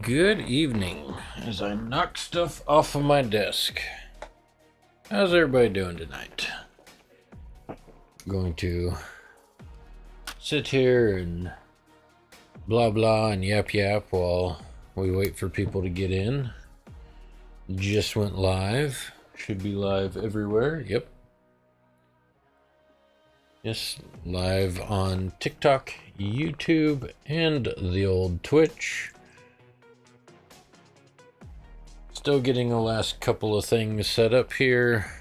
Good evening, as I knock stuff off of my desk. How's everybody doing tonight? Going to sit here and blah blah and yap yap while we wait for people to get in. Just went live. Should be live everywhere. Yep. Yes, live on TikTok, YouTube, and the old Twitch. Still getting the last couple of things set up here.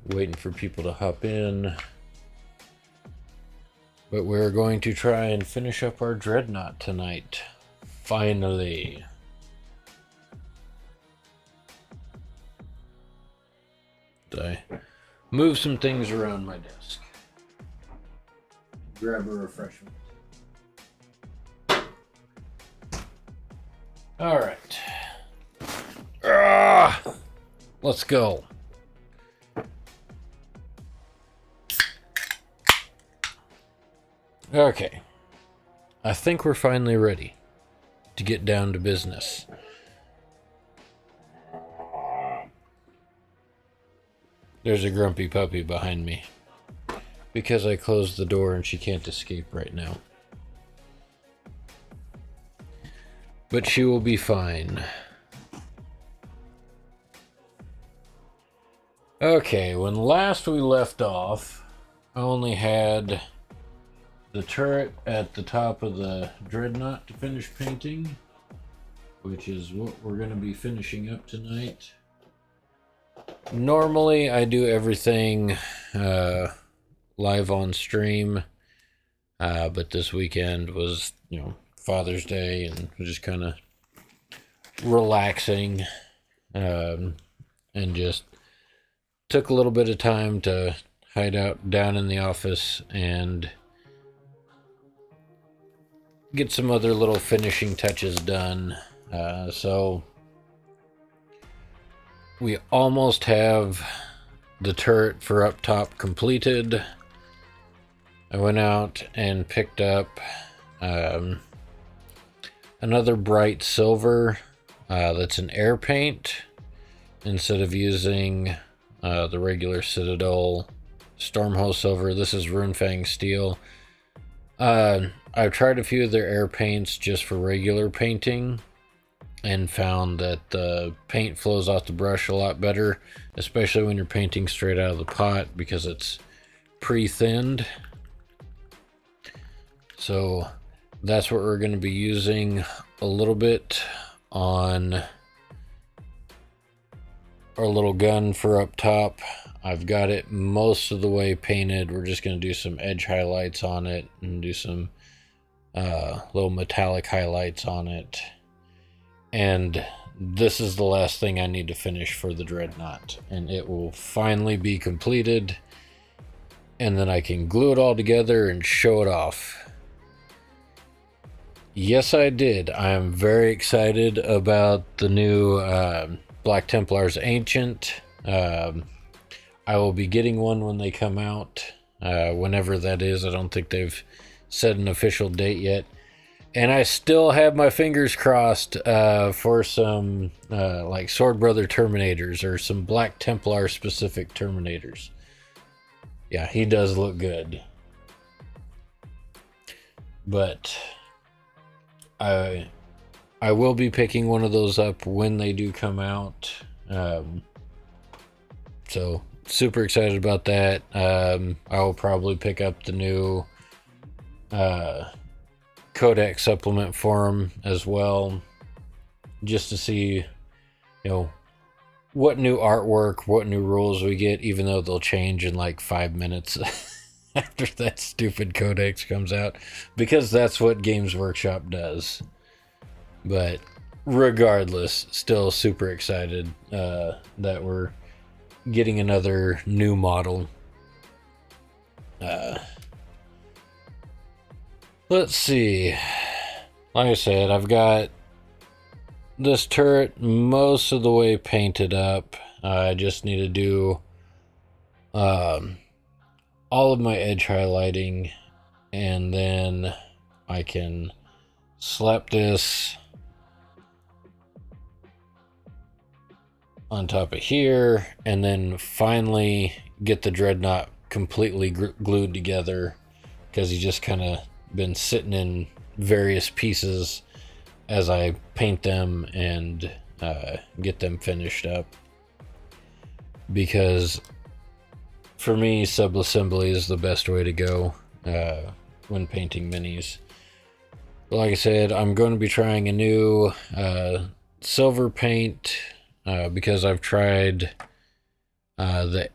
Waiting for people to hop in. But we're going to try and finish up our Dreadnought tonight. Finally. I move some things around my desk. Grab a refreshment. Alright. Let's go. Okay. I think we're finally ready to get down to business. There's a grumpy puppy behind me because I closed the door and she can't escape right now. But she will be fine. Okay, when last we left off, I only had the turret at the top of the Dreadnought to finish painting, which is what we're going to be finishing up tonight. Normally, I do everything live on stream, but this weekend was, Father's Day, and just kind of relaxing, and just took a little bit of time to hide out down in the office and get some other little finishing touches done. So we almost have the turret for up top completed. I went out and picked up another bright silver that's an air paint instead of using the regular Citadel Stormhost silver. This is Runefang steel. I've tried a few of their air paints just for regular painting and found that the paint flows off the brush a lot better, especially when you're painting straight out of the pot because it's pre-thinned. So that's what we're going to be using a little bit on our little gun for up top. I've got it most of the way painted. We're just going to do some edge highlights on it and do some little metallic highlights on it. And this is the last thing I need to finish for the Dreadnought, and it will finally be completed, and then I can glue it all together and show it off. Yes, I did. I am very excited about the new Black Templar's Ancient. I will be getting one when they come out, whenever that is. I don't think they've set an official date yet. And I still have my fingers crossed for some like Sword Brother Terminators or some Black Templar specific Terminators. Yeah, he does look good. But I will be picking one of those up when they do come out. So super excited about that. I will probably pick up the new Codex supplement for him as well, just to see, what new artwork, what new rules we get, even though they'll change in like 5 minutes after that stupid Codex comes out, because that's what Games Workshop does. But regardless, still super excited that we're getting another new model. Let's see. Like I said, I've got this turret most of the way painted up. I just need to do all of my edge highlighting, and then I can slap this on top of here, and then finally get the Dreadnought completely glued together, because he's just kind of been sitting in various pieces as I paint them and get them finished up. Because for me, subassembly is the best way to go when painting minis. Like I said, I'm going to be trying a new silver paint because I've tried the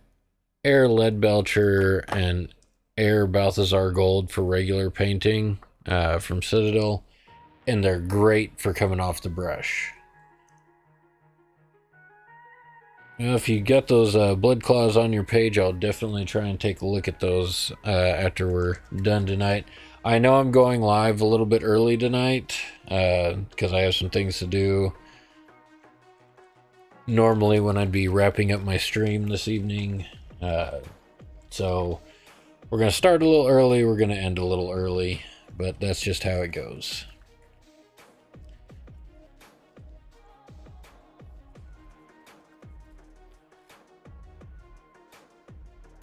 Air Lead Belcher and Air Balthazar Gold for regular painting from Citadel, and they're great for coming off the brush. If you got those blood claws on your page, I'll definitely try and take a look at those after we're done tonight. I know I'm going live a little bit early tonight because I have some things to do. Normally when I'd be wrapping up my stream this evening. So we're going to start a little early, we're going to end a little early, but that's just how it goes.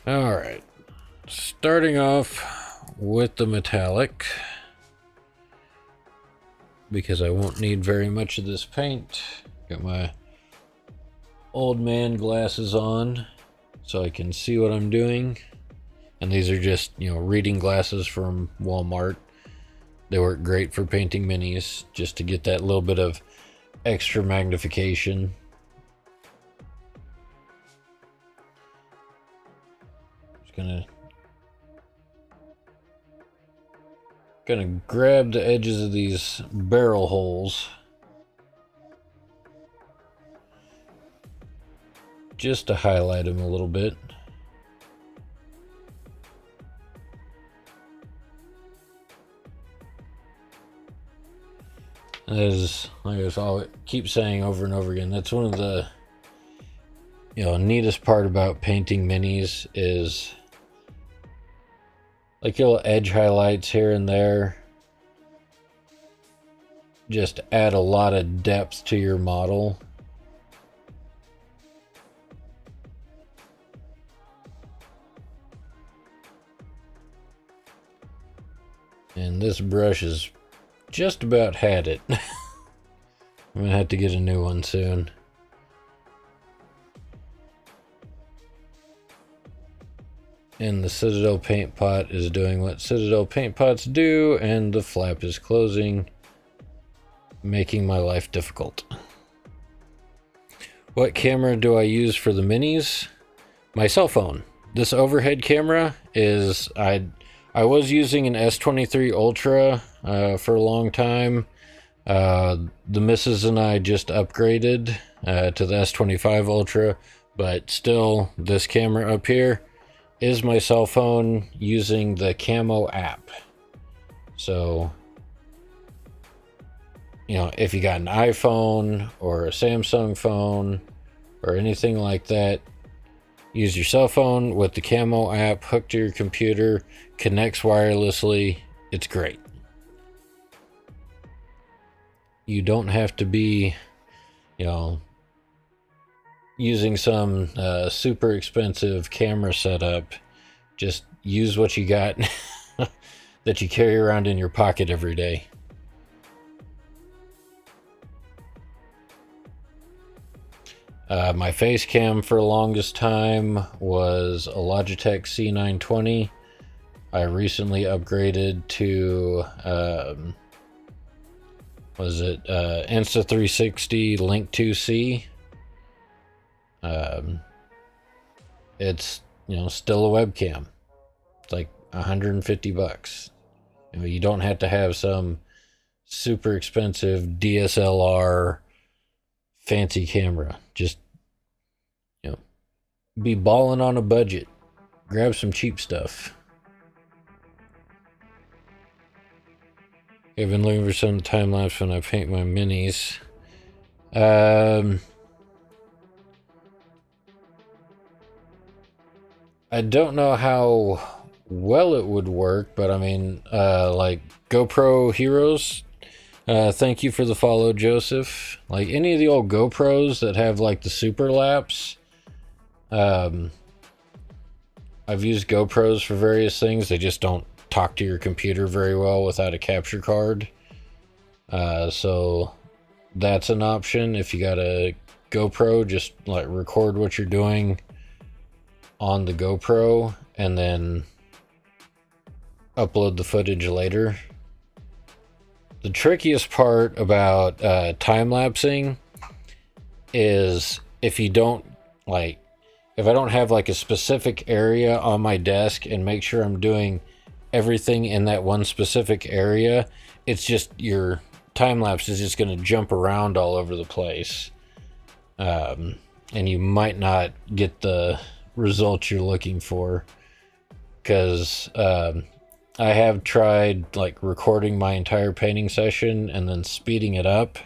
Alright, starting off with the metallic, because I won't need very much of this paint. Got my old man glasses on so I can see what I'm doing, and these are just, you know, reading glasses from Walmart. They work great for painting minis, just to get that little bit of extra magnification. Gonna grab the edges of these barrel holes just to highlight them a little bit. As I keep saying over and over again, that's one of the, you know, neatest part about painting minis is like little edge highlights here and there just add a lot of depth to your model. And this brush has just about had it. I'm gonna have to get a new one soon. And the Citadel paint pot is doing what Citadel paint pots do, and the flap is closing, making my life difficult. What camera do I use for the minis? My cell phone. This overhead camera is, I was using an S23 Ultra for a long time. The missus and I just upgraded to the S25 Ultra, but still, this camera up here is my cell phone using the Camo app. So, you know, if you got an iPhone or a Samsung phone or anything like that, use your cell phone with the Camo app hooked to your computer, connects wirelessly. It's great. You don't have to be, you know, using some super expensive camera setup. Just use what you got that you carry around in your pocket every day. My face cam for the longest time was a Logitech C920. I recently upgraded to Insta360 Link 2C. It's, you know, still a webcam. It's like $150. You know, you don't have to have some super expensive DSLR fancy camera. Just, you know, be balling on a budget. Grab some cheap stuff. I've been looking for some time lapse when I paint my minis. I don't know how well it would work, but I mean, like GoPro Heroes. Thank you for the follow, Joseph. Like any of the old GoPros that have like the super lapse. Um, I've used GoPros for various things. They just don't talk to your computer very well without a capture card. So that's an option. If you got a GoPro, just like record what you're doing on the GoPro and then upload the footage later. The trickiest part about time lapsing is if you don't like, if I don't have like a specific area on my desk and make sure I'm doing everything in that one specific area, it's just your time lapse is just going to jump around all over the place. And you might not get the results you're looking for, because I have tried like recording my entire painting session and then speeding it up,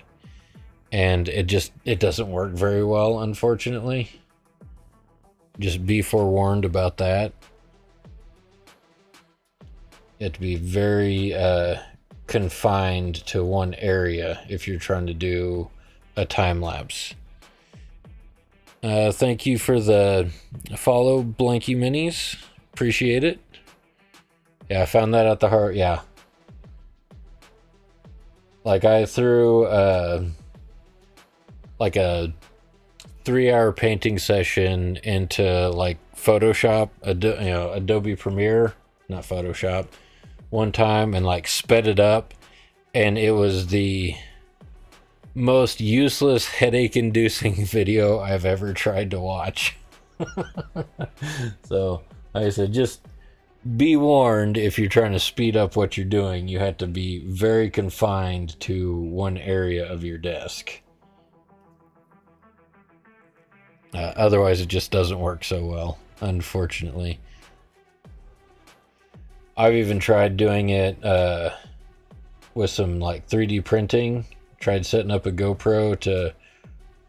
and it doesn't work very well, unfortunately. Just be forewarned about that. You have to be very confined to one area if you're trying to do a time lapse. Thank you for the follow, Blanky Minis. Appreciate it. Yeah, I found that at the heart. Yeah. Like I threw like a 3-hour painting session into like Photoshop, Adobe Premiere, not Photoshop, one time, and like sped it up, and it was the most useless, headache-inducing video I've ever tried to watch. So, like I said, just be warned, if you're trying to speed up what you're doing, you have to be very confined to one area of your desk. Otherwise, it just doesn't work so well, unfortunately. I've even tried doing it with some like 3D printing. Tried setting up a GoPro to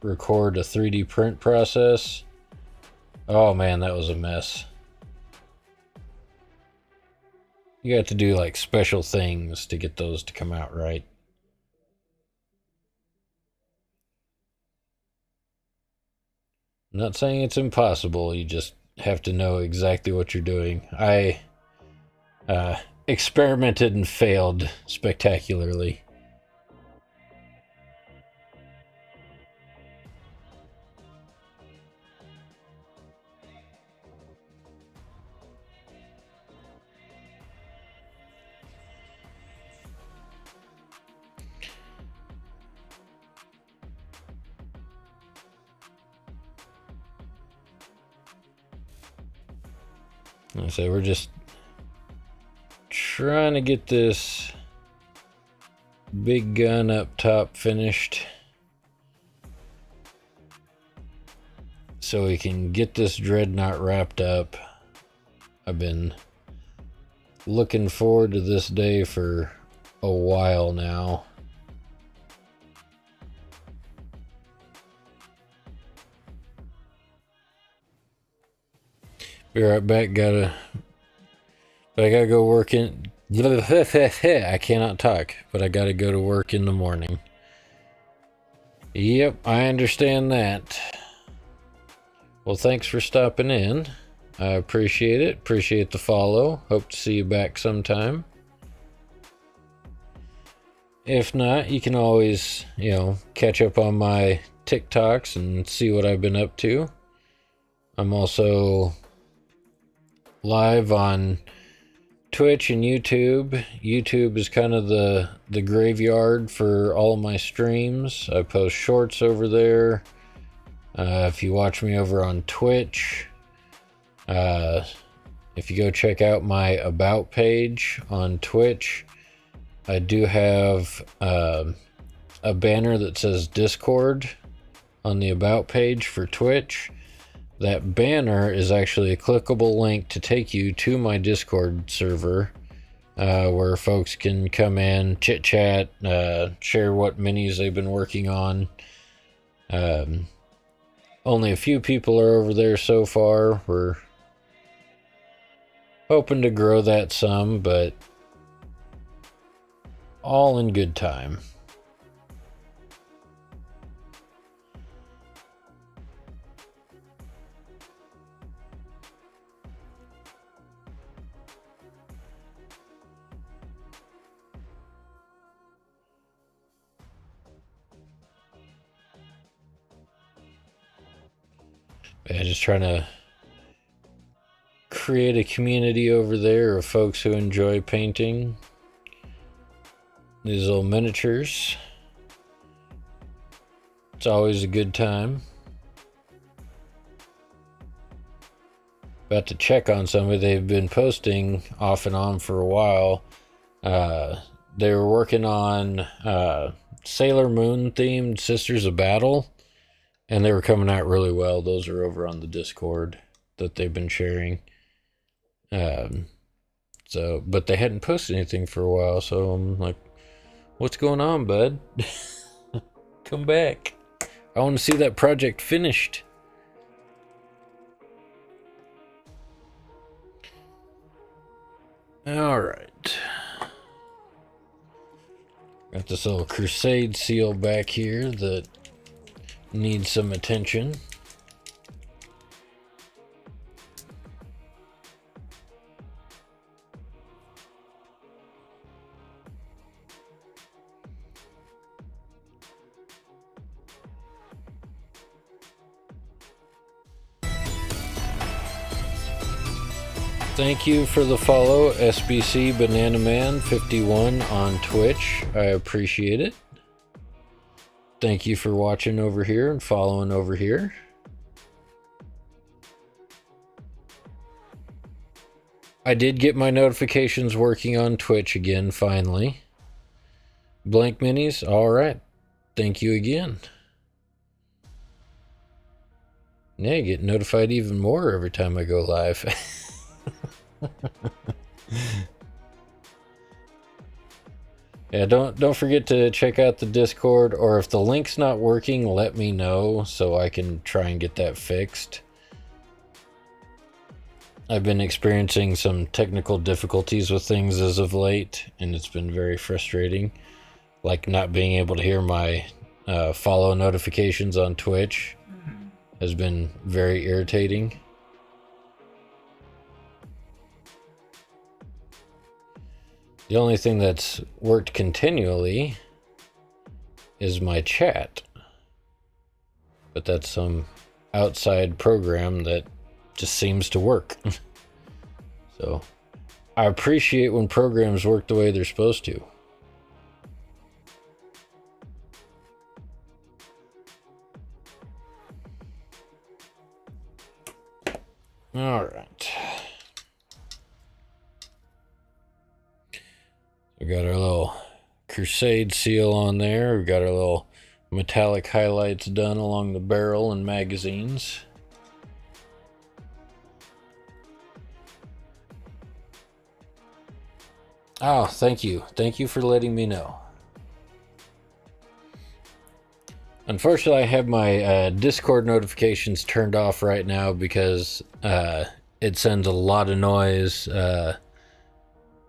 record a 3D print process. Oh man, that was a mess. You got to do like special things to get those to come out right. I'm not saying it's impossible, you just have to know exactly what you're doing. I experimented and failed spectacularly. So we're just trying to get this big gun up top finished so we can get this Dreadnought wrapped up. I've been looking forward to this day for a while now. Be right back. I gotta go work in. I cannot talk, but I gotta go to work in the morning. Yep, I understand that. Well, thanks for stopping in. I appreciate it. Appreciate the follow. Hope to see you back sometime. If not, you can always, catch up on my TikToks and see what I've been up to. I'm also live on Twitch and YouTube. YouTube is kind of the graveyard for all of my streams. I post shorts over there. If you watch me over on Twitch, if you go check out my About page on Twitch, I do have a banner that says Discord on the About page for Twitch. That banner is actually a clickable link to take you to my Discord server, where folks can come in, chit chat, share what minis they've been working on. Only a few people are over there so far. Hoping to grow that some, but all in good time. Yeah, just trying to create a community over there of folks who enjoy painting these little miniatures. It's always a good time. About to check on somebody. They've been posting off and on for a while. They were working on Sailor Moon themed Sisters of Battle, and they were coming out really well. Those are over on the Discord that they've been sharing. But they hadn't posted anything for a while, so I'm like, what's going on, bud? Come back. I want to see that project finished. Alright. Got this little Crusade seal back here that needs some attention. Thank you for the follow, SBC Banana Man 51 on Twitch. I appreciate it. Thank you for watching over here and following over here. I did get my notifications working on Twitch again, finally. Blank Minis, alright. Thank you again. Yeah, you get notified even more every time I go live. Yeah, don't forget to check out the Discord, or if the link's not working, let me know so I can try and get that fixed. I've been experiencing some technical difficulties with things as of late, and it's been very frustrating. Like not being able to hear my follow notifications on Twitch has been very irritating. The only thing that's worked continually is my chat. But that's some outside program that just seems to work. So I appreciate when programs work the way they're supposed to. All right. We got our little Crusade seal on there. We got our little metallic highlights done along the barrel and magazines. Oh, thank you. Thank you for letting me know. Unfortunately, I have my Discord notifications turned off right now because it sends a lot of noise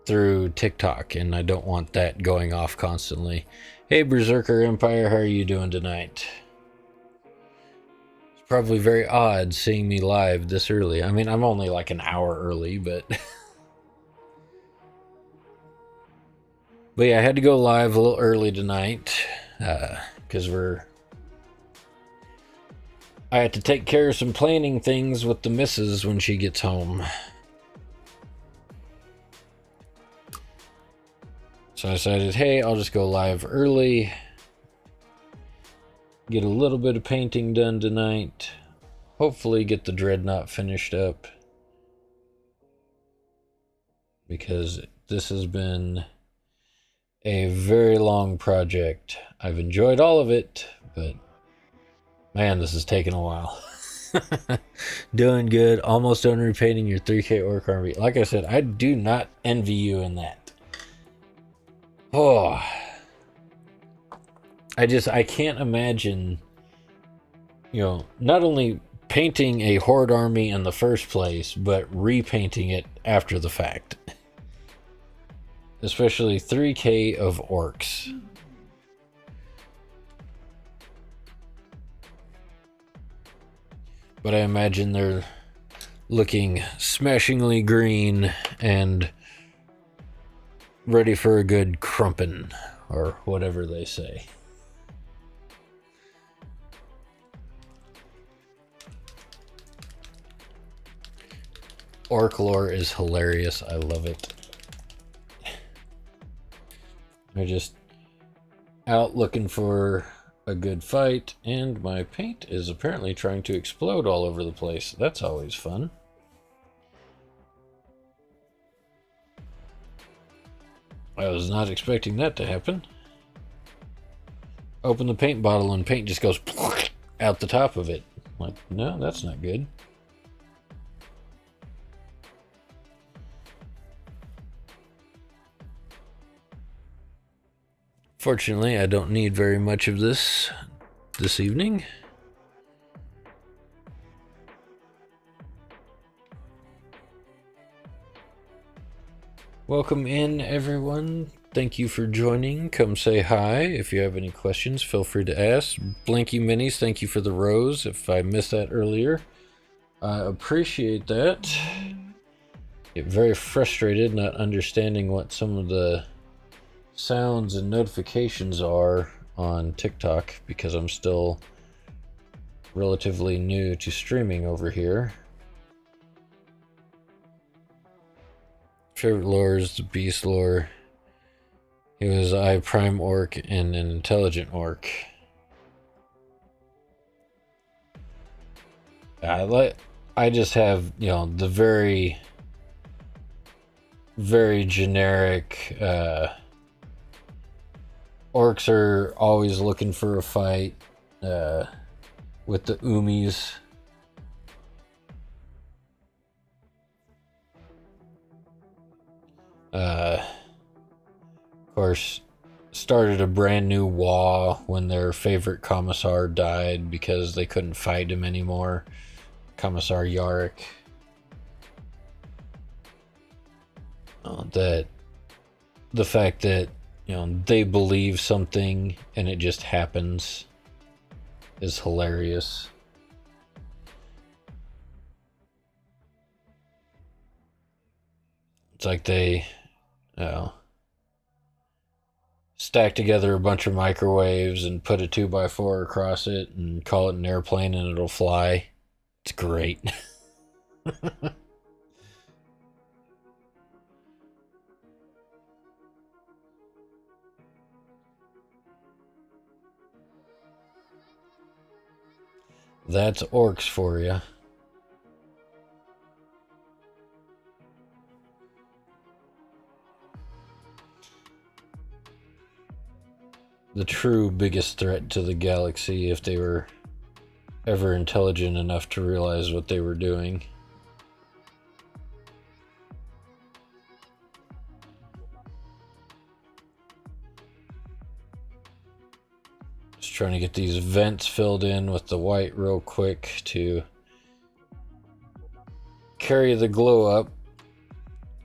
through TikTok, and I don't want that going off constantly. Hey, Berserker Empire, how are you doing tonight? It's probably very odd seeing me live this early. I mean, I'm only like an hour early, but... But yeah, I had to go live a little early tonight because I had to take care of some planning things with the missus when she gets home. So I decided, hey, I'll just go live early, get a little bit of painting done tonight, hopefully get the Dreadnought finished up, because this has been a very long project. I've enjoyed all of it, but man, this has taken a while. Doing good. Almost done repainting your 3K Orc Army. Like I said, I do not envy you in that. Oh, I can't imagine, you know, not only painting a horde army in the first place, but repainting it after the fact. Especially 3K of orcs. But I imagine they're looking smashingly green and ready for a good crumpin', or whatever they say. Orc lore is hilarious. I love it. They're just out looking for a good fight, and my paint is apparently trying to explode all over the place. That's always fun. I was not expecting that to happen. Open the paint bottle and paint just goes out the top of it. Like, no, that's not good. Fortunately, I don't need very much of this evening. Welcome in, everyone. Thank you for joining. Come say hi. If you have any questions, feel free to ask. Blinky Minis, thank you for the rose. If I missed that earlier, I appreciate that. Get very frustrated not understanding what some of the sounds and notifications are on TikTok because I'm still relatively new to streaming over here. Favorite lore is the beast lore. He was a prime orc and an intelligent orc. I just have, you know, the very generic orcs are always looking for a fight with the Umis. Of course, started a brand new war when their favorite commissar died because they couldn't fight him anymore. Commissar Yarick. That the fact that, you know, they believe something and it just happens is hilarious. It's like they stack together a bunch of microwaves and put a 2x4 across it and call it an airplane and it'll fly. It's great. That's orcs for you. The true biggest threat to the galaxy if they were ever intelligent enough to realize what they were doing. Just trying to get these vents filled in with the white real quick to carry the glow up,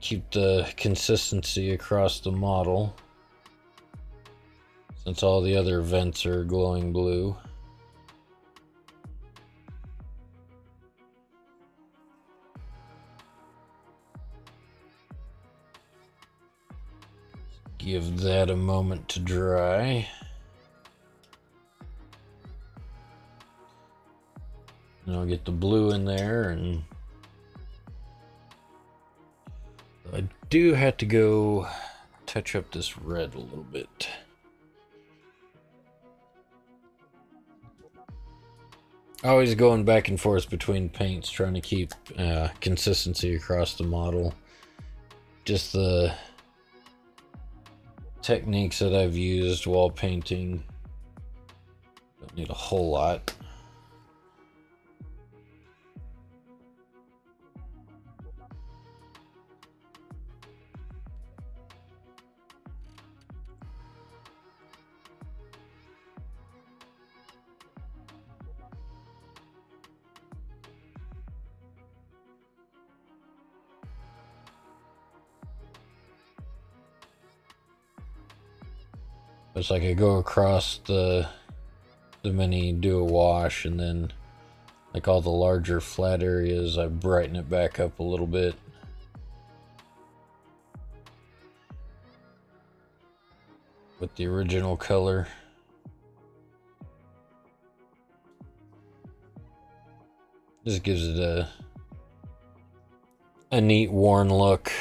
keep the consistency across the model, since all the other vents are glowing blue. Give that a moment to dry. And I'll get the blue in there, and I do have to go touch up this red a little bit. Always going back and forth between paints, trying to keep consistency across the model. Just the techniques that I've used while painting. Don't need a whole lot. It's like I go across the mini, do a wash, and then like all the larger flat areas, I brighten it back up a little bit. With the original color. Just gives it a neat worn look.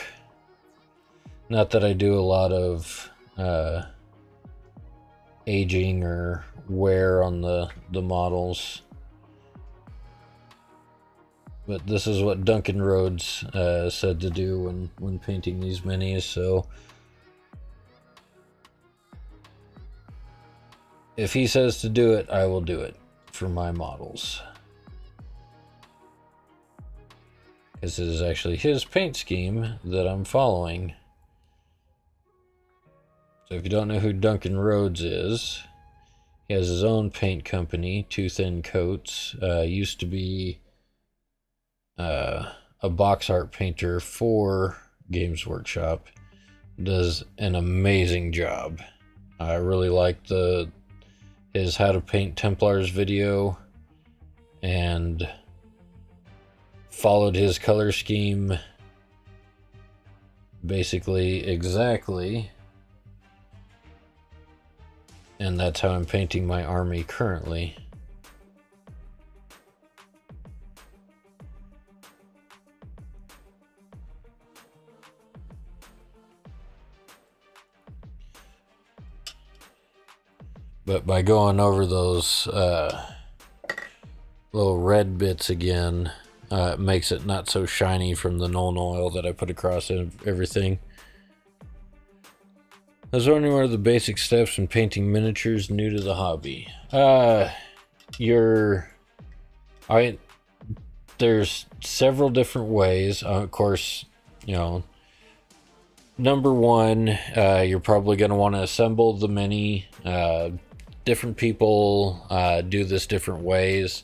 Not that I do a lot of aging or wear on the models, but this is what Duncan Rhodes said to do when painting these minis, so if he says to do it, I will do it for my models. This is actually his paint scheme that I'm following. So if you don't know who Duncan Rhodes is, he has his own paint company, Too Thin Coats. Used to be a box art painter for Games Workshop. Does an amazing job. I really liked his How to Paint Templars video, and followed his color scheme basically exactly, and that's how I'm painting my army currently. But by going over those little red bits again, it makes it not so shiny from the Nuln Oil that I put across everything. I was wondering, what are the basic steps in painting miniatures new to the hobby? There's several different ways. Of course, you know, number one, you're probably going to want to assemble the mini. Different people do this different ways.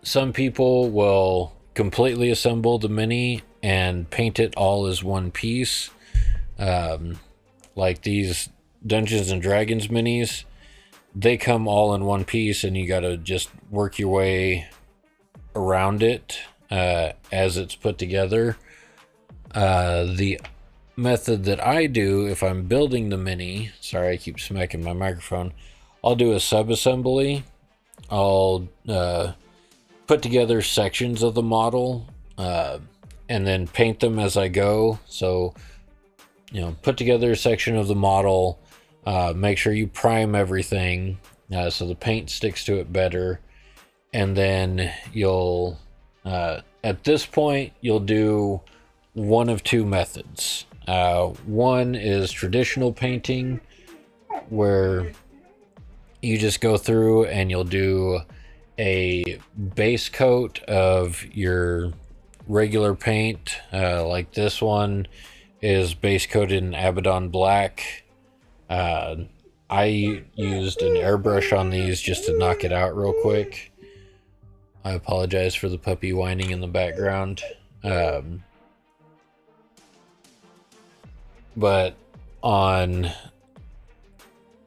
Some people will completely assemble the mini and paint it all as one piece. Like these Dungeons and Dragons minis, they come all in one piece, and you got to just work your way around it as it's put together. The method that I do if I'm building the mini, sorry, I keep smacking my microphone, I'll do a sub-assembly. I'll put together sections of the model and then paint them as I go. So, you know, put together a section of the model, make sure you prime everything so the paint sticks to it better, and then you'll at this point you'll do one of two methods. One is traditional painting, where you just go through and you'll do a base coat of your regular paint. Like this one is base coated in Abaddon Black. I used an airbrush on these just to knock it out real quick. I apologize for the puppy whining in the background. But on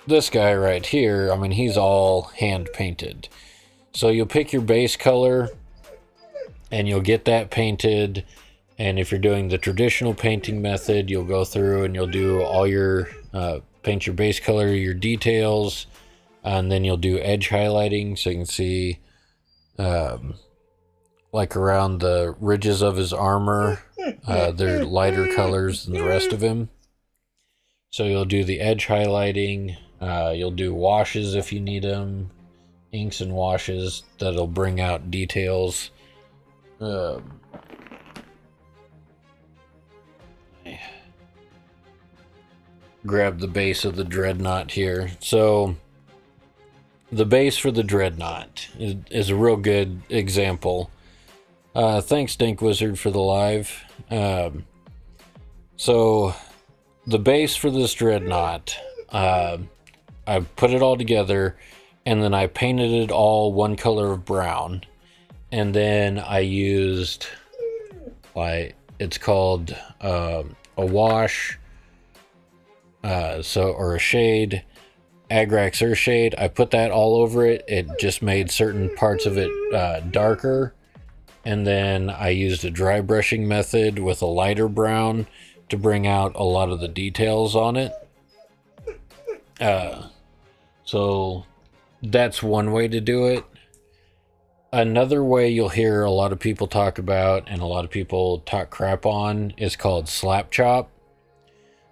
this guy right here, I mean, he's all hand painted. So you'll pick your base color and you'll get that painted. And if you're doing the traditional painting method, you'll go through and you'll do all your, paint your base color, your details, and then you'll do edge highlighting so you can see like around the ridges of his armor, they're lighter colors than the rest of him. So you'll do the edge highlighting, you'll do washes if you need them, inks and washes that'll bring out details. Grab the base of the Dreadnought here. So the base for the Dreadnought is a real good example. Thanks, Dink Wizard, for the live. So the base for this Dreadnought, I put it all together, and then I painted it all one color of brown, and then I used, like, it's called a wash. or a shade, Agrax Earthshade. I put that all over it. It just made certain parts of it darker. And then I used a dry brushing method with a lighter brown to bring out a lot of the details on it. So that's one way to do it. Another way you'll hear a lot of people talk about and a lot of people talk crap on is called slap chop.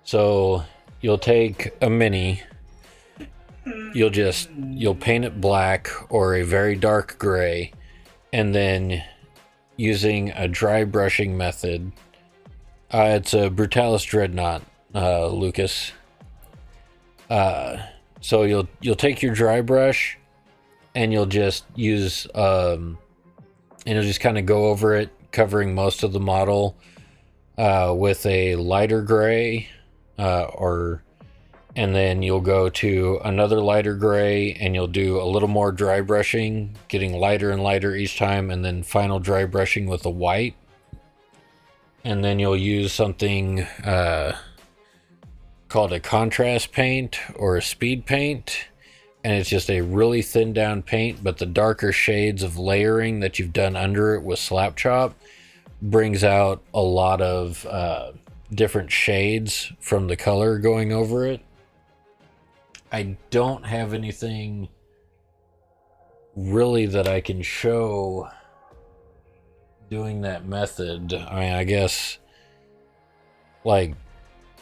So you'll take a mini, you'll paint it black or a very dark gray, and then using a dry brushing method, it's a Brutalis Dreadnought, Lucas. So you'll take your dry brush and you'll just use and you'll just kind of go over it, covering most of the model with a lighter gray, and then you'll go to another lighter gray and you'll do a little more dry brushing, getting lighter and lighter each time, and then final dry brushing with a white. And then you'll use something called a contrast paint or a speed paint, and it's just a really thin down paint, but the darker shades of layering that you've done under it with slap chop brings out a lot of different shades from the color going over it. I don't have anything really that I can show doing that method. I mean, I guess like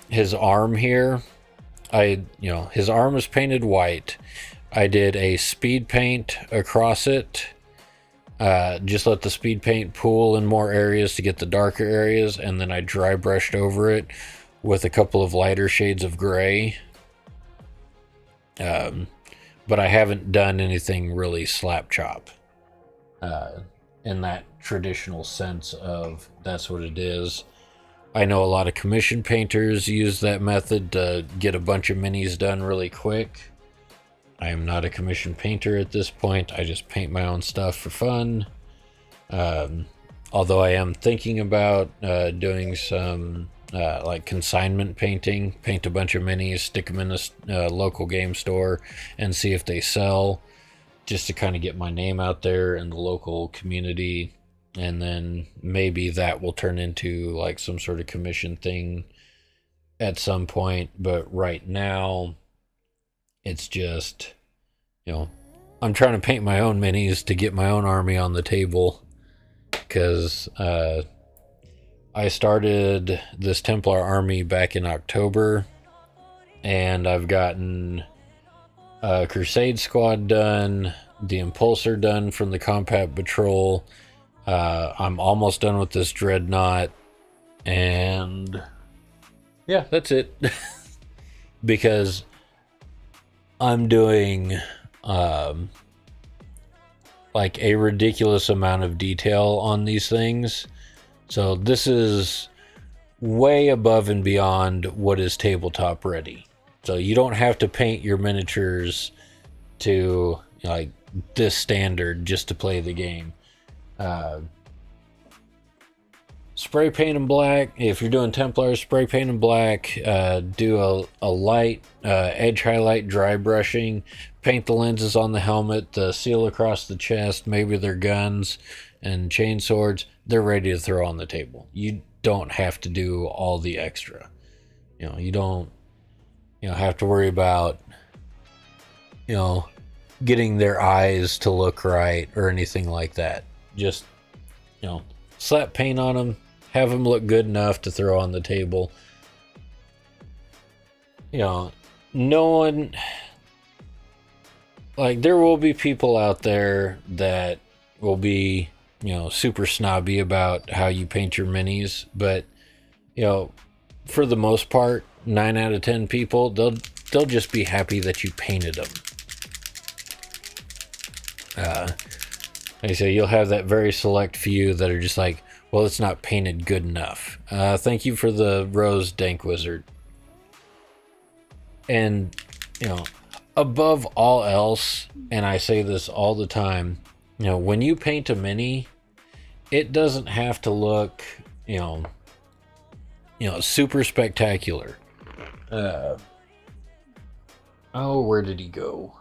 his arm here, his arm is painted white. I did a speed paint across it. Just let the speed paint pool in more areas to get the darker areas, and then I dry brushed over it with a couple of lighter shades of gray. But I haven't done anything really slap chop in that traditional sense of that's what it is. I know a lot of commission painters use that method to get a bunch of minis done really quick. I am not a commission painter at this point. I just paint my own stuff for fun. Although I am thinking about doing some like consignment painting, paint a bunch of minis, stick them in a local game store and see if they sell, just to kind of get my name out there in the local community. And then maybe that will turn into like some sort of commission thing at some point. But right now it's just, I'm trying to paint my own minis to get my own army on the table, because I started this Templar army back in October, and I've gotten a Crusade Squad done, the Impulsor done from the Compact Patrol. I'm almost done with this Dreadnought, and yeah, that's it. Because I'm doing like a ridiculous amount of detail on these things. So this is way above and beyond what is tabletop ready. So you don't have to paint your miniatures to like this standard just to play the game. Spray paint them black. If you're doing Templars, spray paint them black. Do a light edge highlight dry brushing. Paint the lenses on the helmet, the seal across the chest, maybe their guns and chain swords. They're ready to throw on the table. You don't have to do all the extra. You don't have to worry about getting their eyes to look right or anything like that. Just slap paint on them, have them look good enough to throw on the table. No one, like, there will be people out there that will be super snobby about how you paint your minis, but for the most part, 9 out of 10 people, they'll just be happy that you painted them. Like I say, you'll have that very select few that are just like, well, it's not painted good enough. Thank you for the rose, Dank Wizard. And above all else, and I say this all the time, when you paint a mini, it doesn't have to look super spectacular. Oh, where did he go?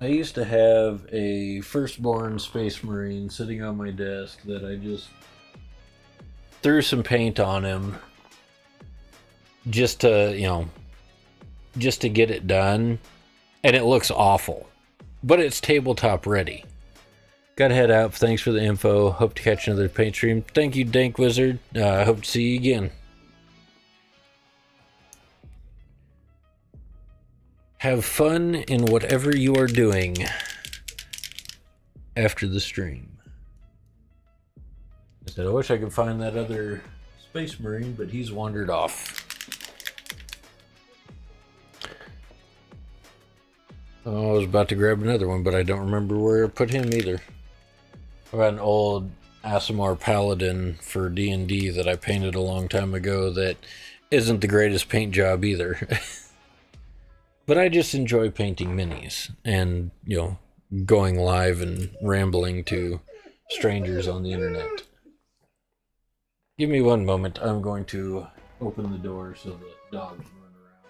I used to have a firstborn Space Marine sitting on my desk that I just threw some paint on him just to, just to get it done. And it looks awful. But it's tabletop ready. Gotta head out. Thanks for the info. Hope to catch another paint stream. Thank you, Dank Wizard. Hope to see you again. Have fun in whatever you are doing after the stream. I said, I wish I could find that other Space Marine, but he's wandered off. Oh, I was about to grab another one, but I don't remember where I put him either. I've got an old Aasimar Paladin for D&D that I painted a long time ago that isn't the greatest paint job either. But I just enjoy painting minis and, going live and rambling to strangers on the internet. Give me one moment. I'm going to open the door so the dog can run around.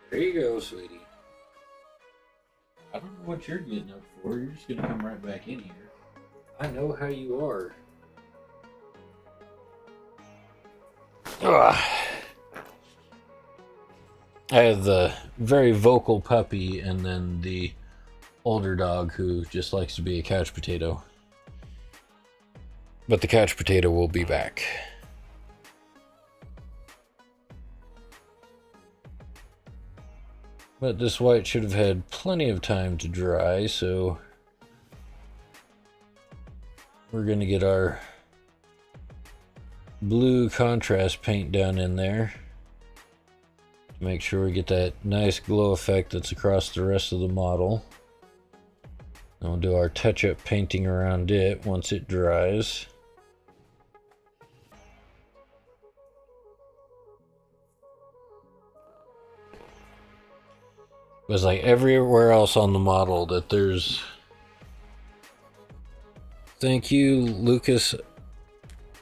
There you go, sweetie. I don't know what you're getting up for. You're just going to come right back in here. I know how you are. Ugh. I have the very vocal puppy and then the older dog who just likes to be a couch potato. But the couch potato will be back. But this white should have had plenty of time to dry, so we're going to get our blue contrast paint down in there. Make sure we get that nice glow effect that's across the rest of the model. And we'll do our touch-up painting around it once it dries. It was like everywhere else on the model that there's... Thank you, Lucas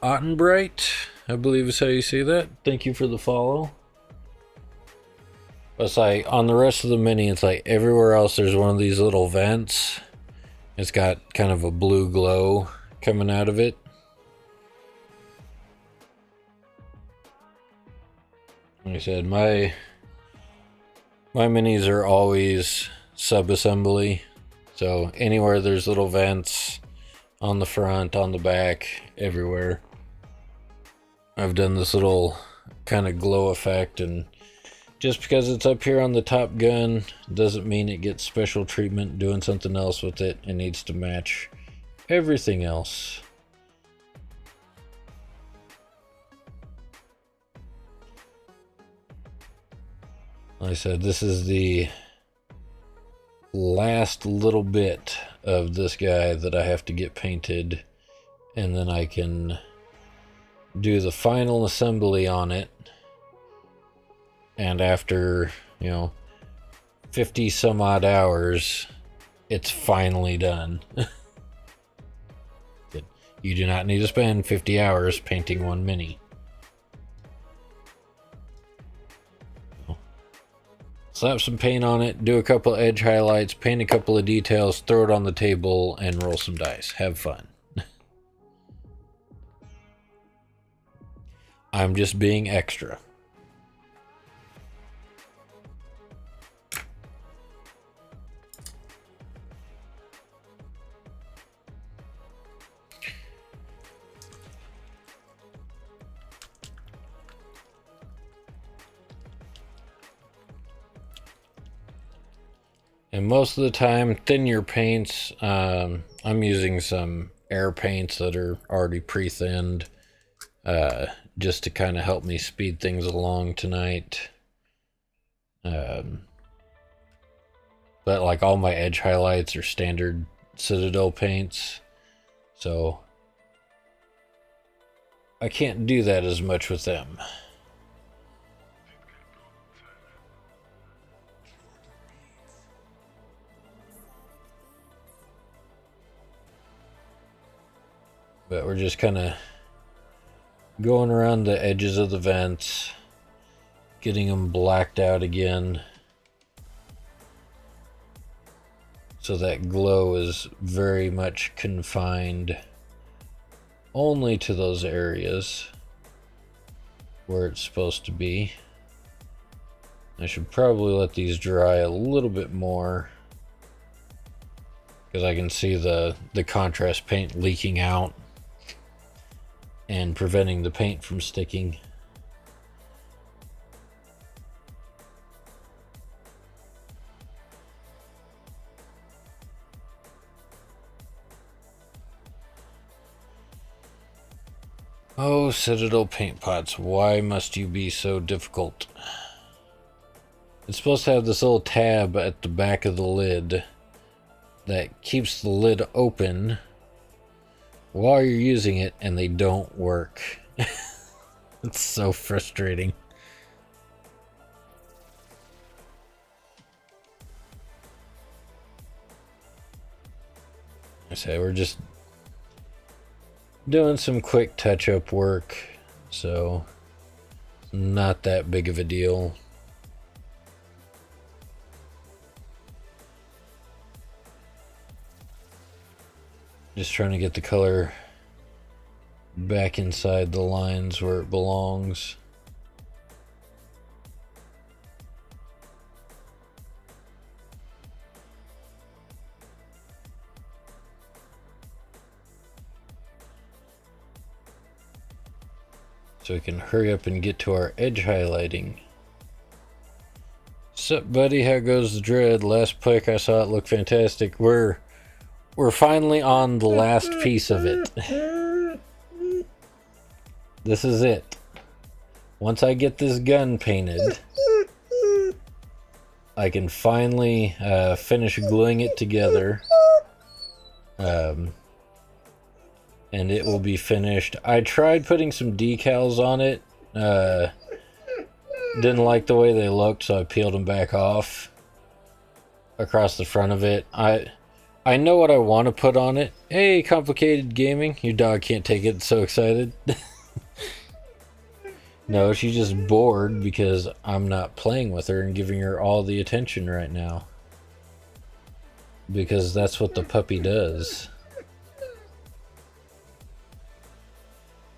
Ottenbright, I believe is how you say that. Thank you for the follow. It's like on the rest of the mini, it's like everywhere else there's one of these little vents. It's got kind of a blue glow coming out of it. Like I said, my minis are always sub-assembly. So anywhere there's little vents on the front, on the back, everywhere. I've done this little kind of glow effect, and just because it's up here on the top gun doesn't mean it gets special treatment. Doing something else with it, it needs to match everything else. Like I said, this is the last little bit of this guy that I have to get painted, and then I can do the final assembly on it. And after, 50 some odd hours, it's finally done. You do not need to spend 50 hours painting one mini. Slap some paint on it, do a couple of edge highlights, paint a couple of details, throw it on the table, and roll some dice. Have fun. I'm just being extra. And most of the time, thin your paints. I'm using some air paints that are already pre-thinned, just to kind of help me speed things along tonight. But like all my edge highlights are standard Citadel paints, so I can't do that as much with them. But we're just kind of going around the edges of the vents, getting them blacked out again, so that glow is very much confined only to those areas where it's supposed to be. I should probably let these dry a little bit more, because I can see the contrast paint leaking out and preventing the paint from sticking. Oh, Citadel paint pots, why must you be so difficult? It's supposed to have this little tab at the back of the lid that keeps the lid open while you're using it, and they don't work. It's so frustrating. I say we're just doing some quick touch-up work, so not that big of a deal. Just trying to get the color back inside the lines where it belongs. So we can hurry up and get to our edge highlighting. Sup, buddy? How goes the dread? Last pick I saw it looked fantastic. We're finally on the last piece of it. This is it. Once I get this gun painted, I can finally finish gluing it together. And it will be finished. I tried putting some decals on it. Didn't like the way they looked, so I peeled them back off across the front of it. I know what I want to put on it. Hey, Complicated Gaming. Your dog can't take it, so excited. No, she's just bored because I'm not playing with her and giving her all the attention right now. Because that's what the puppy does.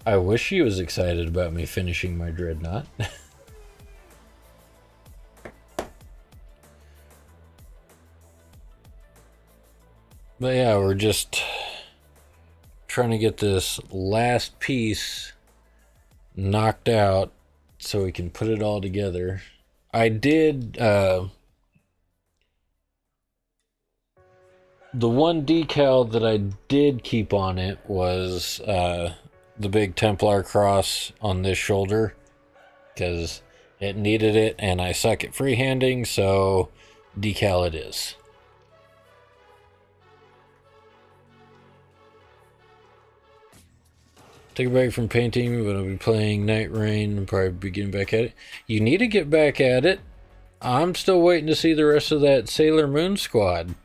I wish she was excited about me finishing my Dreadnought. But yeah, we're just trying to get this last piece knocked out so we can put it all together. I did the one decal that I did keep on it was the big Templar cross on this shoulder, because it needed it and I suck at freehanding, so decal it is. Take a break from painting, but I'll be playing Night Rain and probably be getting back at it. You need to get back at it. I'm still waiting to see the rest of that Sailor Moon squad.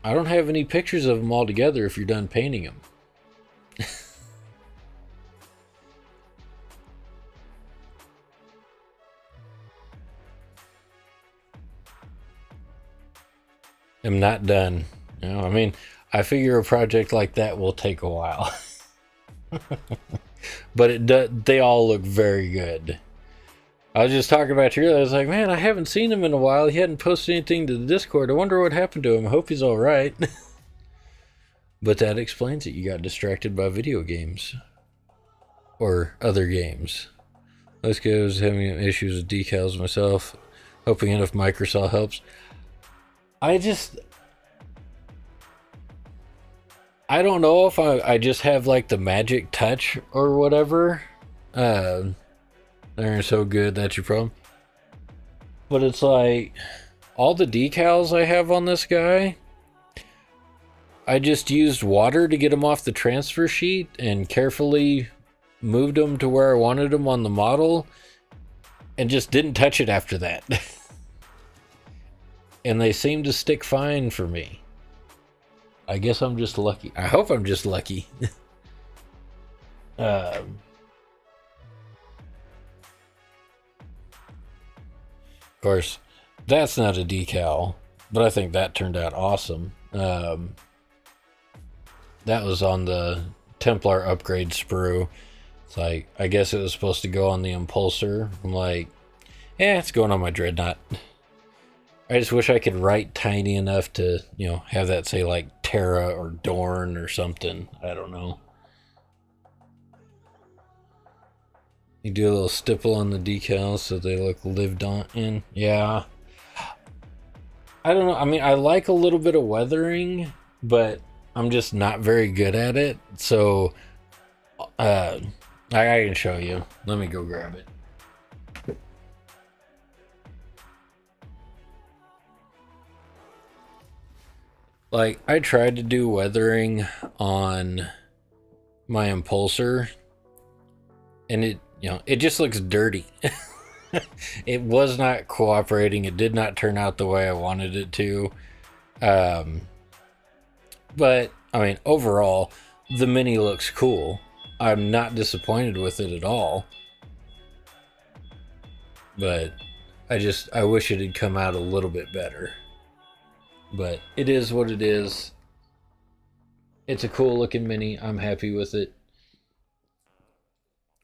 I don't have any pictures of them all together if you're done painting them. I'm not done. You know, I mean, I figure a project like that will take a while. But they all look very good. I was just talking about you. I was like, man, I haven't seen him in a while. He hadn't posted anything to the Discord. I wonder what happened to him. I hope he's all right. But that explains it. You got distracted by video games. Or other games. Let's go. I was having issues with decals myself. Hoping enough Microsoft helps. I don't know if I just have like the magic touch or whatever. They're so good, that's your problem. But it's like all the decals I have on this guy, I just used water to get them off the transfer sheet and carefully moved them to where I wanted them on the model and just didn't touch it after that. And they seem to stick fine for me. I guess I'm just lucky. I hope I'm just lucky. um, of course, that's not a decal, but I think that turned out awesome. That was on the Templar upgrade sprue. It's like, I guess it was supposed to go on the impulsor. I'm like, yeah, it's going on my Dreadnought. I just wish I could write tiny enough to, have that say like Terra or Dorn or something. I don't know. You do a little stipple on the decals so they look lived on in. Yeah. I don't know. I mean, I like a little bit of weathering, but I'm just not very good at it. So, I can show you. Let me go grab it. Like, I tried to do weathering on my impulsor, and it just looks dirty. It was not cooperating. It did not turn out the way I wanted it to. Um, but I mean, overall, the Mini looks cool. I'm not disappointed with it at all. But I wish it had come out a little bit better. But it is what it is. It's a cool looking Mini. I'm happy with it.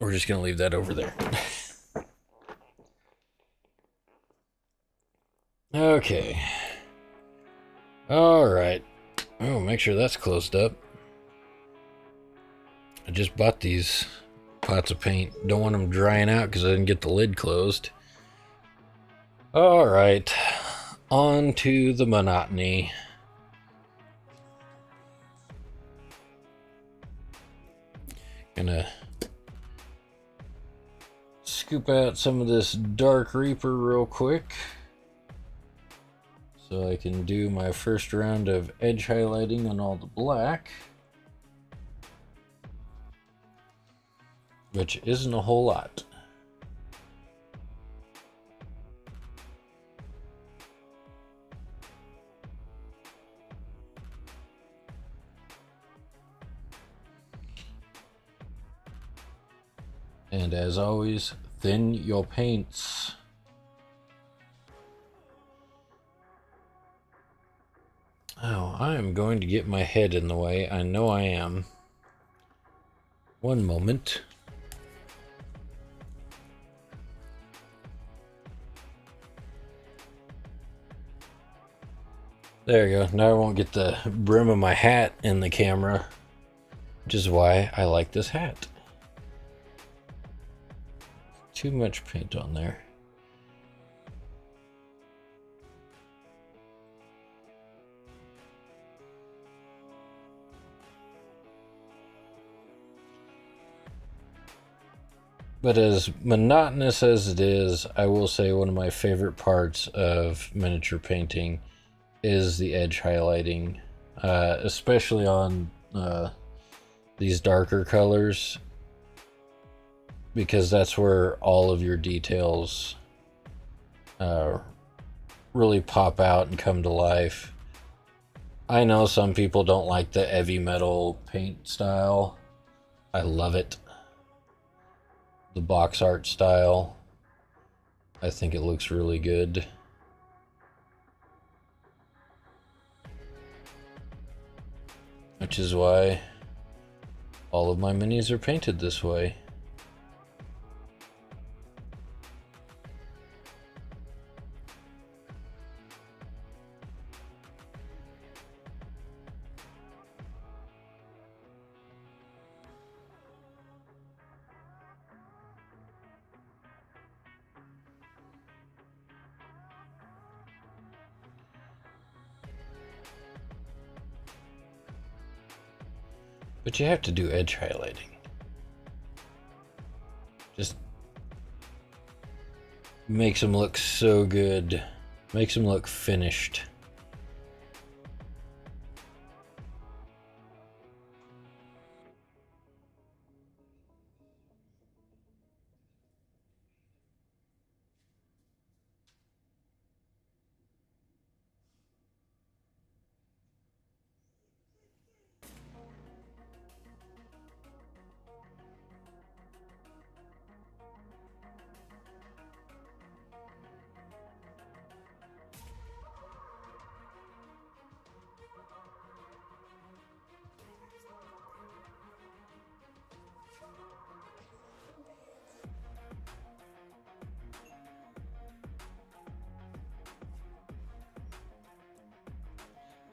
We're just gonna leave that over there. Okay. Alright. Oh, make sure that's closed up. I just bought these pots of paint. Don't want them drying out because I didn't get the lid closed. Alright. On to the monotony. Gonna scoop out some of this Dark Reaper real quick so I can do my first round of edge highlighting on all the black, which isn't a whole lot. And as always, thin your paints. Oh, I am going to get my head in the way. I know I am. One moment. There you go. Now I won't get the brim of my hat in the camera, which is why I like this hat. Too much paint on there. But as monotonous as it is, I will say one of my favorite parts of miniature painting is the edge highlighting, especially on these darker colors, because that's where all of your details really pop out and come to life. I know some people don't like the heavy metal paint style. I love it. The box art style. I think it looks really good. Which is why all of my minis are painted this way. But you have to do edge highlighting. Just makes them look so good. Makes them look finished.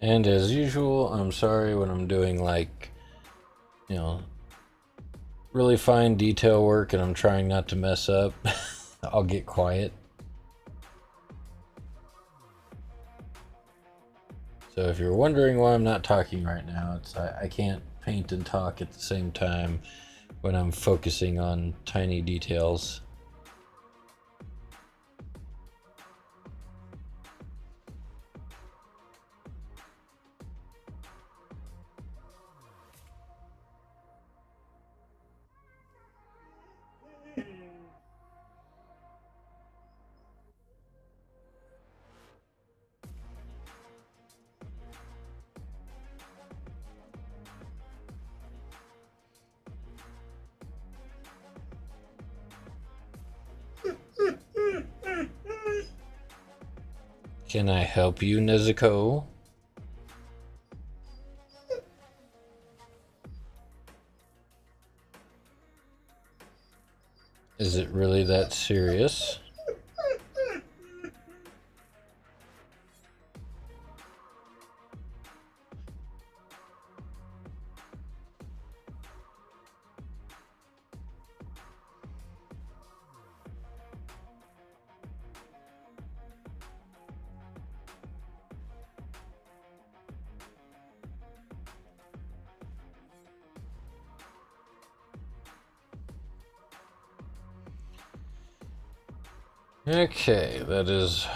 And as usual, I'm sorry when I'm doing like, you know, really fine detail work and I'm trying not to mess up. I'll get quiet. So if you're wondering why I'm not talking right now, it's I can't paint and talk at the same time when I'm focusing on tiny details. Can I help you, Nezuko? Is it really that serious? Okay, that is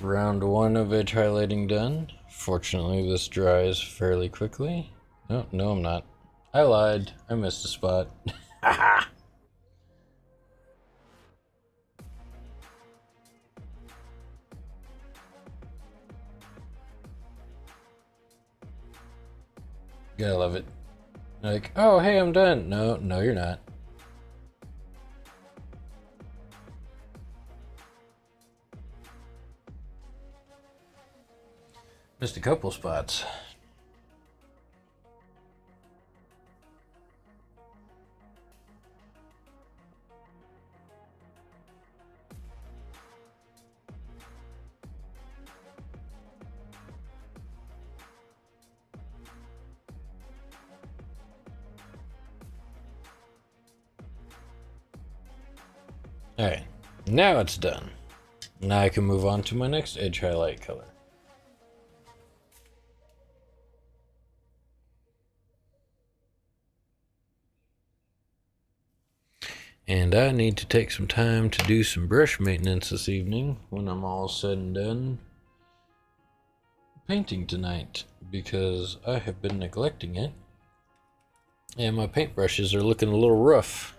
round one of edge highlighting done. Fortunately, this dries fairly quickly. No, no, I'm not. I lied. I missed a spot. Gotta love it. Like, oh, hey, I'm done. No, no, you're not. Missed a couple spots. Alright, now it's done. Now I can move on to my next edge highlight color. And I need to take some time to do some brush maintenance this evening when I'm all said and done painting tonight, because I have been neglecting it and my paintbrushes are looking a little rough.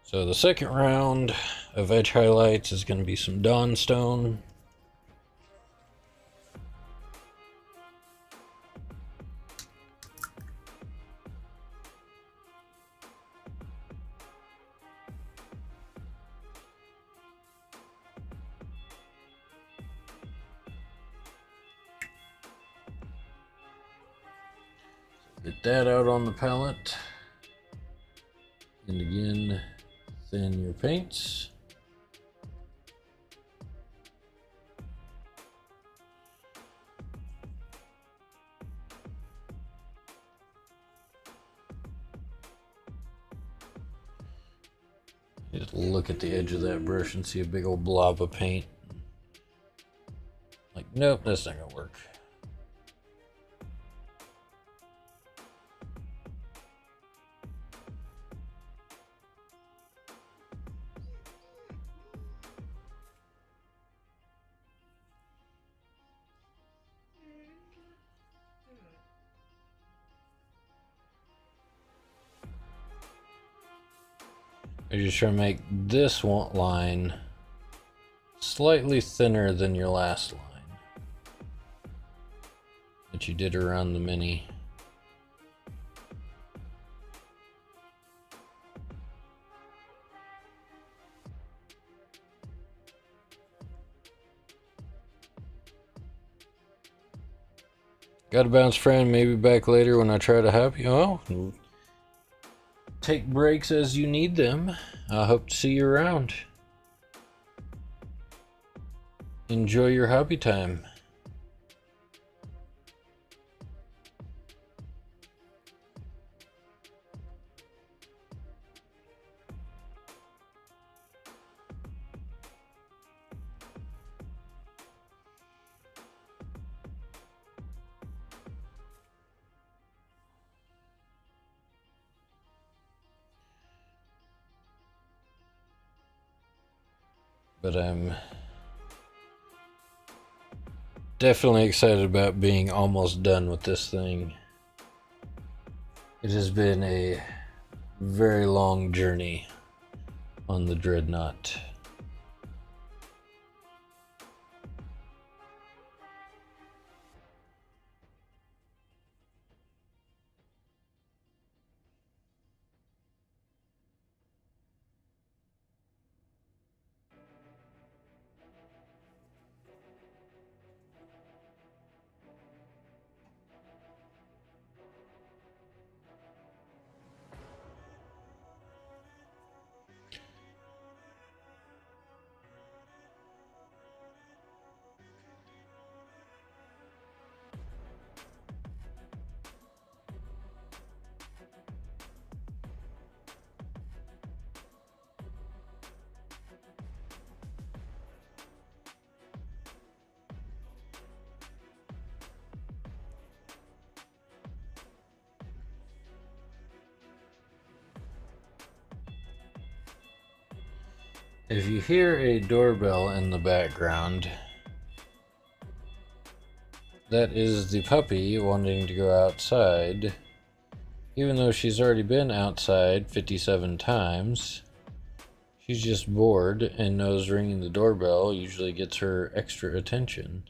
So the second round of edge highlights is going to be some Dawnstone. Get that out on the palette. And again, thin your paints. Just look at the edge of that brush and see a big old blob of paint. Like, nope, that's not gonna work. I just try to make this one line slightly thinner than your last line that you did around the mini. Gotta bounce, friend. Maybe back later when I try to help you. Oh, take breaks as you need them. I hope to see you around. Enjoy your hobby time. But I'm definitely excited about being almost done with this thing. It has been a very long journey on the Dreadnought. If you hear a doorbell in the background, that is the puppy wanting to go outside. Even though she's already been outside 57 times, she's just bored and knows ringing the doorbell usually gets her extra attention.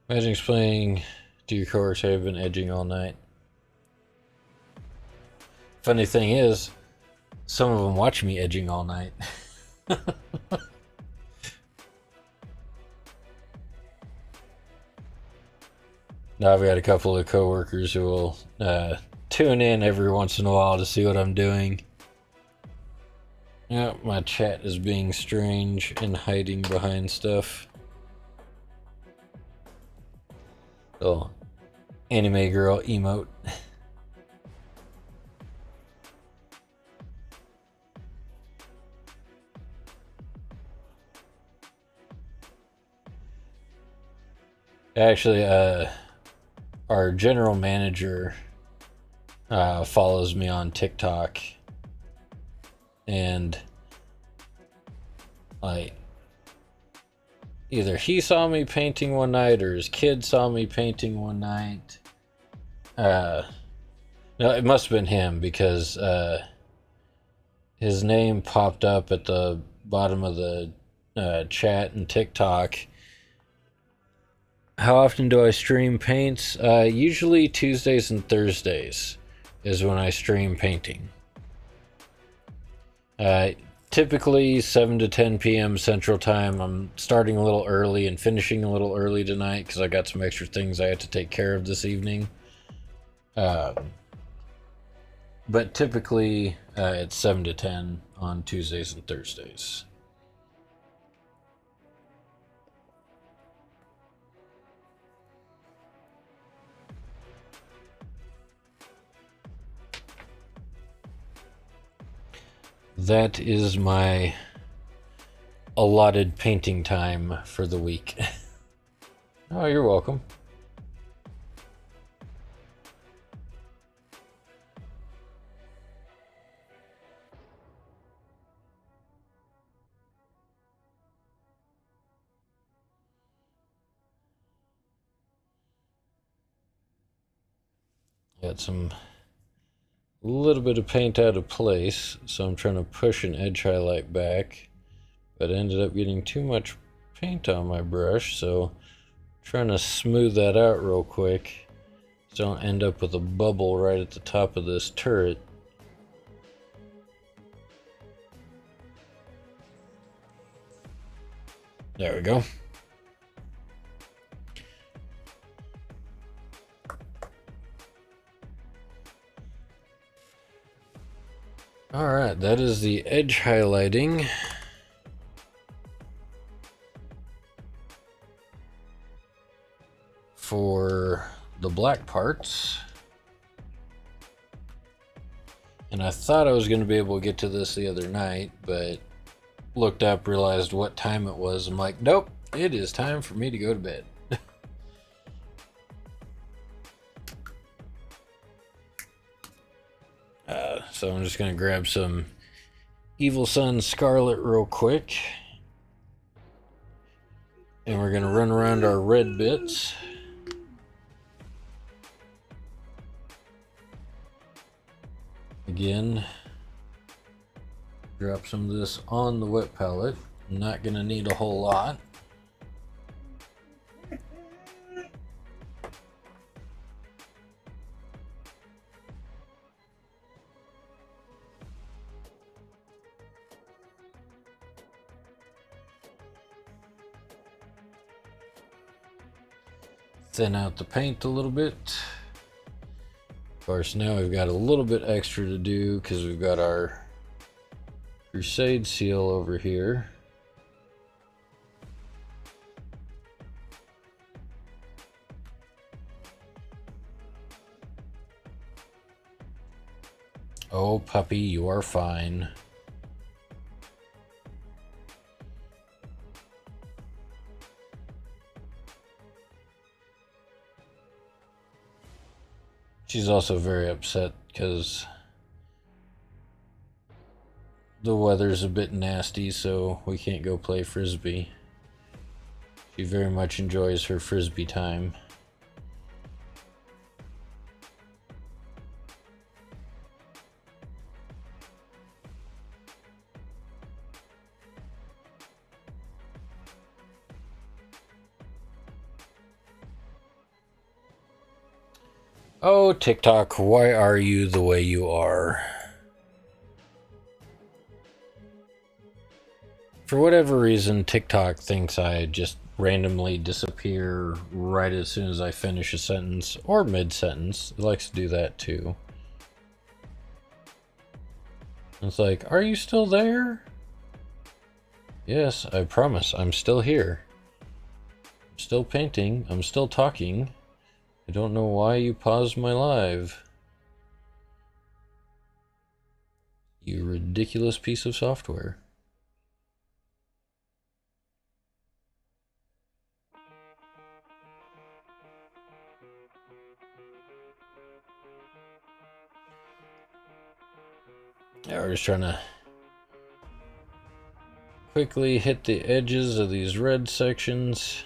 Imagine explaining to your coworkers how you've been edging all night. Funny thing is, some of them watch me edging all night. Now I've got a couple of coworkers who will tune in every once in a while to see what I'm doing. Yeah, my chat is being strange and hiding behind stuff. Oh, anime girl emote. Actually, our general manager follows me on TikTok, and like either he saw me painting one night or his kid saw me painting one night. No, it must have been him because his name popped up at the bottom of the chat and TikTok. How often do I stream paints? Usually Tuesdays and Thursdays is when I stream painting. Typically 7 to 10 p.m. Central Time. I'm starting a little early and finishing a little early tonight because I got some extra things I have to take care of this evening. But typically it's 7 to 10 on Tuesdays and Thursdays. That is my allotted painting time for the week. Oh, you're welcome. Got some little bit of paint out of place, so I'm trying to push an edge highlight back, but I ended up getting too much paint on my brush, so I'm trying to smooth that out real quick so don't end up with a bubble right at the top of this turret. There we go. Alright, that is the edge highlighting. For the black parts. And I thought I was going to be able to get to this the other night, but looked up, realized what time it was. I'm like, nope, it is time for me to go to bed. So I'm just going to grab some Evil Sun Scarlet real quick. And we're going to run around our red bits. Again, drop some of this on the wet palette. I'm not going to need a whole lot. Thin out the paint a little bit. Of course, now we've got a little bit extra to do because we've got our Crusade seal over here. Oh, puppy, you are fine. She's also very upset because the weather's a bit nasty, so we can't go play frisbee. She very much enjoys her frisbee time. Oh, TikTok, why are you the way you are? For whatever reason, TikTok thinks I just randomly disappear right as soon as I finish a sentence or mid-sentence. It likes to do that too. It's like, are you still there? Yes, I promise, I'm still here. I'm still painting, I'm still talking. I don't know why you paused my live. You ridiculous piece of software. Yeah, we're just trying to quickly hit the edges of these red sections.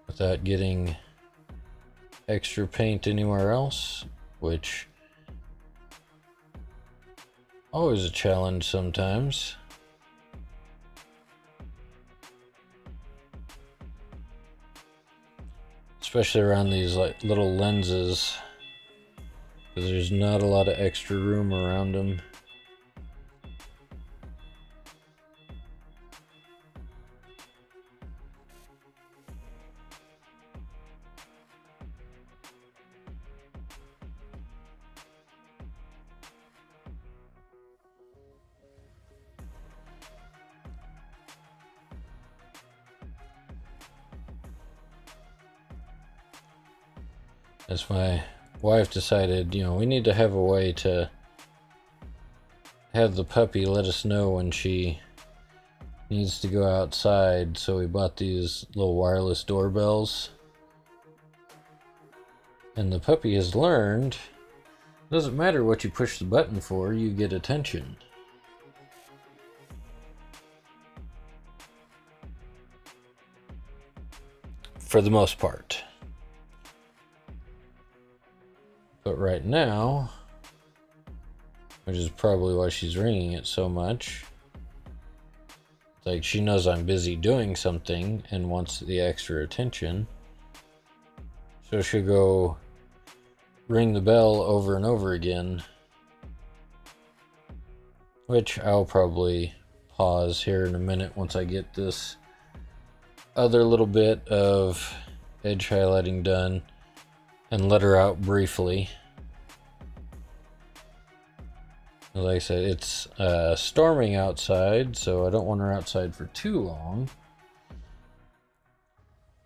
Without getting extra paint anywhere else, which always a challenge sometimes. Especially around these like little lenses, because there's not a lot of extra room around them. As my wife decided, you know, we need to have a way to have the puppy let us know when she needs to go outside, so we bought these little wireless doorbells. And the puppy has learned, it doesn't matter what you push the button for, you get attention. For the most part. But right now, which is probably why she's ringing it so much, like she knows I'm busy doing something and wants the extra attention. So she'll go ring the bell over and over again, which I'll probably pause here in a minute once I get this other little bit of edge highlighting done and let her out briefly. Like I said, it's storming outside, so I don't want her outside for too long.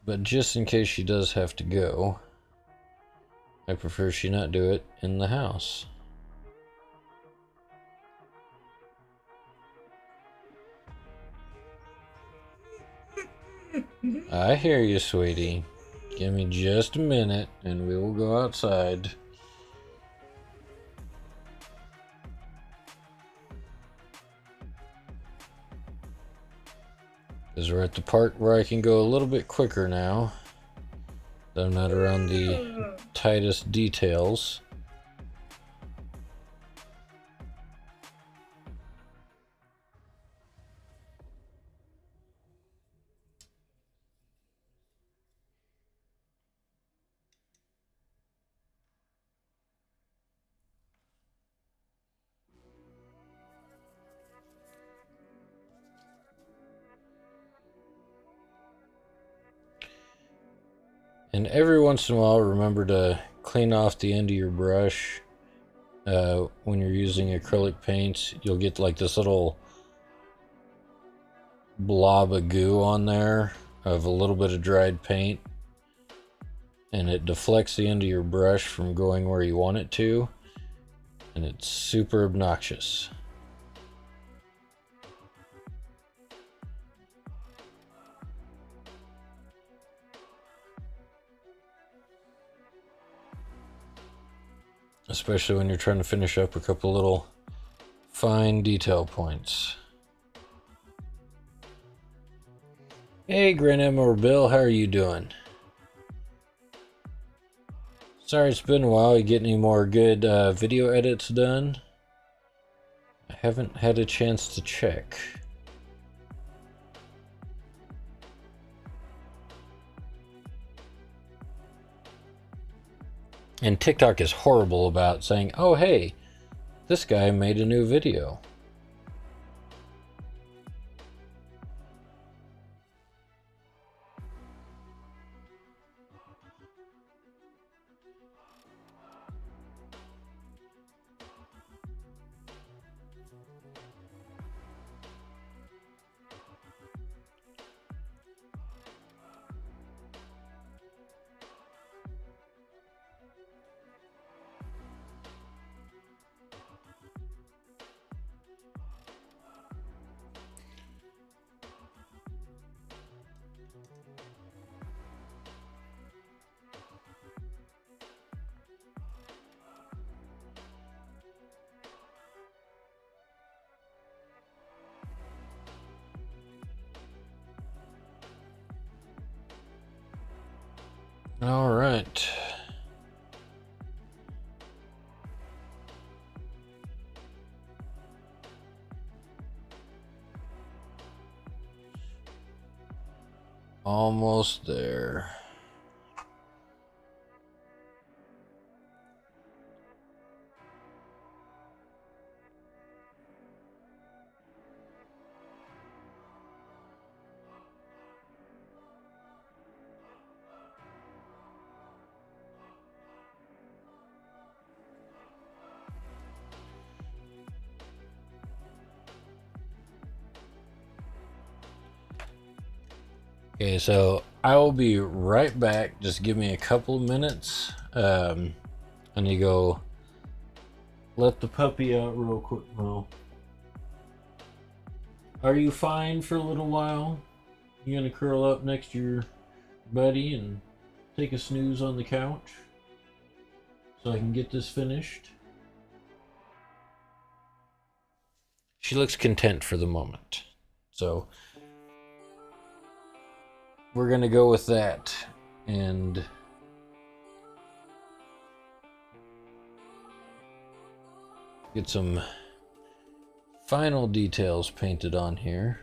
But just in case she does have to go, I prefer she not do it in the house. I hear you, sweetie. Give me just a minute and we will go outside. Because we're at the part where I can go a little bit quicker now. I'm not around the tightest details. And every once in a while, remember to clean off the end of your brush. When you're using acrylic paints, you'll get like this little blob of goo on there of a little bit of dried paint. And it deflects the end of your brush from going where you want it to. And it's super obnoxious. Especially when you're trying to finish up a couple little fine detail points. Hey, Grandma or Bill, how are you doing? Sorry it's been a while. You get any more good video edits done? I haven't had a chance to check. And TikTok is horrible about saying, oh hey, this guy made a new video. All right. Almost there. Okay, so I will be right back. Just give me a couple of minutes. I need to go let the puppy out real quick. Well, are you fine for a little while? You gonna curl up next to your buddy and take a snooze on the couch so I can get this finished? She looks content for the moment, so we're gonna go with that and get some final details painted on here.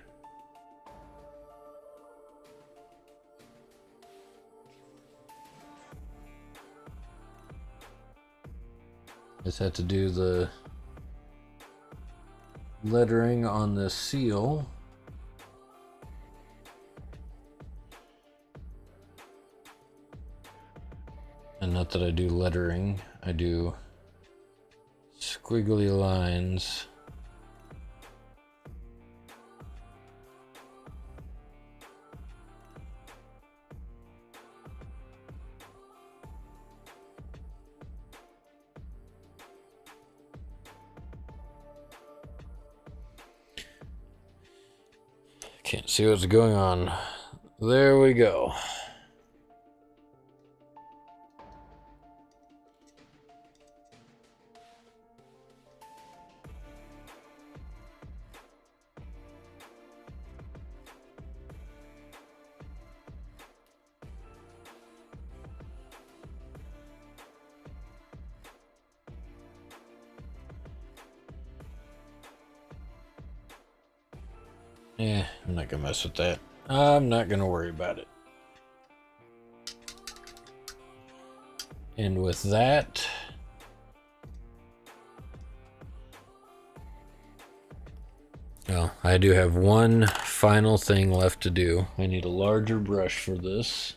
Just have to do the lettering on the seal. And not that I do lettering, I do squiggly lines. Can't see what's going on. There we go. I'm not gonna mess with that. I'm not gonna worry about it. And with that, well, I do have one final thing left to do. I need a larger brush for this.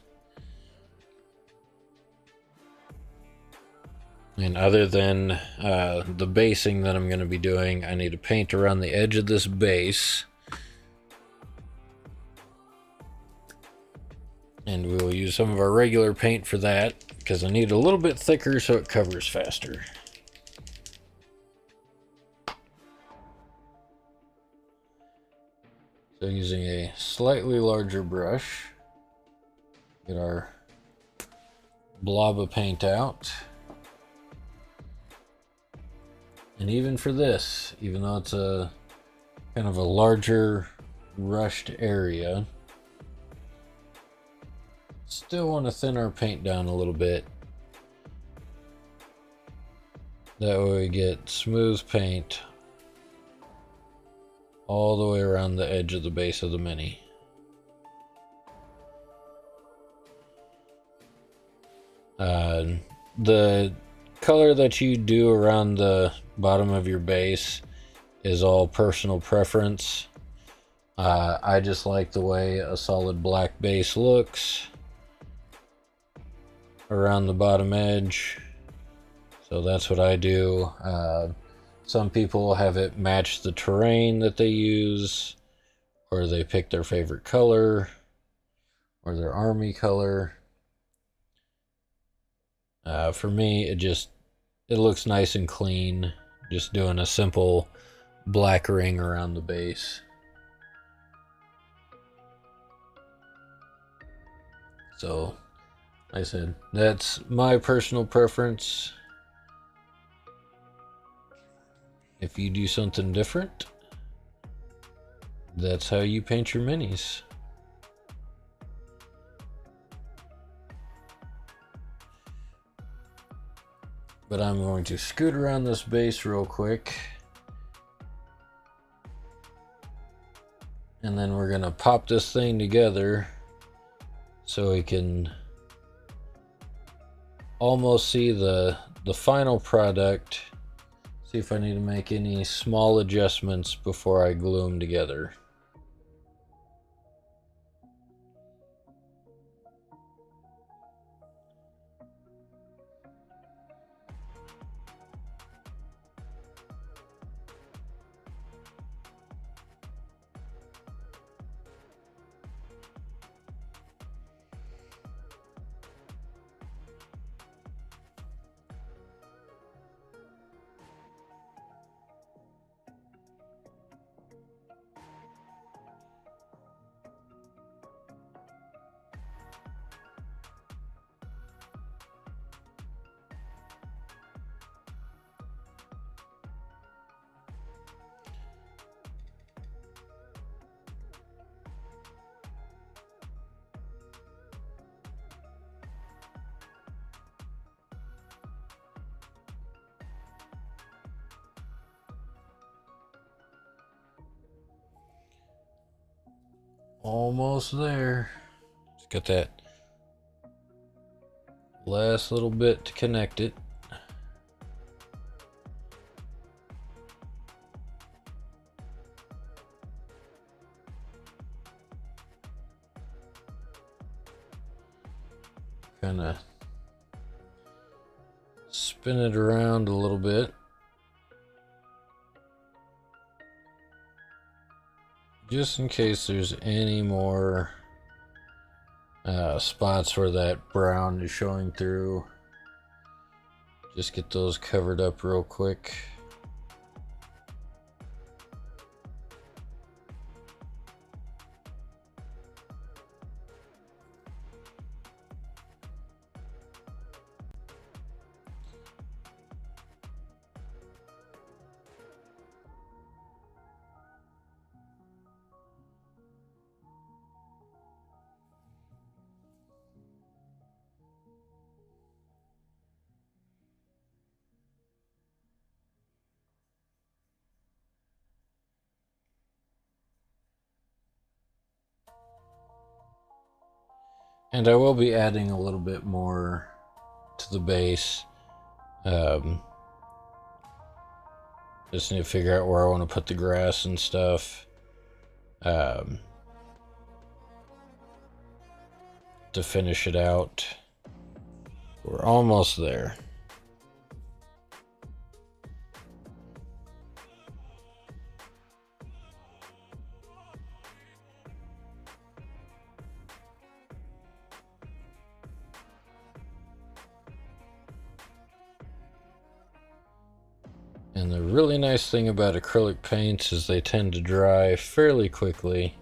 And other than the basing that I'm going to be doing, I need to paint around the edge of this base. And we will use some of our regular paint for that, because I need a little bit thicker so it covers faster. So using a slightly larger brush, get our blob of paint out. And even for this, even though it's a kind of a larger rushed area, still want to thin our paint down a little bit. That way we get smooth paint all the way around the edge of the base of the Mini. The color that you do around the bottom of your base is all personal preference. I just like the way a solid black base looks around the bottom edge, so that's what I do. Some people have it match the terrain that they use, or they pick their favorite color or their army color. For me, it looks nice and clean, just doing a simple black ring around the base. So, like I said, that's my personal preference. If you do something different, that's how you paint your minis. But I'm going to scoot around this base real quick. And then we're going to pop this thing together so we can almost see the final product. See if I need to make any small adjustments before I glue them together. Almost there. Just got that last little bit to connect it. Kind of spin it around a little bit. Just in case there's any more spots where that brown is showing through. Just get those covered up real quick. And I will be adding a little bit more to the base. Just need to figure out where I want to put the grass and stuff. To finish it out. We're almost there. And the really nice thing about acrylic paints is they tend to dry fairly quickly.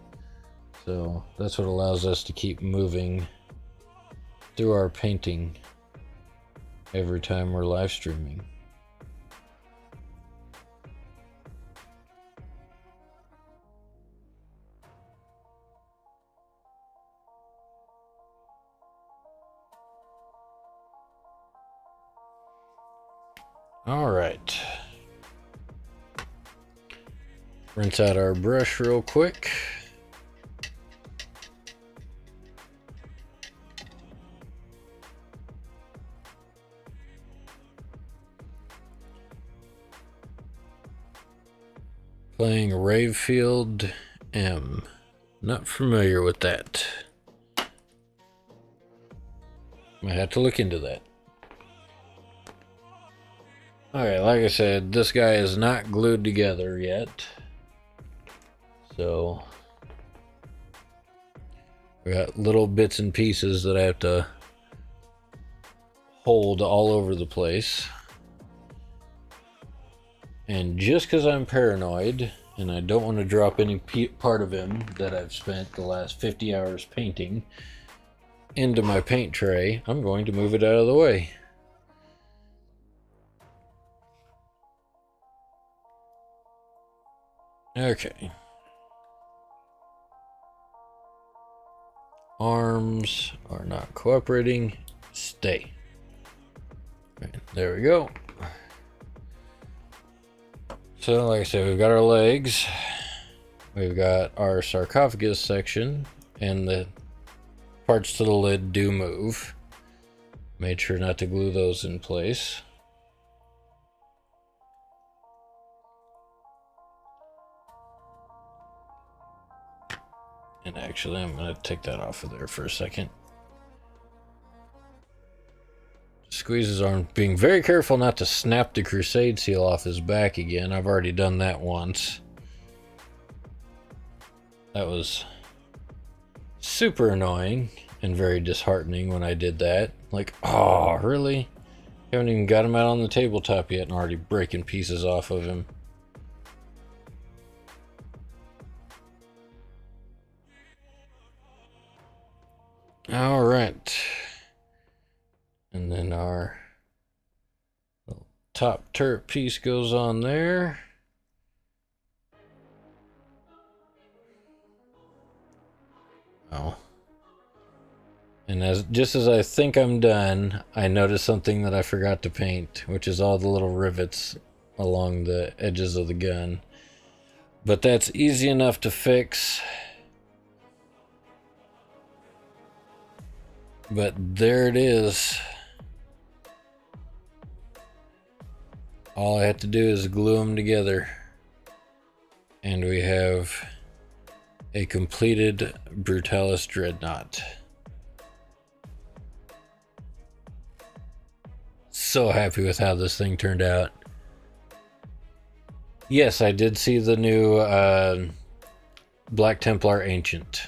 So that's what allows us to keep moving through our painting every time we're live streaming. All right. Rinse out our brush real quick. Playing Ravefield M. Not familiar with that. Might have to look into that. Alright, like I said, this guy is not glued together yet. So we got little bits and pieces that I have to hold all over the place. And just because I'm paranoid and I don't want to drop any part of him that I've spent the last 50 hours painting into my paint tray, I'm going to move it out of the way. Okay. Arms are not cooperating. Stay. Right, there we go. So, like I said, we've got our legs. We've got our sarcophagus section, and the parts to the lid do move. Made sure not to glue those in place. And actually, I'm going to take that off of there for a second. Squeeze his arm, being very careful not to snap the crusade seal off his back again. I've already done that once. That was super annoying and very disheartening when I did that. Like, oh, really? Haven't even got him out on the tabletop yet and already breaking pieces off of him. All right. And then our top turret piece goes on there. Oh. And just as I think I'm done, I notice something that I forgot to paint, which is all the little rivets along the edges of the gun. But that's easy enough to fix. But there it is. All I have to do is glue them together. And we have a completed Brutalis Dreadnought. So happy with how this thing turned out. Yes, I did see the new Black Templar Ancient.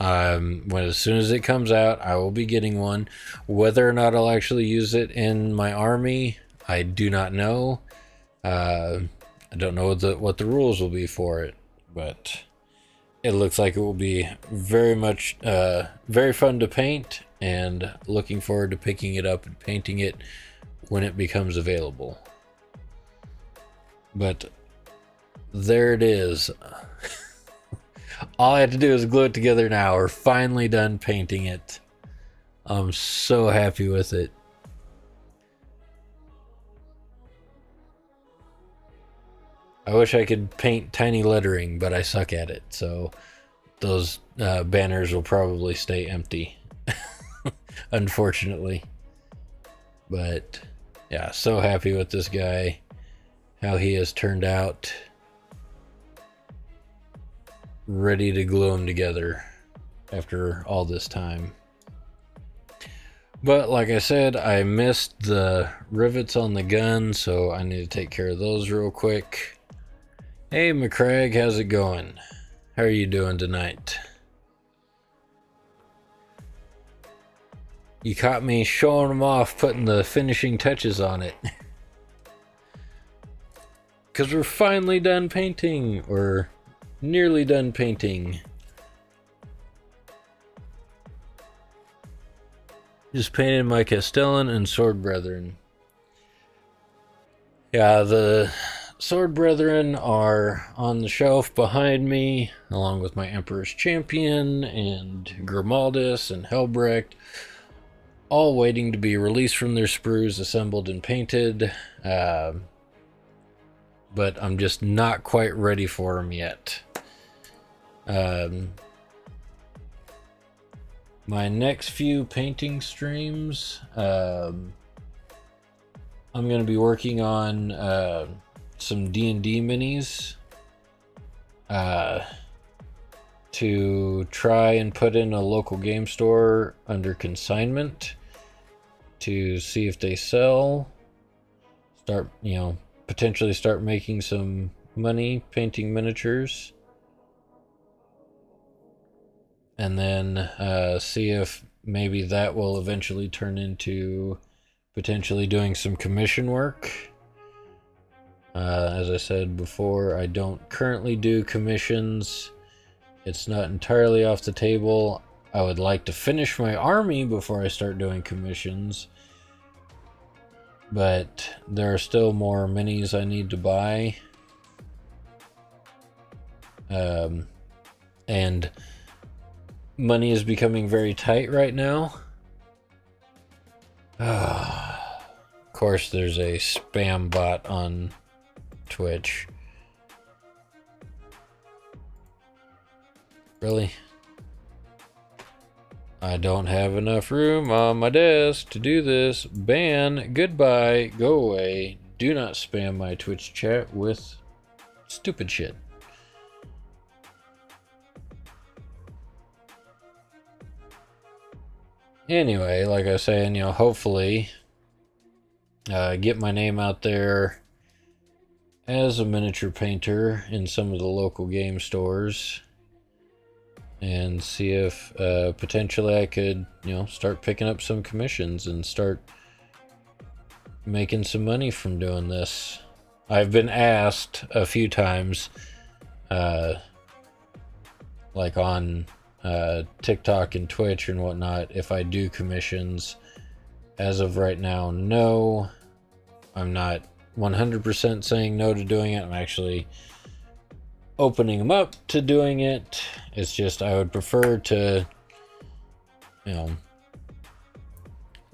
As soon as it comes out, I will be getting one. Whether or not I'll actually use it in my army, I do not know. I don't know what the rules will be for it, but it looks like it will be very fun to paint, and looking forward to picking it up and painting it when it becomes available. But there it is. All I have to do is glue it together now. We're finally done painting it. I'm so happy with it. I wish I could paint tiny lettering, but I suck at it. So those banners will probably stay empty. unfortunately. But yeah, so happy with this guy, how he has turned out, ready to glue them together after all this time. But like I said, I missed the rivets on the gun, so I need to take care of those real quick. Hey McCrag, how's it going? How are you doing tonight? You caught me showing them off, putting the finishing touches on it. Because we're finally done painting, or nearly done painting. Just painted my Castellan and Sword Brethren. Yeah, the Sword Brethren are on the shelf behind me, along with my Emperor's Champion and Grimaldus and Helbrecht, all waiting to be released from their sprues, assembled and painted. But I'm just not quite ready for them yet. My next few painting streams, I'm going to be working on some D&D minis to try and put in a local game store under consignment to see if they sell. Start, potentially start making some money painting miniatures. And then see if maybe that will eventually turn into potentially doing some commission work. As I said before, I don't currently do commissions. It's not entirely off the table. I would like to finish my army before I start doing commissions. But there are still more minis I need to buy. And money is becoming very tight right now. Of course, there's a spam bot on Twitch. Really? I don't have enough room on my desk to do this. Ban, goodbye, go away. Do not spam my Twitch chat with stupid shit. Anyway, like I was saying, hopefully get my name out there as a miniature painter in some of the local game stores and see if potentially I could, start picking up some commissions and start making some money from doing this. I've been asked a few times, like on TikTok and Twitch and whatnot, if I do commissions. As of right now, no. I'm not 100% saying no to doing it. I'm actually opening them up to doing it. It's just I would prefer to,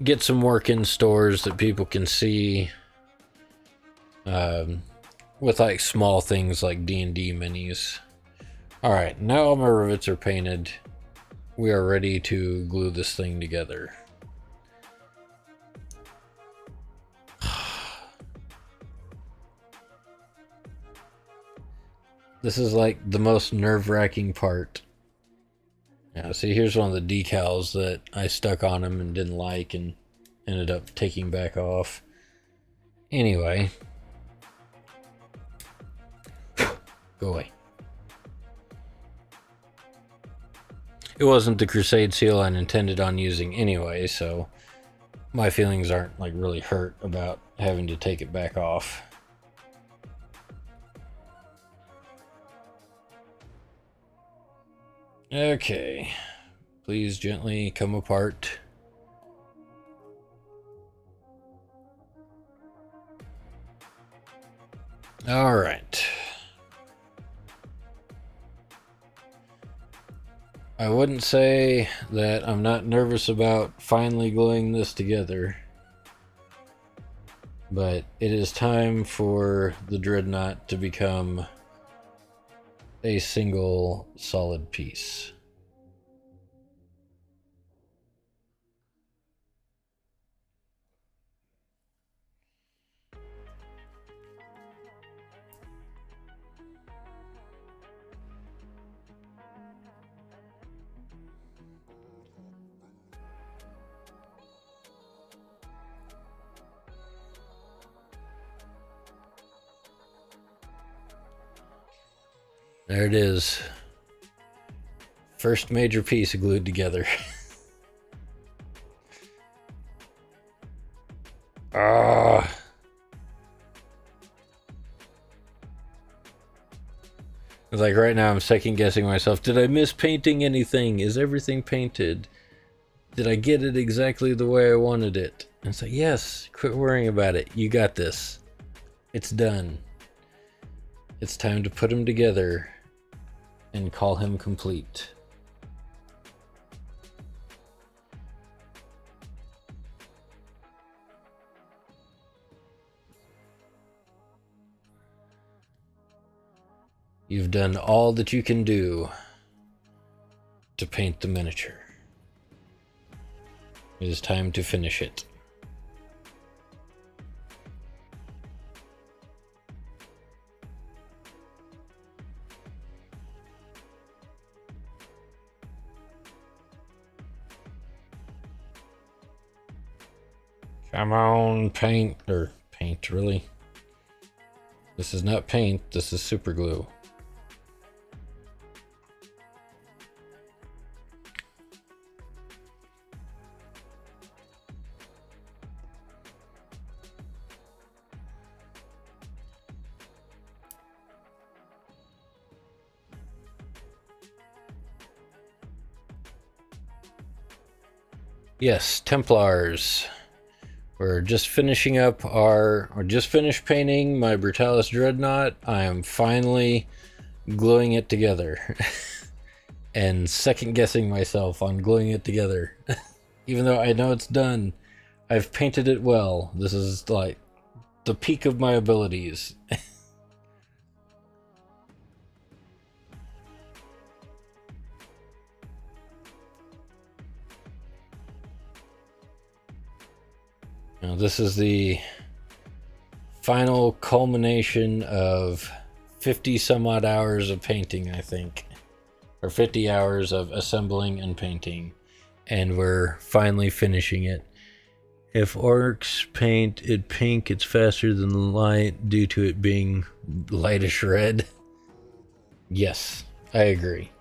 get some work in stores that people can see, with like small things like D&D minis. Alright, now all my rivets are painted. We are ready to glue this thing together. This is like the most nerve-wracking part. Yeah, see, here's one of the decals that I stuck on him and didn't like and ended up taking back off. Anyway. Go away. It wasn't the Crusade seal I intended on using anyway, so my feelings aren't like really hurt about having to take it back off. Okay, please gently come apart. All right. I wouldn't say that I'm not nervous about finally gluing this together, but it is time for the Dreadnought to become a single solid piece. There it is. First major piece glued together. Ah. It's like right now I'm second guessing myself. Did I miss painting anything? Is everything painted? Did I get it exactly the way I wanted it? And it's like, yes, quit worrying about it. You got this. It's done. It's time to put him together and call him complete. You've done all that you can do to paint the miniature. It is time to finish it. Come on, paint, or paint, really. This is not paint, this is super glue. Yes, Templars. We're just finishing up just finished painting my Brutalis Dreadnought. I am finally gluing it together. And second guessing myself on gluing it together. Even though I know it's done, I've painted it well. This is like the peak of my abilities. Now, this is the final culmination of 50 some odd hours of painting, I think. Or 50 hours of assembling and painting. And we're finally finishing it. If orcs paint it pink, it's faster than light due to it being lightish red. Yes, I agree.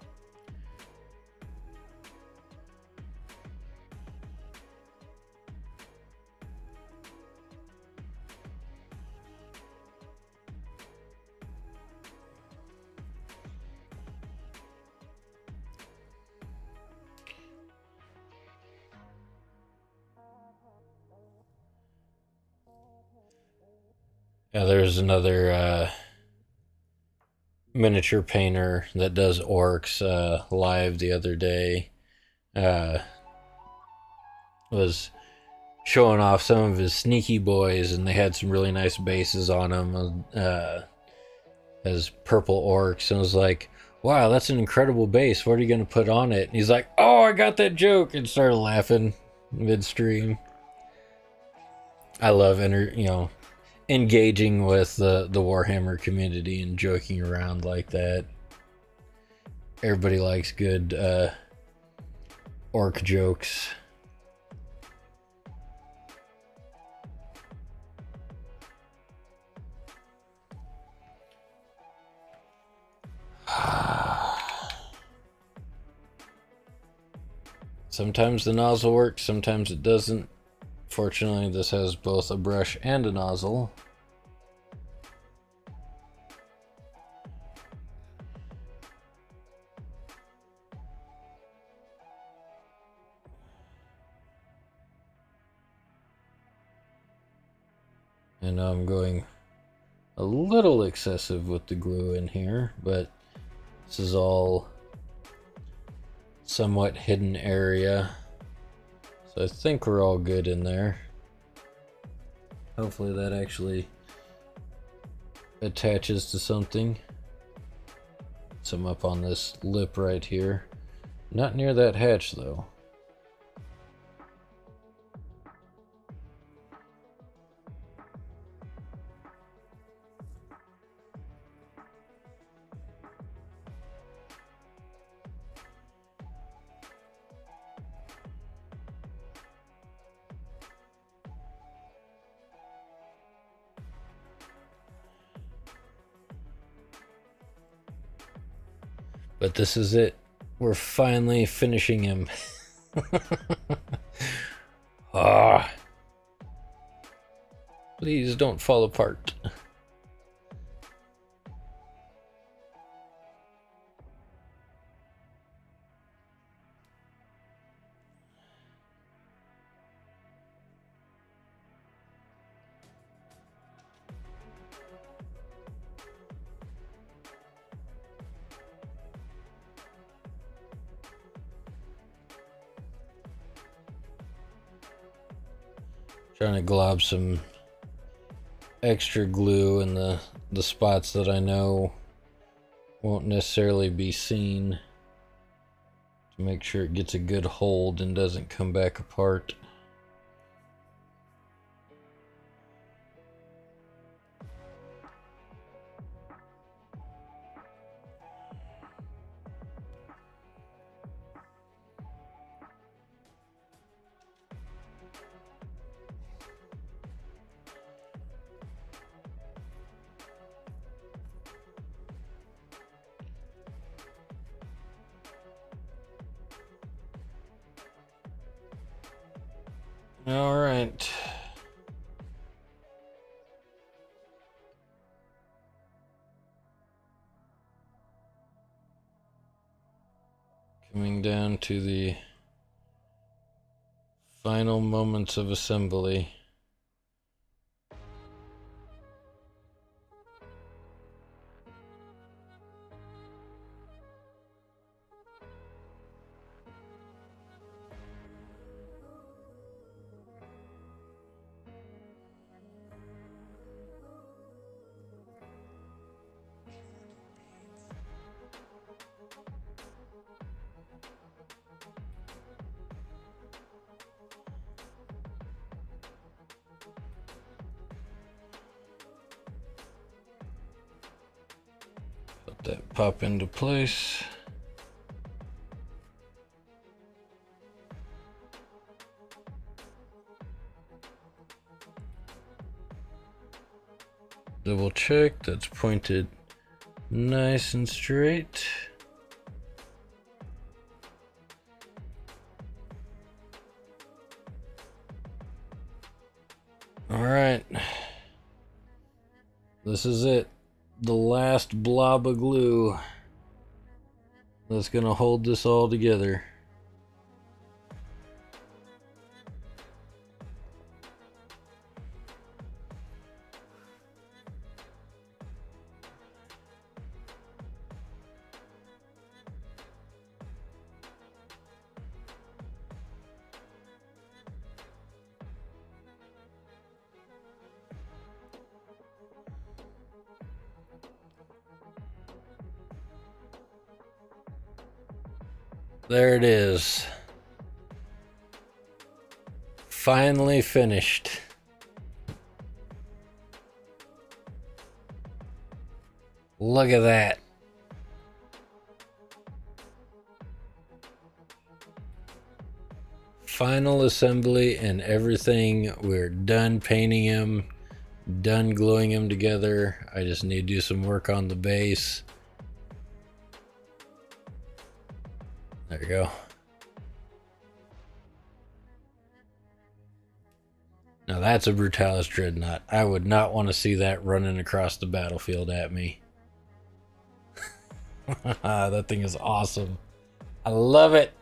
Yeah, there's another miniature painter that does orcs live the other day. Was showing off some of his sneaky boys, and they had some really nice bases on them as purple orcs. And I was like, wow, that's an incredible base. What are you going to put on it? And he's like, oh, I got that joke, and started laughing midstream. I love engaging with the Warhammer community and joking around like that. Everybody likes good orc jokes. Sometimes the nozzle works, sometimes it doesn't. Fortunately, this has both a brush and a nozzle. And now I'm going a little excessive with the glue in here, but this is all somewhat hidden area. So I think we're all good in there. Hopefully that actually attaches to something. Some up on this lip right here. Not near that hatch though. But this is it. We're finally finishing him. Ah. Please don't fall apart. Trying to glob some extra glue in the spots that I know won't necessarily be seen to make sure it gets a good hold and doesn't come back apart. All right. Coming down to the final moments of assembly. Let that pop into place. Double check, that's pointed nice and straight. All right, this is it. The last blob of glue that's gonna hold this all together. There it is. Finally finished. Look at that. Final assembly and everything. We're done painting him, done gluing him together. I just need to do some work on the base. There you go. Now that's a Brutalis Dreadnought. I would not want to see that running across the battlefield at me. That thing is awesome. I love it.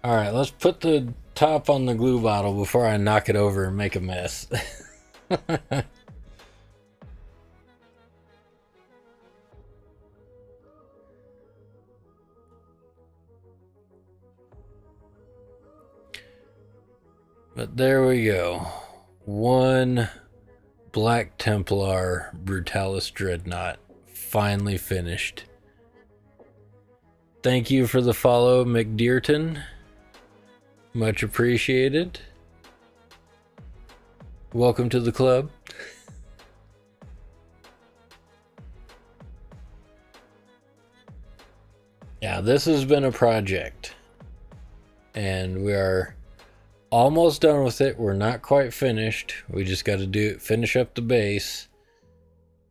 Alright, let's put the top on the glue bottle before I knock it over and make a mess. But there we go. One Black Templar Brutalis Dreadnought. Finally finished. Thank you for the follow, McDearton. Much appreciated. Welcome to the club. Yeah, this has been a project. And we are almost done with it. We're not quite finished. We just got to finish up the base.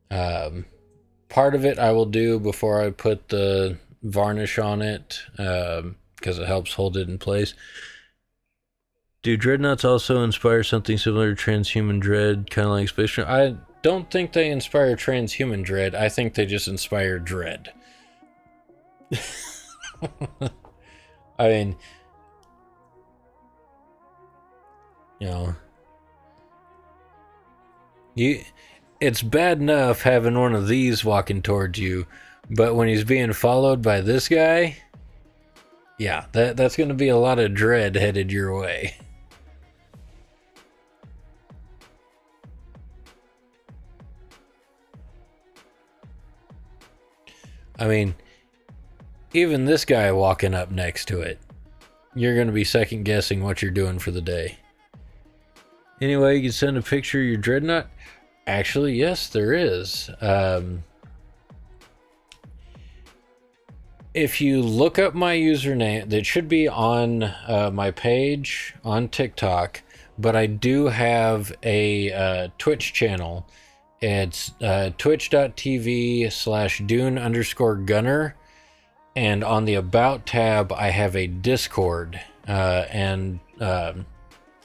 Part of it I will do before I put the varnish on it, because it helps hold it in place. Do Dreadnoughts also inspire something similar to transhuman dread, kind of like space? I don't think they inspire transhuman dread. I think they just inspire dread. I mean, you know, it's bad enough having one of these walking towards you, but when he's being followed by this guy, yeah, that's going to be a lot of dread headed your way. I mean, even this guy walking up next to it, you're going to be second guessing what you're doing for the day. Anyway, you can send a picture of your Dreadnought. Actually, yes, there is. If you look up my username, that should be on my page on TikTok, but I do have a Twitch channel. It's twitch.tv/Dune_Gunner. And on the About tab, I have a Discord. On the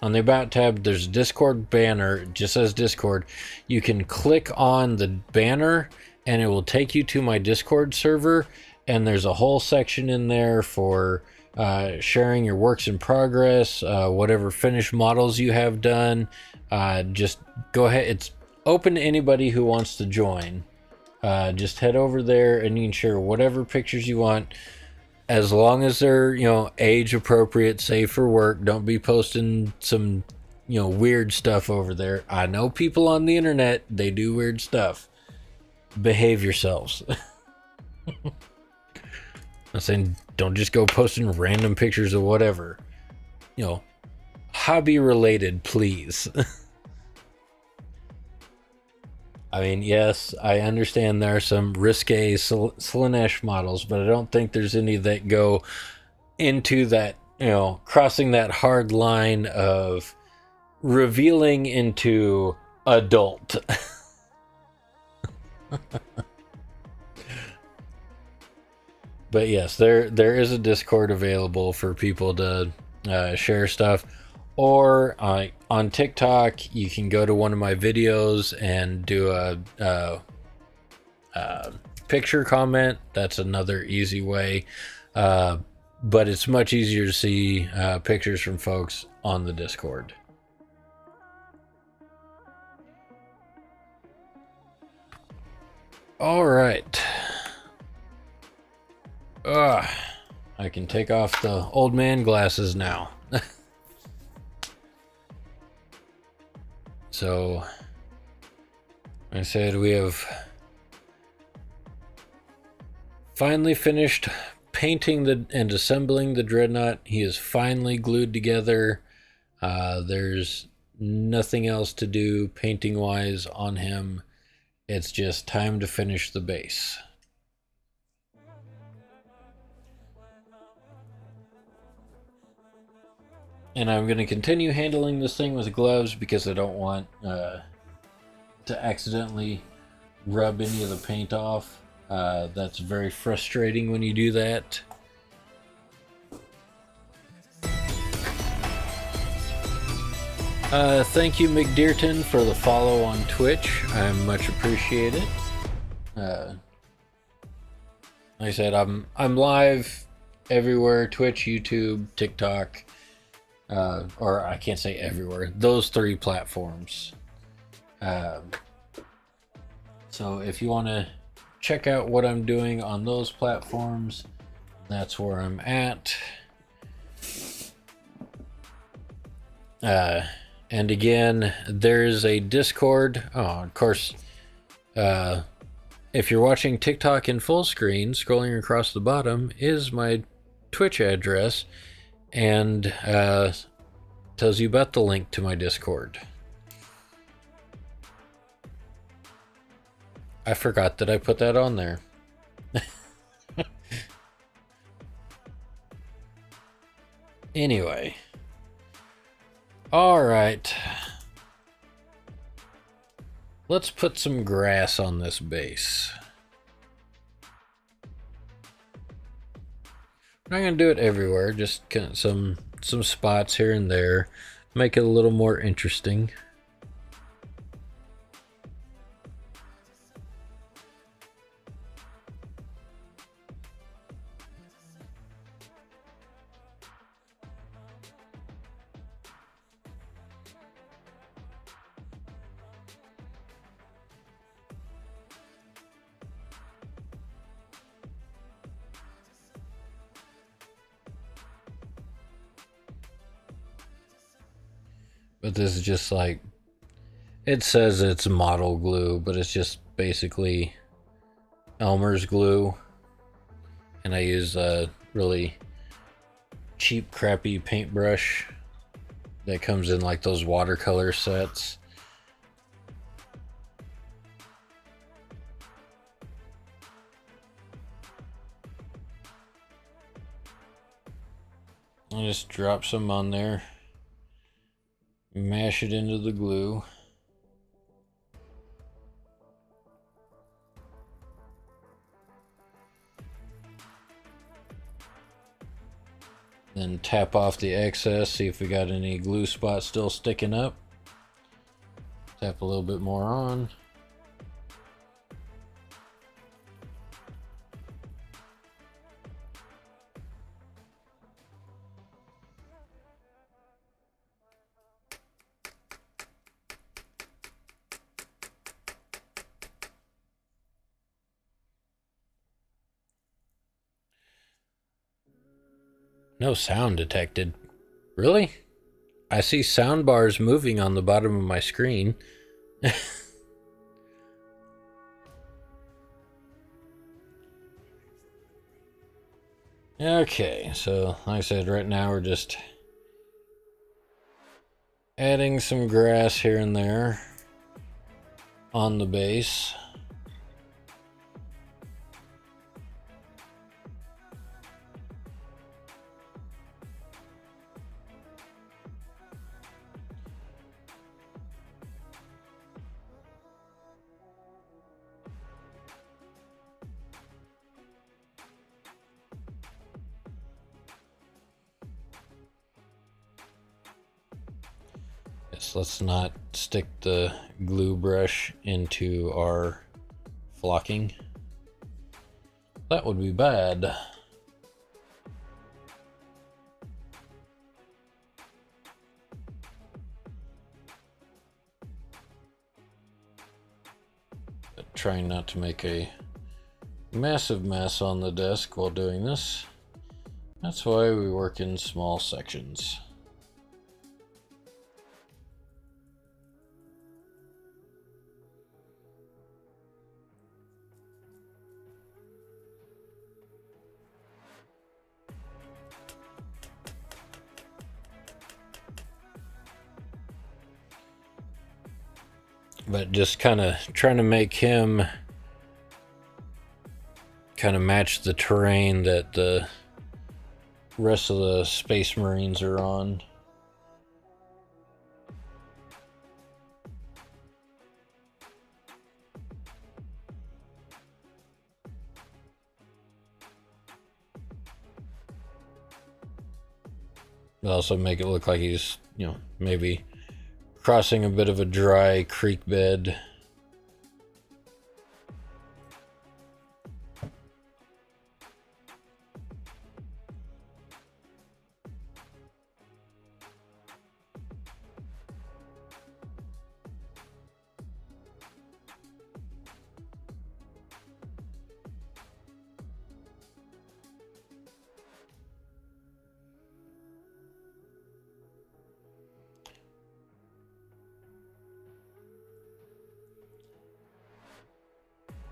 About tab, there's a Discord banner. It just says Discord. You can click on the banner, and it will take you to my Discord server. And there's a whole section in there for sharing your works in progress, whatever finished models you have done. Just go ahead. It's open to anybody who wants to join. Just head over there and you can share whatever pictures you want, as long as they're, age appropriate, safe for work. Don't be posting some, weird stuff over there. I know people on the internet, they do weird stuff. Behave yourselves. I'm saying don't just go posting random pictures of whatever. Hobby related, please. I mean, yes, I understand there are some risque Slaanesh models, but I don't think there's any that go into that, crossing that hard line of revealing into adult. But yes, there is a Discord available for people to share stuff. Or on TikTok, you can go to one of my videos and do a picture comment. That's another easy way. But it's much easier to see pictures from folks on the Discord. All right. I can take off the old man glasses now. So, I said we have finally finished painting and assembling the Dreadnought. He is finally glued together. There's nothing else to do painting-wise on him. It's just time to finish the base. And I'm going to continue handling this thing with gloves because I don't want to accidentally rub any of the paint off. That's very frustrating when you do that. Thank you, McDearton, for the follow on Twitch. I much appreciate it. Like I said, I'm live everywhere: Twitch, YouTube, TikTok. Or I can't say everywhere. Those 3 platforms. So if you want to check out what I'm doing on those platforms, that's where I'm at. And again, there's a Discord. Oh, of course, if you're watching TikTok in full screen, scrolling across the bottom is my Twitch address. And tells you about the link to my Discord. I forgot that I put that on there. Anyway, All right. Let's put some grass on this base. I'm not going to do it everywhere, just some spots here and there. Make it a little more interesting. But this is just like, it says it's model glue, but it's just basically Elmer's glue. And I use a really cheap, crappy paintbrush that comes in like those watercolor sets. I'll just drop some on there. Mash it into the glue. Then tap off the excess, see if we got any glue spots still sticking up. Tap a little bit more on. No sound detected. Really? I see sound bars moving on the bottom of my screen. Okay, so like I said, right now we're just adding some grass here and there on the base. Yes, let's not stick the glue brush into our flocking. That would be bad. But trying not to make a massive mess on the desk while doing this. That's why we work in small sections. But just kind of trying to make him kind of match the terrain that the rest of the Space Marines are on. But also make it look like he's, maybe crossing a bit of a dry creek bed.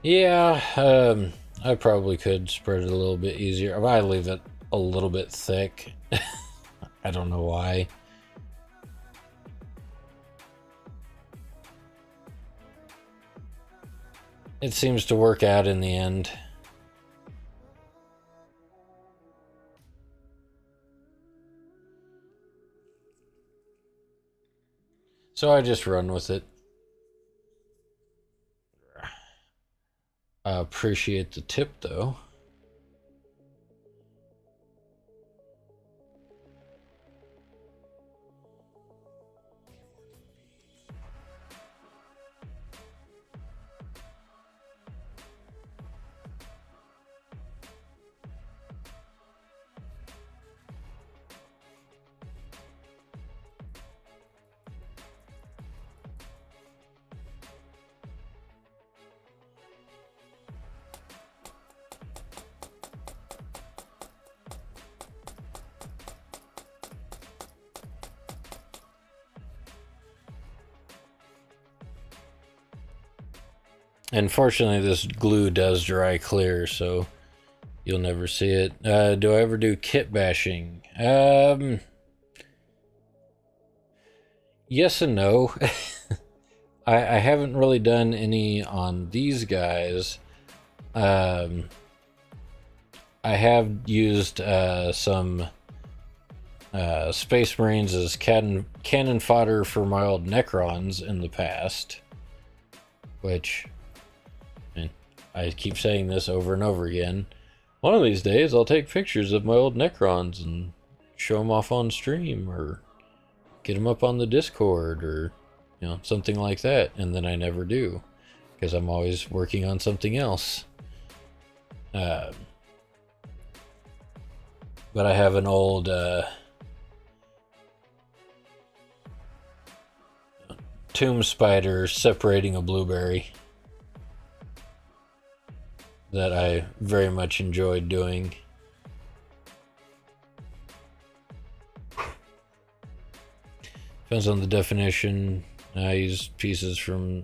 Yeah, I probably could spread it a little bit easier. I leave it a little bit thick. I don't know why. It seems to work out in the end. So I just run with it. I appreciate the tip, though. And fortunately, this glue does dry clear, so you'll never see it. Do I ever do kit bashing? Yes and no. I haven't really done any on these guys. I have used some Space Marines as cannon fodder for my old Necrons in the past, which I keep saying this over and over again. One of these days, I'll take pictures of my old Necrons and show them off on stream, or get them up on the Discord, or something like that. And then I never do, because I'm always working on something else. But I have an old tomb spider separating a blueberry that I very much enjoyed doing. Depends on the definition. I use pieces from...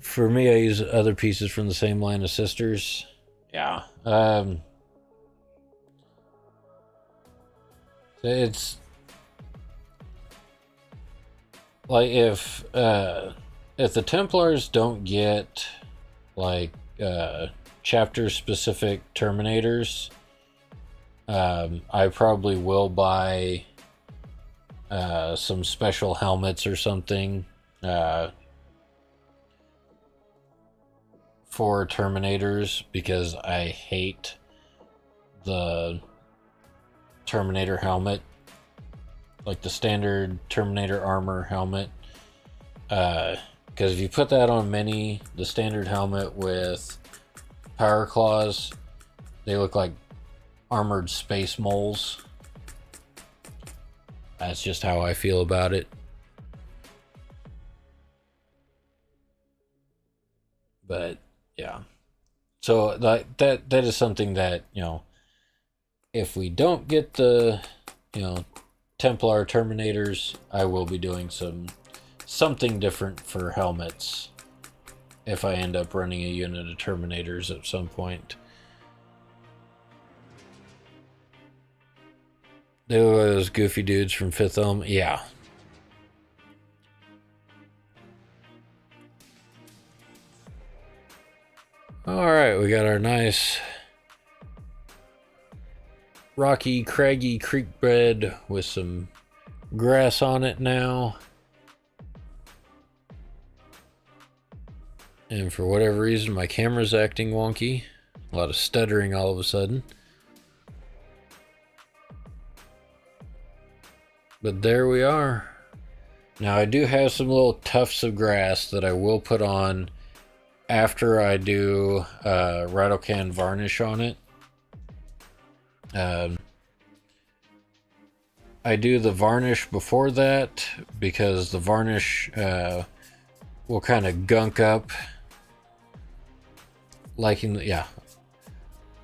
For me, I use other pieces from the same line of sisters. Yeah. It's... like, if the Templars don't get like chapter specific Terminators, I probably will buy some special helmets or something for Terminators, because I hate the Terminator helmet, like the standard Terminator armor helmet. Because if you put that on many, the standard helmet with power claws, they look like armored space moles. That's just how I feel about it. But yeah, so that is something that, if we don't get the Templar Terminators, I will be doing something different for helmets if I end up running a unit of Terminators at some point. Those goofy dudes from Fifth Element, yeah. Alright, we got our nice rocky, craggy creek bed with some grass on it now. And for whatever reason, my camera's acting wonky. A lot of stuttering all of a sudden. But there we are. Now I do have some little tufts of grass that I will put on after I do rattle can varnish on it. I do the varnish before that because the varnish will kind of gunk up. Yeah.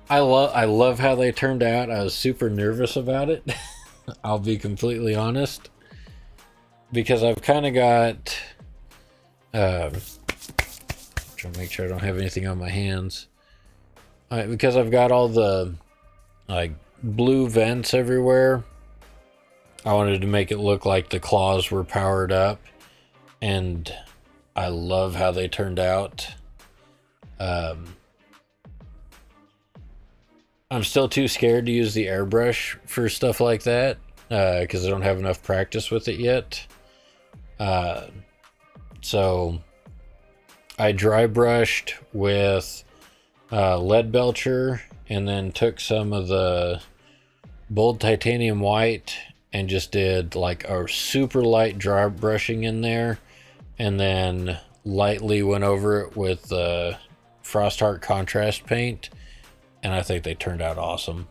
I love how they turned out. I was super nervous about it. I'll be completely honest, because I've kind of got trying to make sure I don't have anything on my hands. Because I've got all the like blue vents everywhere, I wanted to make it look like the claws were powered up, and I love how they turned out. I'm still too scared to use the airbrush for stuff like that, because I don't have enough practice with it yet. So I dry brushed with lead belcher, and then took some of the bold titanium white and just did like a super light dry brushing in there, and then lightly went over it with Frost Heart contrast paint, and I think they turned out awesome.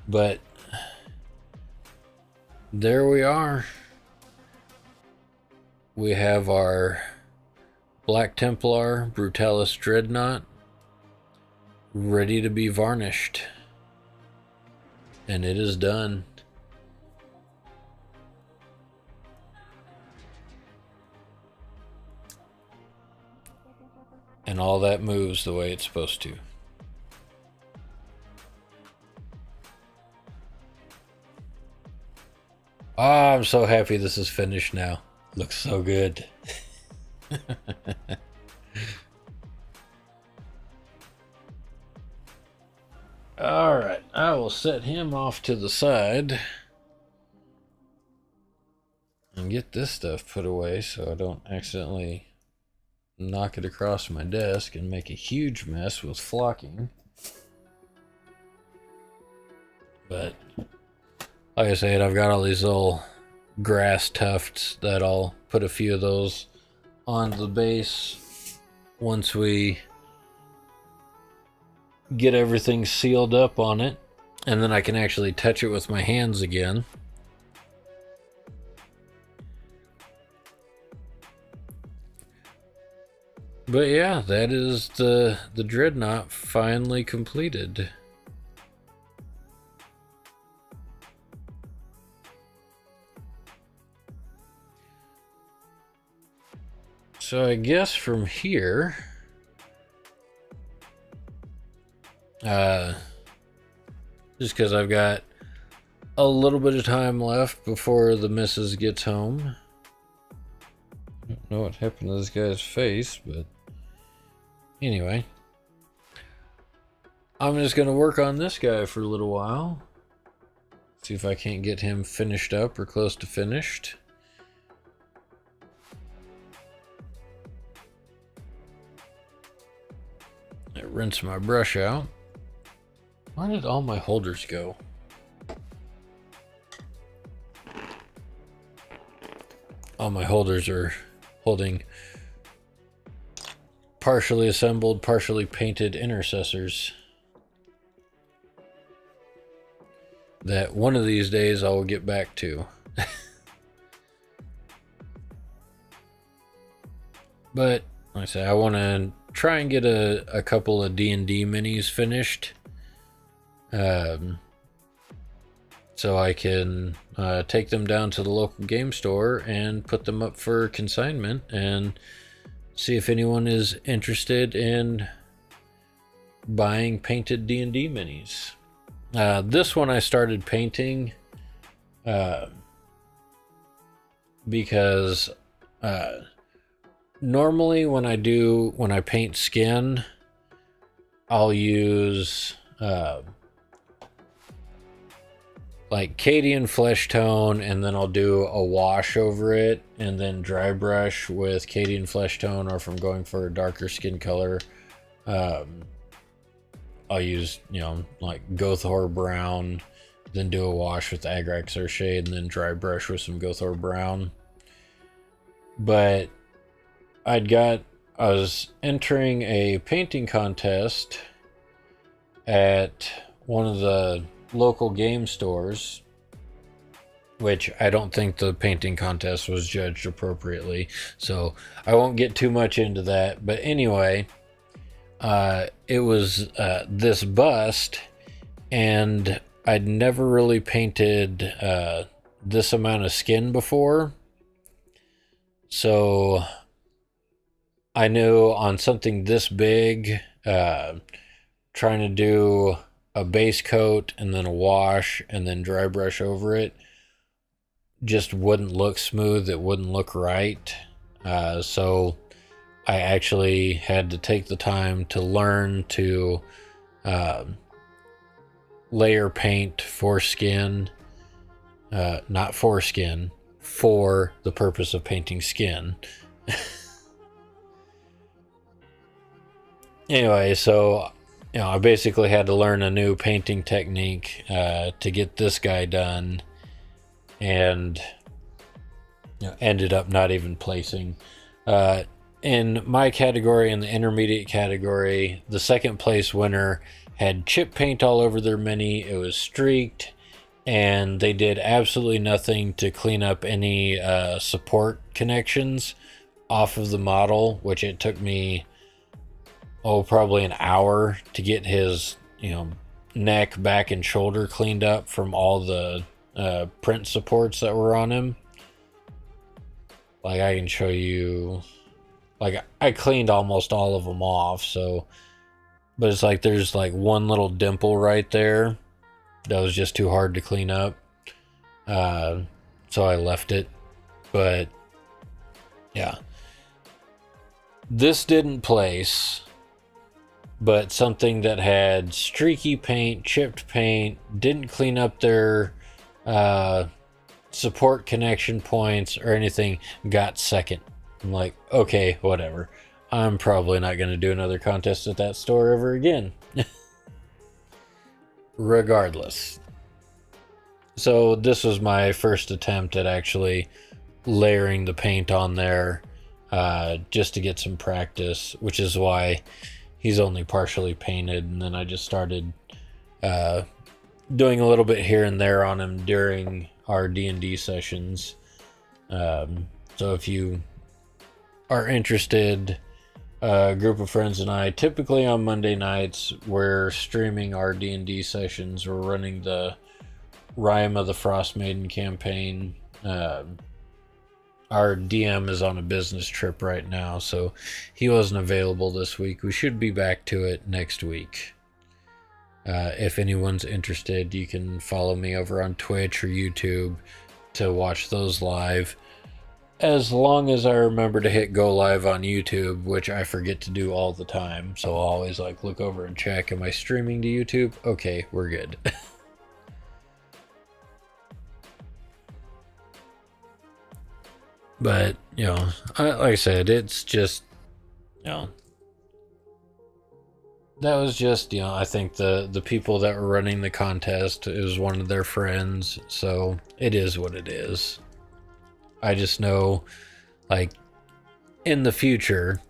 But there we are. We have our Black Templar Brutalis Dreadnought ready to be varnished. And it is done. And all that moves the way it's supposed to. Ah, I'm so happy this is finished now. Looks so good. Alright, I will set him off to the side and get this stuff put away so I don't accidentally knock it across my desk and make a huge mess with flocking. But like I said, I've got all these little grass tufts that I'll put a few of those on the base once we get everything sealed up on it, and then I can actually touch it with my hands again. But yeah, that is the Dreadnought finally completed. So I guess from here, just because I've got a little bit of time left before the missus gets home. I don't know what happened to this guy's face, but anyway. I'm just going to work on this guy for a little while. See if I can't get him finished up or close to finished. I rinse my brush out. Where did all my holders go? All my holders are holding partially assembled, partially painted intercessors that one of these days I will get back to. But like I say, I want to try and get a couple of D&D minis finished, so I can take them down to the local game store and put them up for consignment and see if anyone is interested in buying painted D&D minis. This one I started painting because normally when I paint skin, I'll use like Cadian flesh tone, and then I'll do a wash over it and then dry brush with Cadian flesh tone, or if I'm going for a darker skin color, I'll use, like Gothor brown, then do a wash with Agraxar shade, and then dry brush with some Gothor brown. But I was entering a painting contest at one of the local game stores, which I don't think the painting contest was judged appropriately, so I won't get too much into that. But anyway, it was this bust, and I'd never really painted this amount of skin before, so I knew on something this big, trying to do a base coat and then a wash and then dry brush over it just wouldn't look smooth. It wouldn't look right. So I actually had to take the time to learn to layer paint for skin, not foreskin, for the purpose of painting skin. Anyway, so I basically had to learn a new painting technique to get this guy done, and ended up not even placing. In my category, in the intermediate category, the second place winner had chip paint all over their mini. It was streaked, and they did absolutely nothing to clean up any support connections off of the model, which it took me probably an hour to get his neck, back, and shoulder cleaned up from all the print supports that were on him. Like, I can show you, like, I cleaned almost all of them off, so, but it's like there's like one little dimple right there that was just too hard to clean up, so I left it. But yeah, this didn't place, but something that had streaky paint, chipped paint, didn't clean up their support connection points or anything, got second. I'm like, okay, whatever. I'm probably not going to do another contest at that store ever again. Regardless. So this was my first attempt at actually layering the paint on there, just to get some practice, which is why he's only partially painted, and then I just started doing a little bit here and there on him during our D&D sessions. So if you are interested, a group of friends and I, typically on Monday nights, we're streaming our D&D sessions. We're running the Rime of the Frost Maiden campaign. Our DM is on a business trip right now, so he wasn't available this week. We should be back to it next week. If anyone's interested, you can follow me over on Twitch or YouTube to watch those live. As long as I remember to hit go live on YouTube, which I forget to do all the time. So I'll always look over and check, am I streaming to YouTube? Okay, we're good. But, like I said, it's just, that was just, I think the people that were running the contest, it was one of their friends, so it is what it is. I just know, in the future,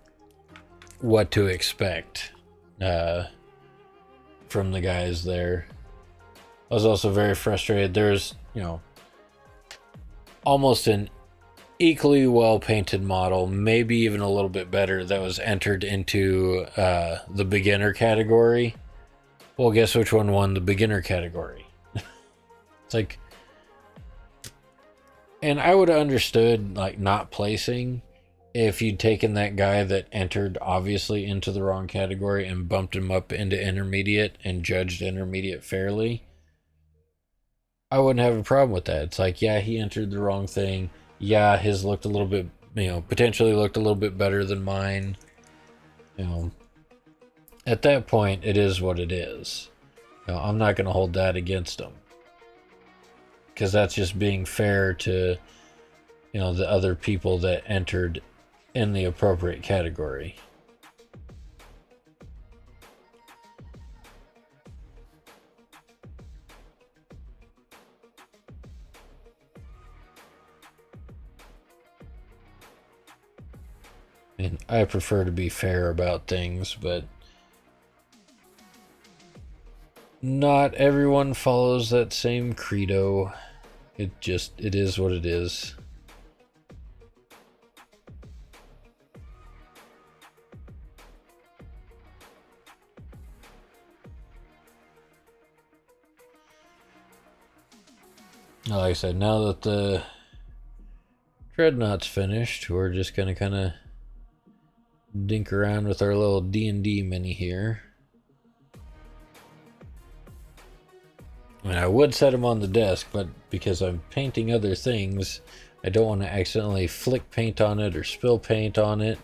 what to expect from the guys there. I was also very frustrated. There's, almost an equally well painted model, maybe even a little bit better, that was entered into the beginner category. Well, guess which one won the beginner category? It's like, and I would have understood not placing if you'd taken that guy that entered obviously into the wrong category and bumped him up into intermediate and judged intermediate fairly. I wouldn't have a problem with that. It's like, yeah, he entered the wrong thing. Yeah, his looked a little bit, potentially looked a little bit better than mine. At that point, it is what it is. I'm not going to hold that against him, because that's just being fair to, the other people that entered in the appropriate category. And I prefer to be fair about things, but not everyone follows that same credo. It is what it is. Like I said, now that the Dreadnought's finished, we're just gonna kind of dink around with our little D&D mini here. I would set him on the desk, but because I'm painting other things, I don't want to accidentally flick paint on it or spill paint on it.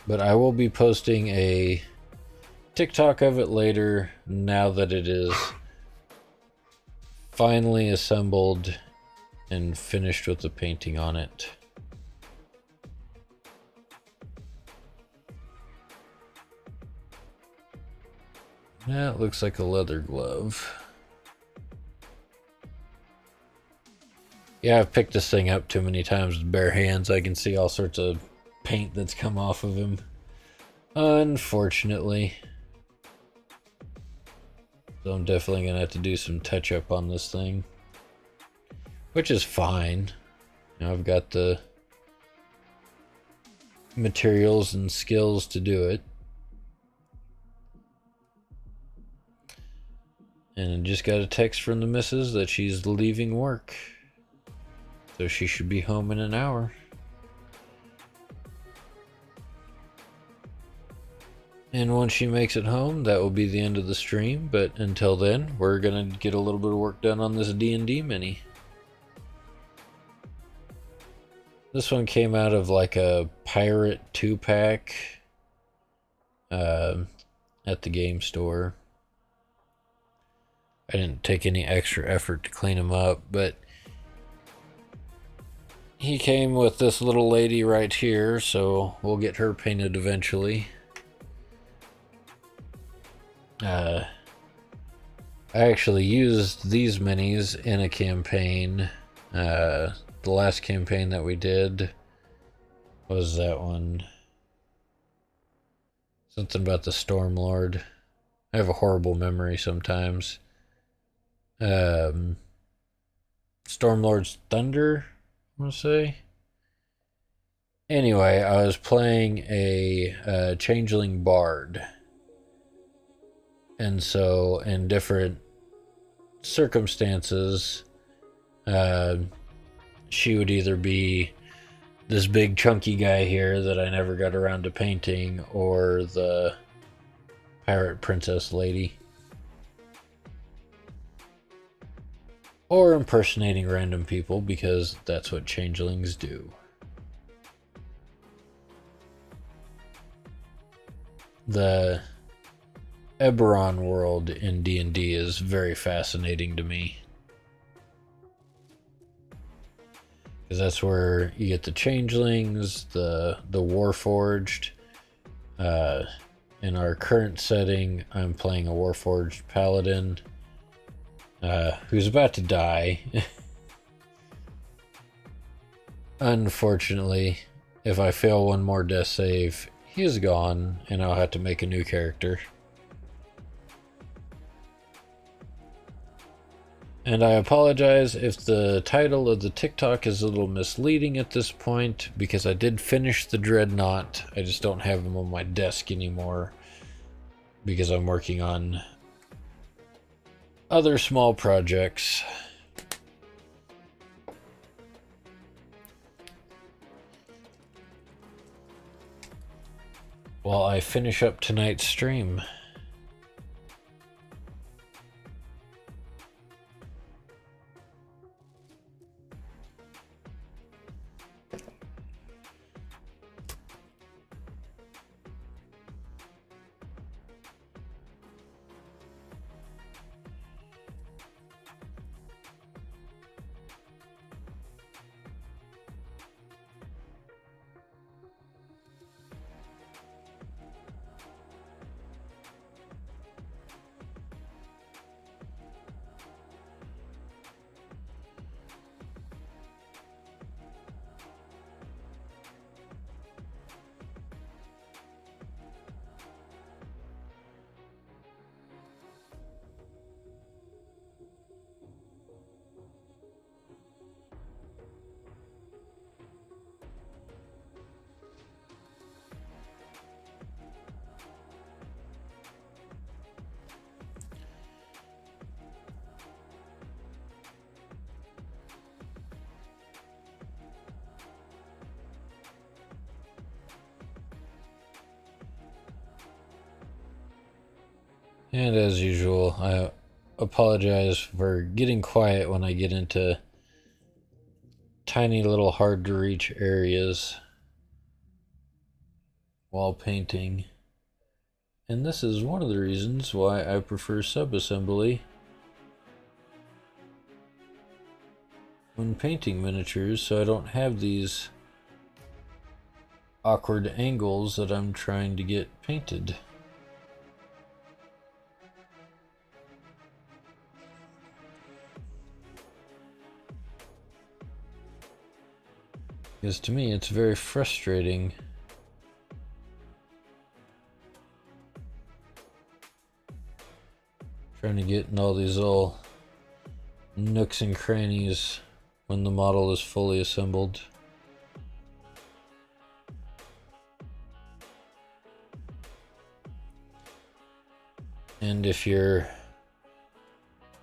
But I will be posting a TikTok of it later, now that it is finally assembled and finished with the painting on it. That looks like a leather glove. Yeah, I've picked this thing up too many times with bare hands. I can see all sorts of paint that's come off of him. Unfortunately. So I'm definitely going to have to do some touch up on this thing. Which is fine. You know, I've got the materials and skills to do it. And just got a text from the missus that she's leaving work. So she should be home in an hour. And once she makes it home, that will be the end of the stream. But until then, we're going to get a little bit of work done on this D&D mini. This one came out of like a pirate 2-pack at the game store. I didn't take any extra effort to clean him up, but he came with this little lady right here, so we'll get her painted eventually. I actually used these minis in a campaign. The last campaign that we did was that one. Something about the Stormlord. I have a horrible memory sometimes. Stormlord's Thunder, I want to say. Anyway, I was playing a changeling bard. And so, in different circumstances, she would either be this big chunky guy here that I never got around to painting, or the pirate princess lady. Or impersonating random people, because that's what changelings do. The Eberron world in D&D is very fascinating to me. Because that's where you get the changelings, the warforged. In our current setting, I'm playing a warforged paladin who's about to die. Unfortunately, if I fail one more death save, he is gone, and I'll have to make a new character. And I apologize if the title of the TikTok is a little misleading at this point, because I did finish the Dreadnought. I just don't have them on my desk anymore, because I'm working on other small projects. While I finish up tonight's stream. And as usual, I apologize for getting quiet when I get into tiny little hard to reach areas. while painting. And this is one of the reasons why I prefer subassembly when painting miniatures, so I don't have these awkward angles that I'm trying to get painted. Because to me it's very frustrating trying to get in all these little nooks and crannies when the model is fully assembled. And if you're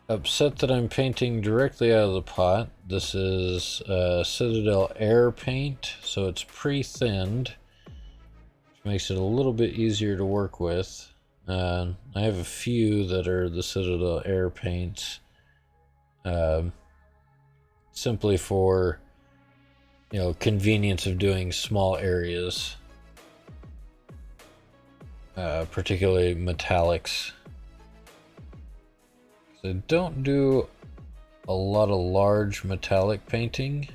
upset that I'm painting directly out of the pot, this is Citadel Air paint, so it's pre-thinned, which makes it a little bit easier to work with. I have a few that are the Citadel Air paints, simply for, you know, convenience of doing small areas, particularly metallics. I don't do a lot of large metallic painting.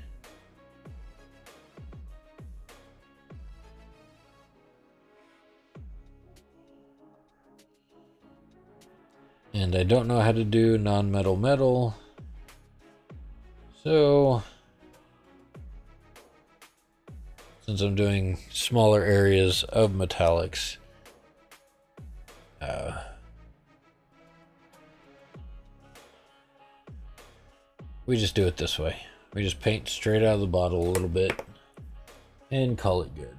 And I don't know how to do non-metal metal. So, since I'm doing smaller areas of metallics, we just do it this way. We just paint straight out of the bottle a little bit and call it good.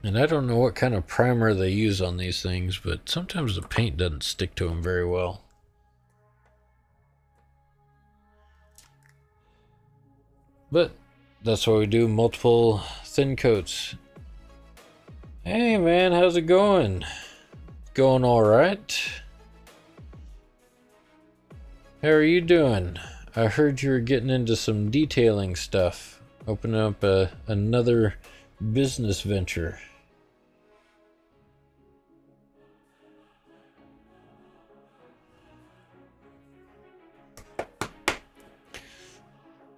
And I don't know what kind of primer they use on these things, but sometimes the paint doesn't stick to them very well. But that's why we do multiple thin coats. Hey man, how's it going? Going all right? How are you doing? I heard you were getting into some detailing stuff, opening up another business venture.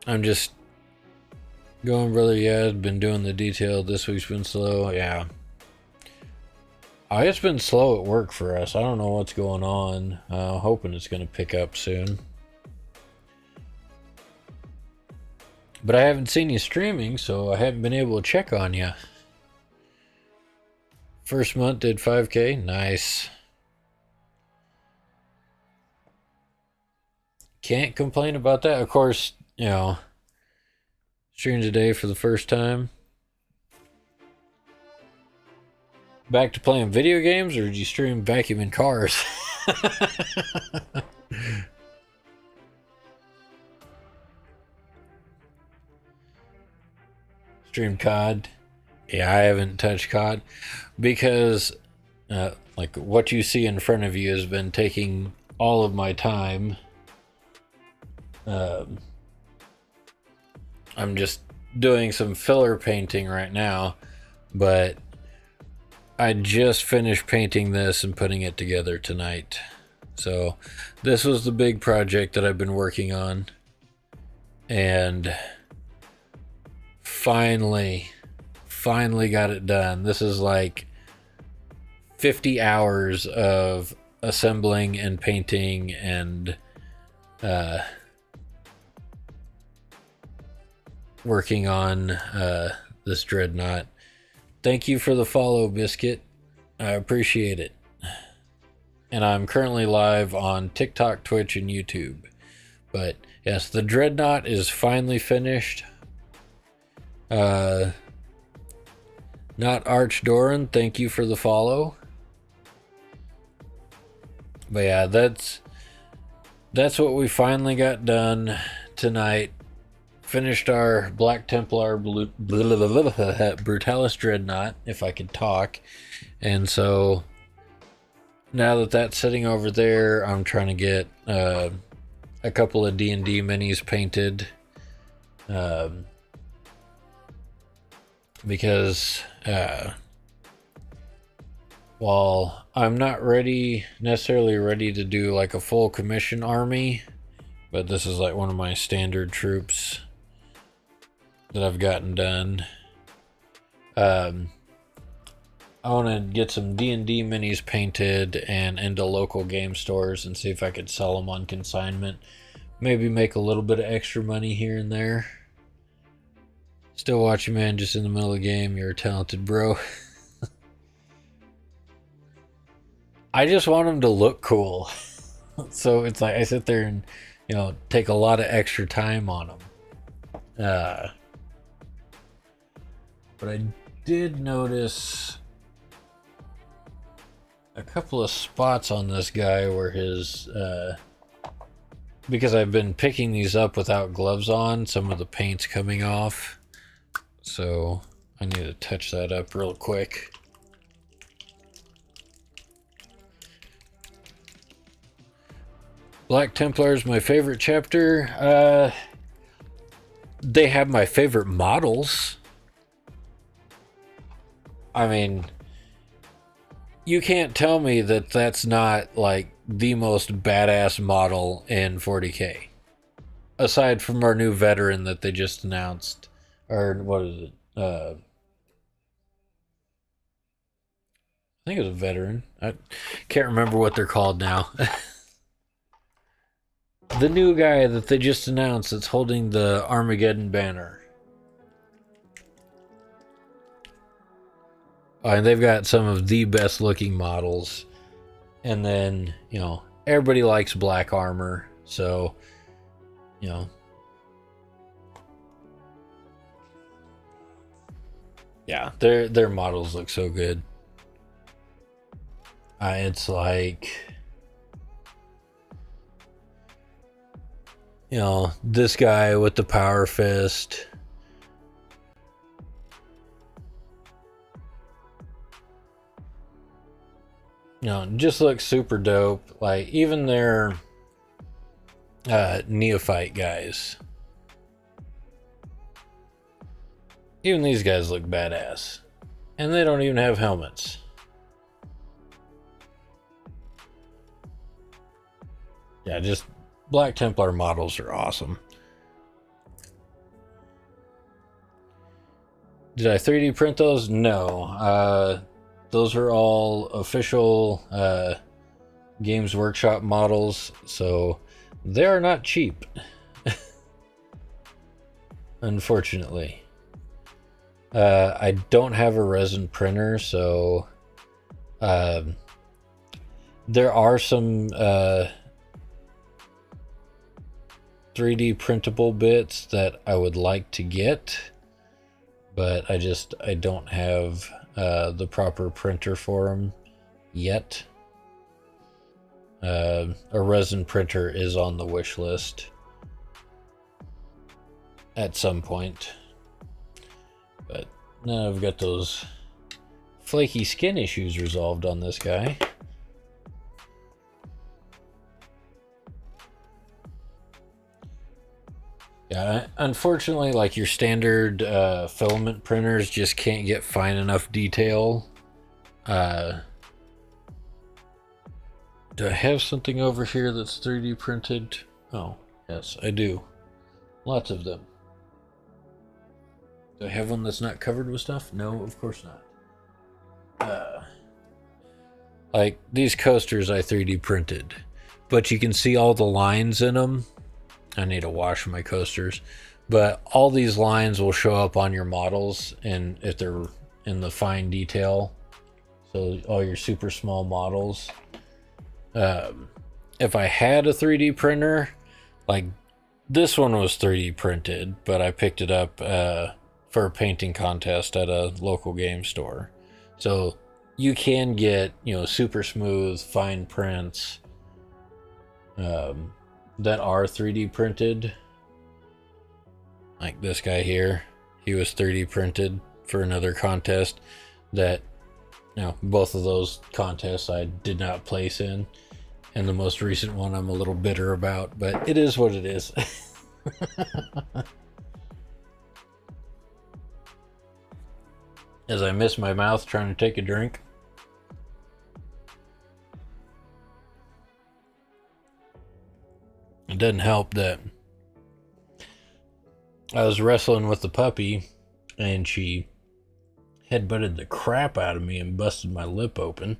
I'm just going, brother. Yeah, I've been doing the detail. This week's been slow. Yeah. It's been slow at work for us. I don't know what's going on. Hoping it's going to pick up soon. But I haven't seen you streaming, so I haven't been able to check on you. First month did 5K. Nice. Can't complain about that. Of course, you know, streamed today for the first time. Back to playing video games, or did you stream vacuuming cars? Stream COD. Yeah, I haven't touched COD because like what you see in front of you has been taking all of my time. I'm just doing some filler painting right now, but I just finished painting this and putting it together tonight. So this was the big project that I've been working on, and finally got it done. This is like 50 hours of assembling and painting and working on this Dreadnought. Thank you for the follow, Biscuit. I appreciate it. And I'm currently live on TikTok, Twitch, and YouTube. But yes, the Dreadnought is finally finished. Not Arch Doran, thank you for the follow. But yeah, that's what we finally got done tonight. Finished our Black Templar Brutalis Dreadnought, if I could talk. And so now that that's sitting over there, I'm trying to get a couple of D&D minis painted. Because while I'm not necessarily ready to do like a full commission army, but this is like one of my standard troops that I've gotten done. I want to get some D&D minis painted and into local game stores and see if I could sell them on consignment. Maybe make a little bit of extra money here and there. Still watching, man, just in the middle of the game. You're a talented bro. I just want them to look cool. So it's like I sit there and, take a lot of extra time on them. But I did notice a couple of spots on this guy where his... because I've been picking these up without gloves on, some of the paint's coming off. So I need to touch that up real quick. Black Templar is my favorite chapter. They have my favorite models. I mean, you can't tell me that that's not like the most badass model in 40K. Aside from our new veteran that they just announced. Or what is it? I think it was a veteran. I can't remember what they're called now. The new guy that they just announced that's holding the Armageddon banner. And they've got some of the best looking models. And then, everybody likes black armor. So, yeah, their models look so good. It's like, this guy with the power fist. Just looks super dope. Like, even their neophyte guys. Even these guys look badass. And they don't even have helmets. Yeah, just Black Templar models are awesome. Did I 3D print those? No. Those are all official Games Workshop models, so they are not cheap. Unfortunately. I don't have a resin printer, so there are some 3D printable bits that I would like to get, but I don't have the proper printer for them yet. A resin printer is on the wish list at some point. But now I've got those flaky skin issues resolved on this guy. Yeah, unfortunately, like your standard filament printers just can't get fine enough detail. Do I have something over here that's 3D printed? Oh, yes, I do. Lots of them. Do I have one that's not covered with stuff? No, of course not. Like these coasters I 3D printed, but you can see all the lines in them. I need to wash my coasters, but all these lines will show up on your models, and if they're in the fine detail, so all your super small models. If I had a 3D printer, like this one was 3D printed, but I picked it up for a painting contest at a local game store. So you can get, super smooth, fine prints that are 3D printed. Like this guy here, he was 3D printed for another contest that, both of those contests I did not place in. And the most recent one I'm a little bitter about, but it is what it is. As I miss my mouth trying to take a drink. It doesn't help that I was wrestling with the puppy and she headbutted the crap out of me and busted my lip open.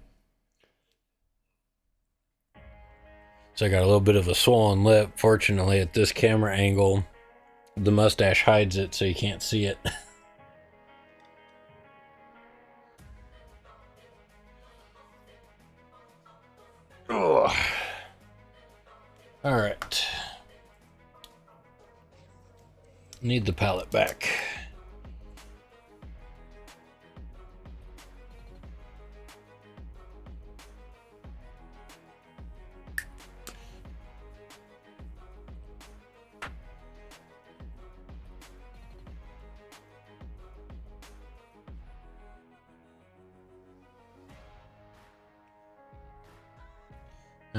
So I got a little bit of a swollen lip. Fortunately, at this camera angle, the mustache hides it so you can't see it. Oh. All right. Need the palette back.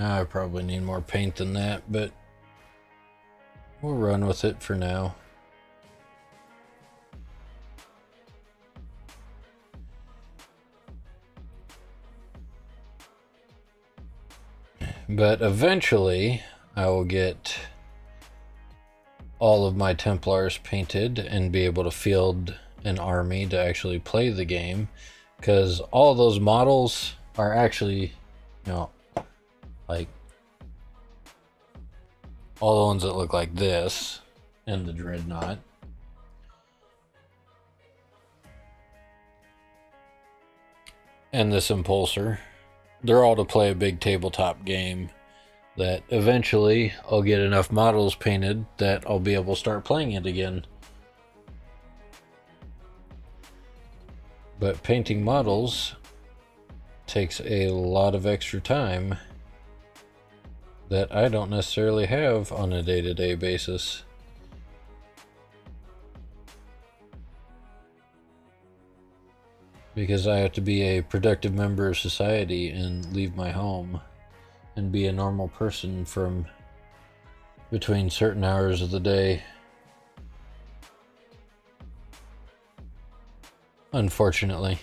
I probably need more paint than that, but we'll run with it for now. But eventually, I will get all of my Templars painted and be able to field an army to actually play the game. Because all those models are actually, you know, like all the ones that look like this and the Dreadnought. And this Impulsor. They're all to play a big tabletop game that eventually I'll get enough models painted that I'll be able to start playing it again. But painting models takes a lot of extra time that I don't necessarily have on a day-to-day basis. Because I have to be a productive member of society and leave my home and be a normal person from between certain hours of the day. Unfortunately.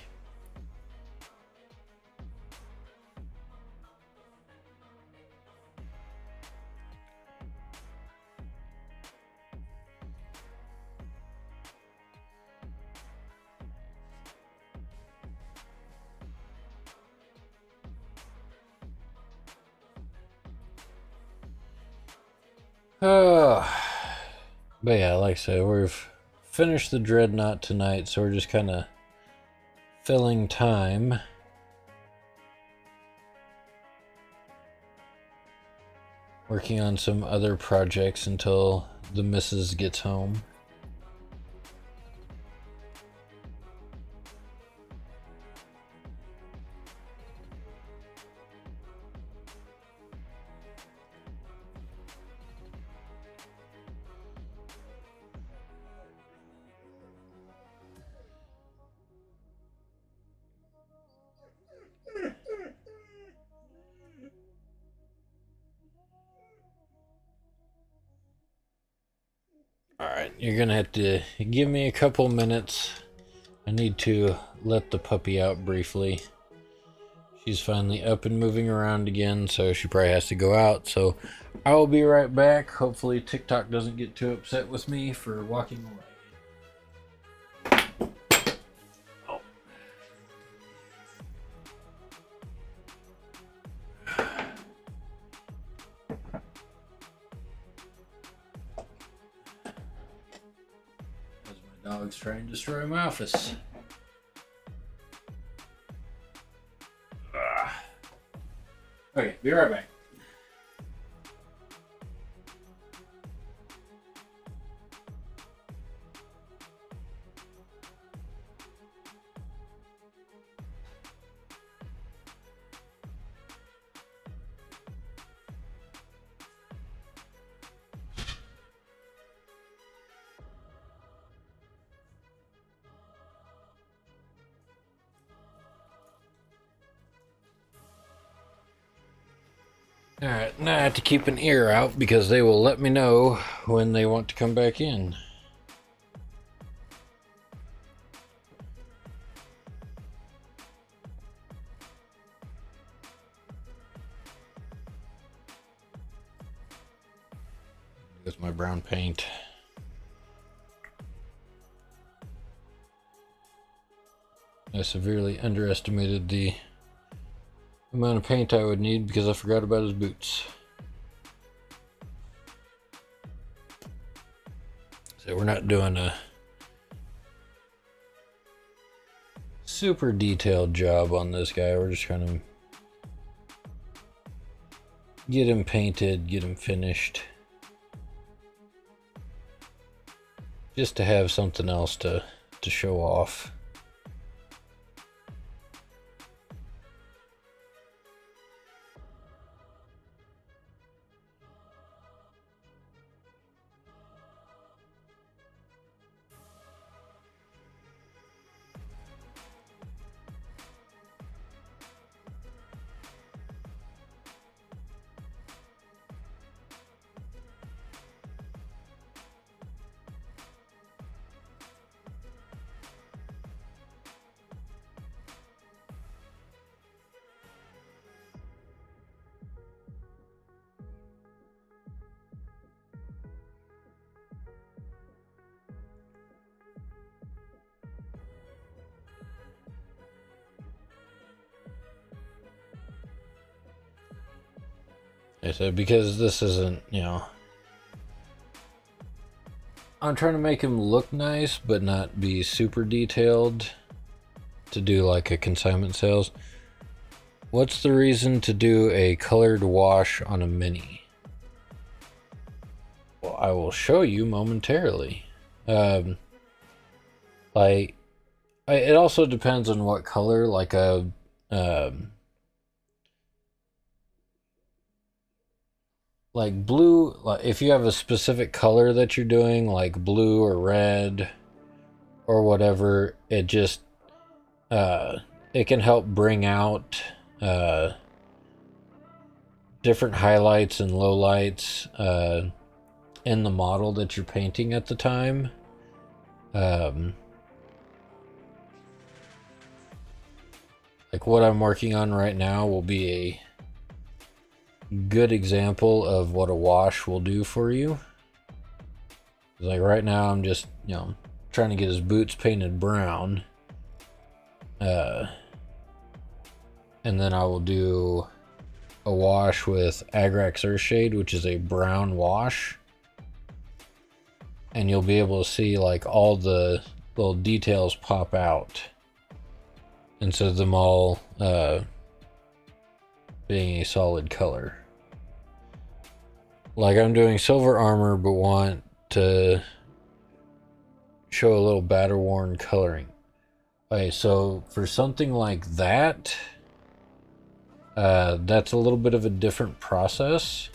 But yeah, like I said, we've finished the Dreadnought tonight, so we're just kind of filling time. Working on some other projects until the missus gets home. Alright, you're gonna have to give me a couple minutes. I need to let the puppy out briefly. She's finally up and moving around again, so she probably has to go out. So I will be right back. Hopefully TikTok doesn't get too upset with me for walking away. Dog's trying to destroy my office. Okay, be right back. Alright, now I have to keep an ear out because they will let me know when they want to come back in. With my brown paint. I severely underestimated the amount of paint I would need because I forgot about his boots. So we're not doing a super detailed job on this guy. We're just trying to get him painted, get him finished. Just to have something else to show off. I said because this isn't, you know, I'm trying to make him look nice but not be super detailed to do like a consignment sales. What's the reason to do a colored wash on a mini? Well, I will show you momentarily. Like, it also depends on what color, like a, like blue, like if you have a specific color that you're doing, like blue or red or whatever, it just, it can help bring out, different highlights and lowlights, in the model that you're painting at the time. Like what I'm working on right now will be a good example of what a wash will do for you. Like right now I'm just, you know, trying to get his boots painted brown. And then I will do a wash with Agrax Earthshade, which is a brown wash. And you'll be able to see like all the little details pop out instead of them all being a solid color. Like I'm doing silver armor but want to show a little battle worn coloring. Okay, so for something like that, that's a little bit of a different process.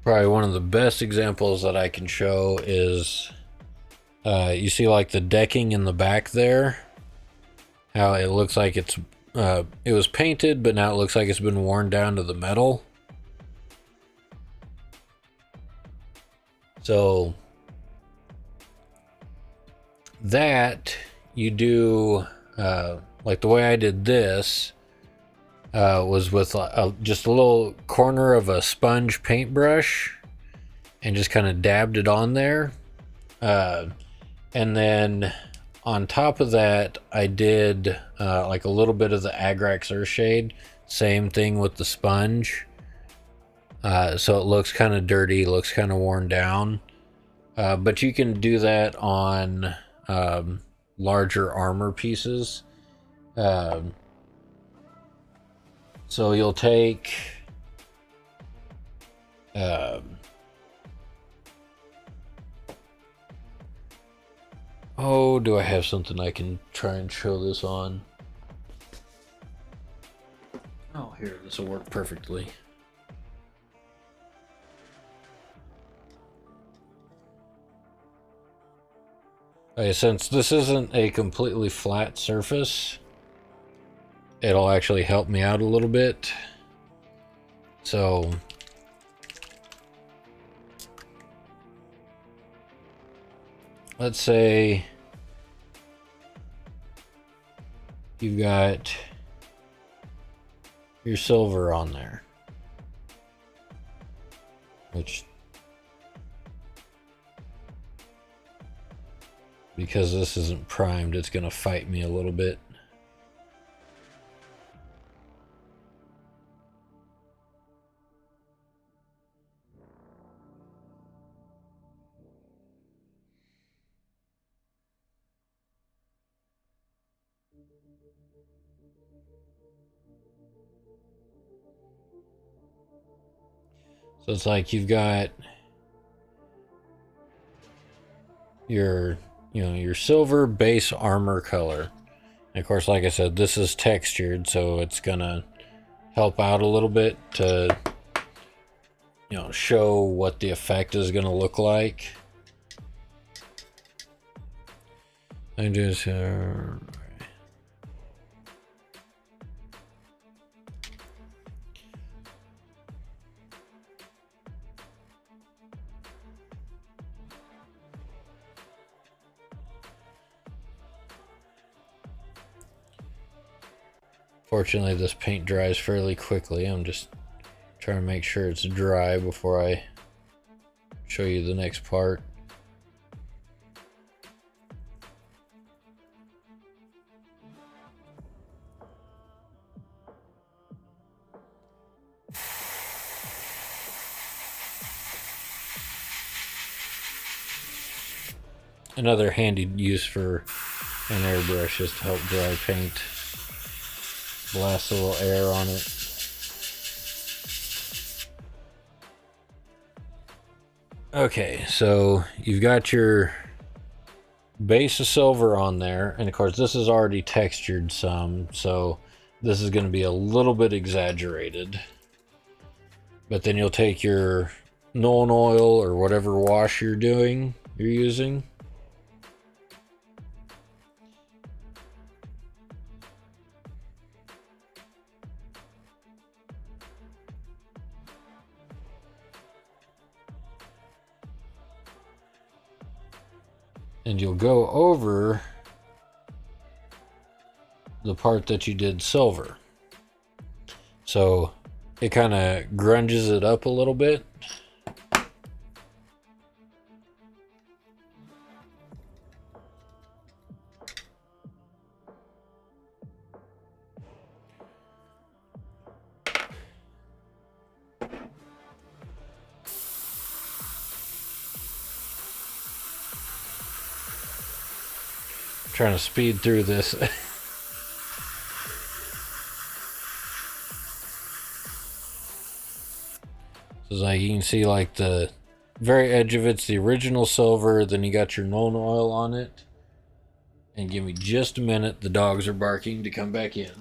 Probably one of the best examples that I can show is, you see like the decking in the back there, how it looks like it's, it was painted, but now it looks like it's been worn down to the metal. So that you do, like the way I did this, was with just a little corner of a sponge paintbrush and just kind of dabbed it on there. And then on top of that, I did like a little bit of the Agrax Earthshade. Same thing with the sponge. So it looks kind of dirty, looks kind of worn down. But you can do that on larger armor pieces. So you'll take oh, do I have something I can try and show this on? Oh, here, this will work perfectly. Okay, since this isn't a completely flat surface, it'll actually help me out a little bit. So let's say you've got your silver on there, which, because this isn't primed, it's going to fight me a little bit. So it's like you've got your, your silver base armor color. And of course, like I said, this is textured, so it's gonna help out a little bit to, show what the effect is gonna look like. I just fortunately, this paint dries fairly quickly. I'm just trying to make sure it's dry before I show you the next part. Another handy use for an airbrush is to help dry paint. Blast a little air on it. Okay, so you've got your base of silver on there, and of course this is already textured some, so this is going to be a little bit exaggerated. But then you'll take your Nuln Oil or whatever wash you're using, and you'll go over the part that you did silver. So it kind of grunges it up a little bit. Trying to speed through this. So like you can see, like the very edge of it's the original silver, then you got your Nuln Oil on it. And give me just a minute, the dogs are barking to come back in.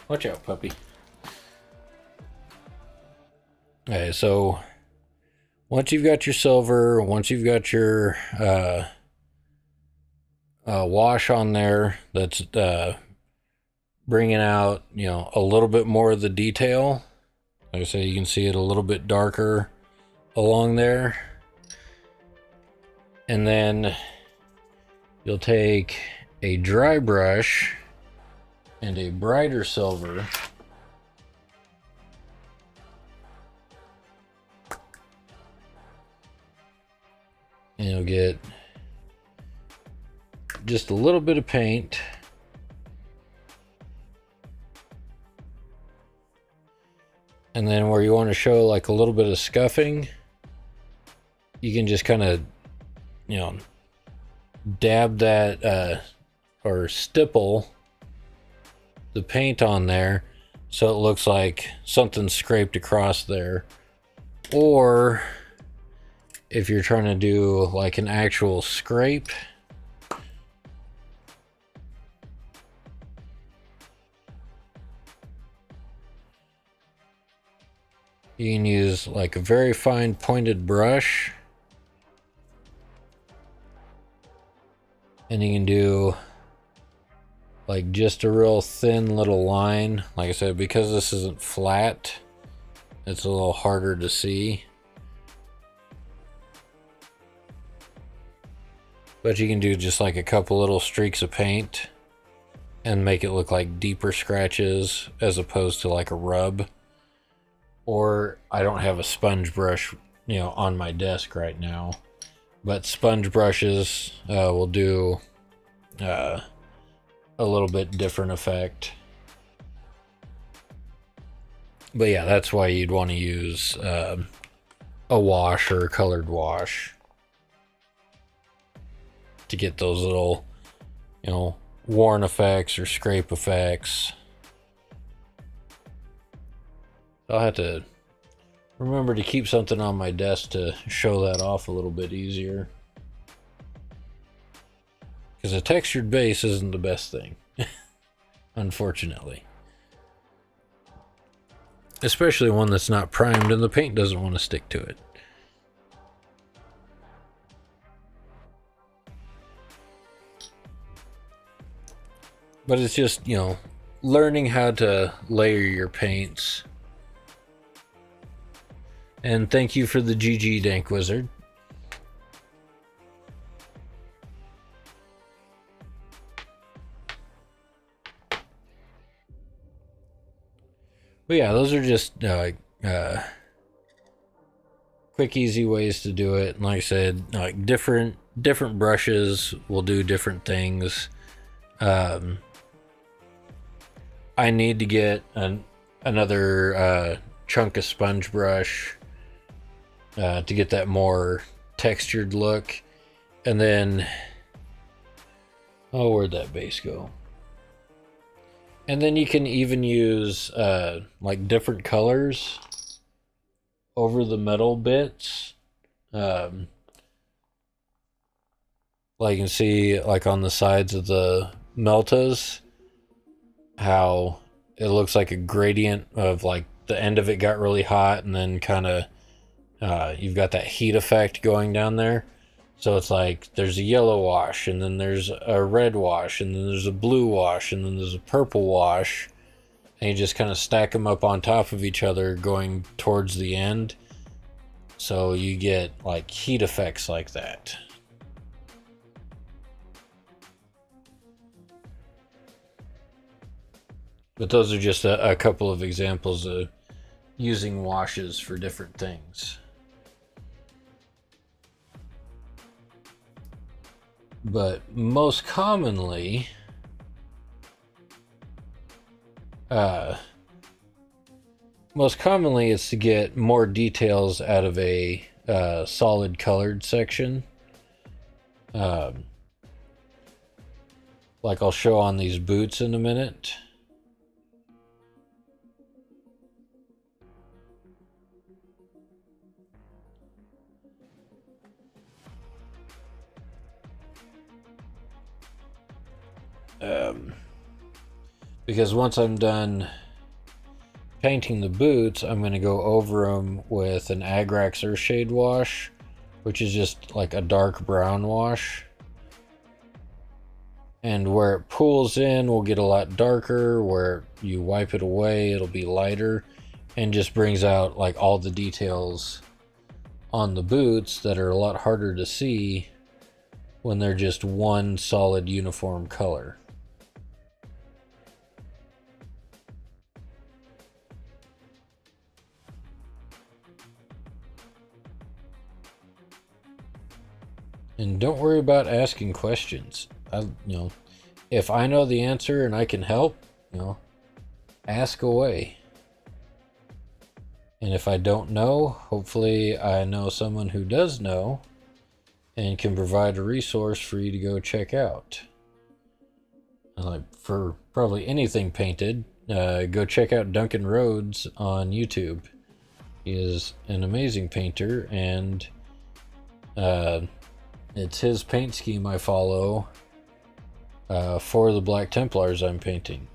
Watch out, puppy. Okay, so once you've got your silver, once you've got your wash on there, that's bringing out, a little bit more of the detail. Like I say, you can see it a little bit darker along there. And then you'll take a dry brush and a brighter silver, and you'll get just a little bit of paint, and then where you want to show like a little bit of scuffing, you can just kind of, dab that or stipple the paint on there, so it looks like something scraped across there. Or if you're trying to do like an actual scrape, you can use like a very fine pointed brush, and you can do like just a real thin little line. Like I said, because this isn't flat, it's a little harder to see. But you can do just like a couple little streaks of paint and make it look like deeper scratches as opposed to like a rub. Or I don't have a sponge brush, on my desk right now, but sponge brushes will do a little bit different effect. But yeah, that's why you'd want to use a wash or a colored wash to get those little, worn effects or scrape effects. I'll have to remember to keep something on my desk to show that off a little bit easier. Because a textured base isn't the best thing, unfortunately. Especially one that's not primed and the paint doesn't want to stick to it. But it's just, learning how to layer your paints. And thank you for the GG, Dank Wizard. But yeah, those are just quick, easy ways to do it. And like I said, like different brushes will do different things. I need to get another chunk of sponge brush to get that more textured look. And then, where'd that base go? And then you can even use like different colors over the metal bits. Like you can see like on the sides of the Meltas, how it looks like a gradient of like the end of it got really hot and then kind of you've got that heat effect going down there. So it's like there's a yellow wash, and then there's a red wash, and then there's a blue wash, and then there's a purple wash, and you just kind of stack them up on top of each other going towards the end. So you get like heat effects like that. But those are just a couple of examples of using washes for different things. But most commonly, it's to get more details out of a solid colored section. Like I'll show on these boots in a minute. Because once I'm done painting the boots, I'm going to go over them with an Agrax Earthshade wash, which is just like a dark brown wash. And where it pools in will get a lot darker. Where you wipe it away, it'll be lighter, and just brings out like all the details on the boots that are a lot harder to see when they're just one solid uniform color. And don't worry about asking questions. If I know the answer and I can help, ask away. And if I don't know, hopefully I know someone who does know and can provide a resource for you to go check out. Like for probably anything painted, go check out Duncan Rhodes on YouTube. He is an amazing painter, and it's his paint scheme I follow for the Black Templars I'm painting.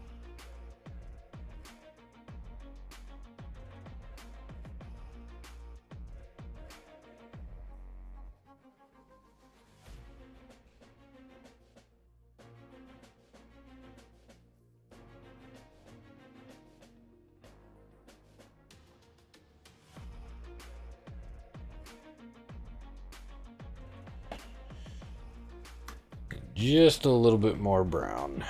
Just a little bit more brown.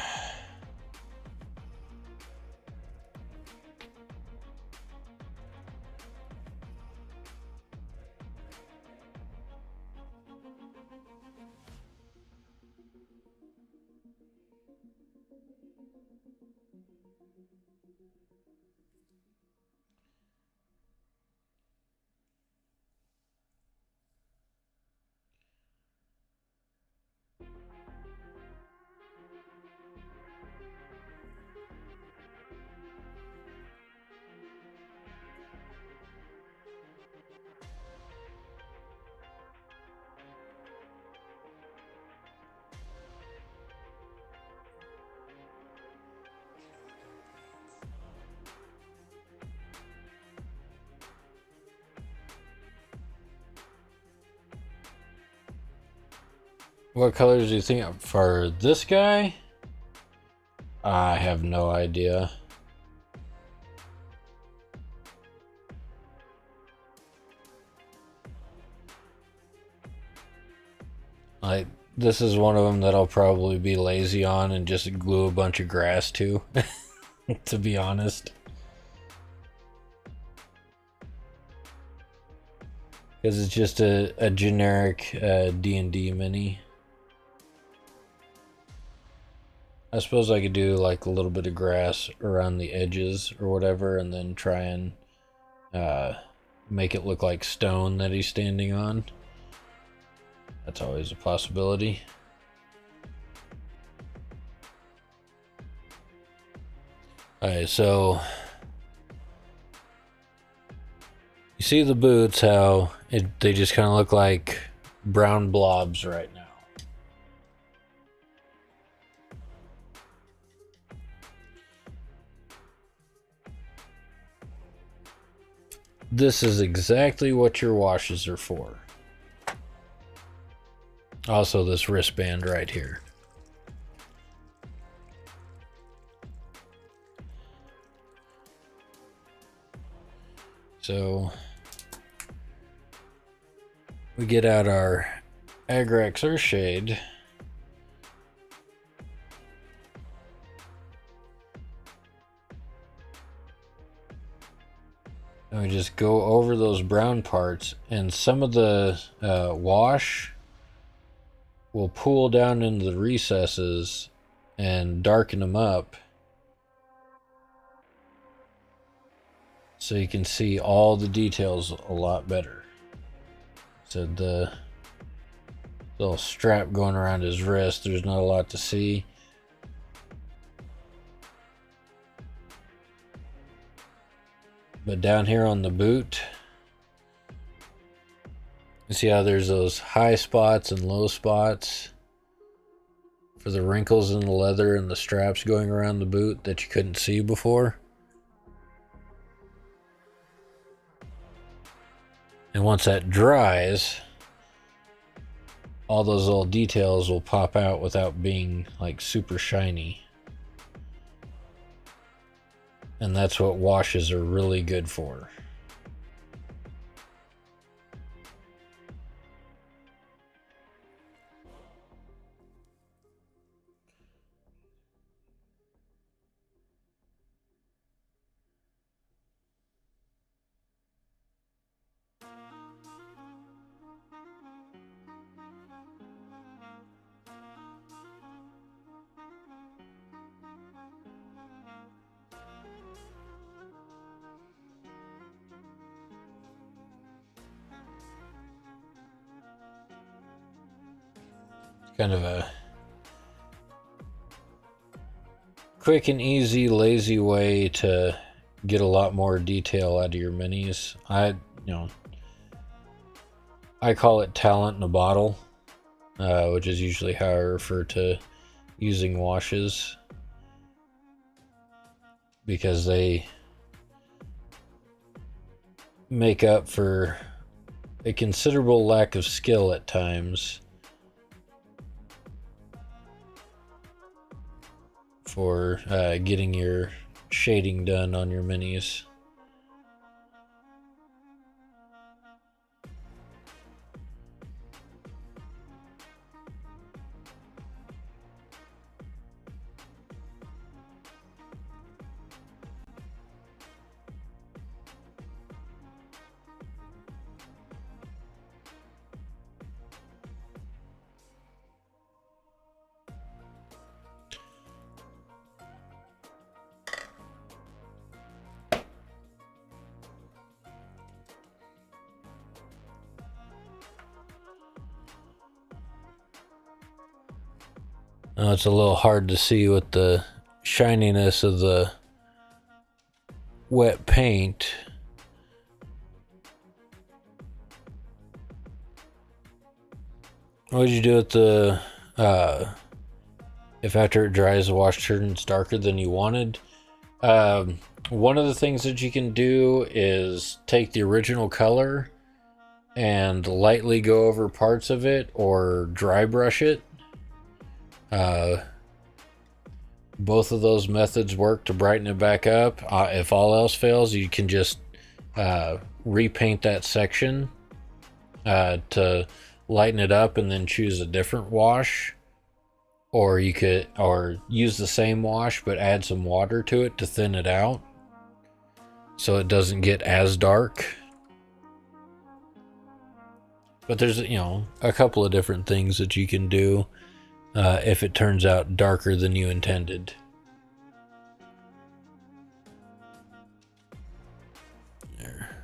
What colors do you think for this guy? I have no idea. Like, this is one of them that I'll probably be lazy on and just glue a bunch of grass to, to be honest. Because it's just a generic D&D mini. I suppose I could do like a little bit of grass around the edges or whatever, and then try and make it look like stone that he's standing on. That's always a possibility. Alright, so you see the boots, how they just kind of look like brown blobs right now. This is exactly what your washes are for. Also, this wristband right here. So we get out our Agrax Earthshade. And we just go over those brown parts, and some of the wash will pool down into the recesses and darken them up, so you can see all the details a lot better. So the little strap going around his wrist, there's not a lot to see. But down here on the boot, you see how there's those high spots and low spots for the wrinkles in the leather and the straps going around the boot that you couldn't see before. And once that dries, all those little details will pop out without being like super shiny. And that's what washes are really good for. Kind of a quick and easy, lazy way to get a lot more detail out of your minis. I call it talent in a bottle, which is usually how I refer to using washes, because they make up for a considerable lack of skill at times for getting your shading done on your minis. Now it's a little hard to see with the shininess of the wet paint. What did you do with the if after it dries the wash turns darker than you wanted? One of the things that you can do is take the original color and lightly go over parts of it or dry brush it. Both of those methods work to brighten it back up. If all else fails, you can just repaint that section to lighten it up and then choose a different wash. Or you could use the same wash but add some water to it to thin it out so it doesn't get as dark. But there's, a couple of different things that you can do if it turns out darker than you intended. There.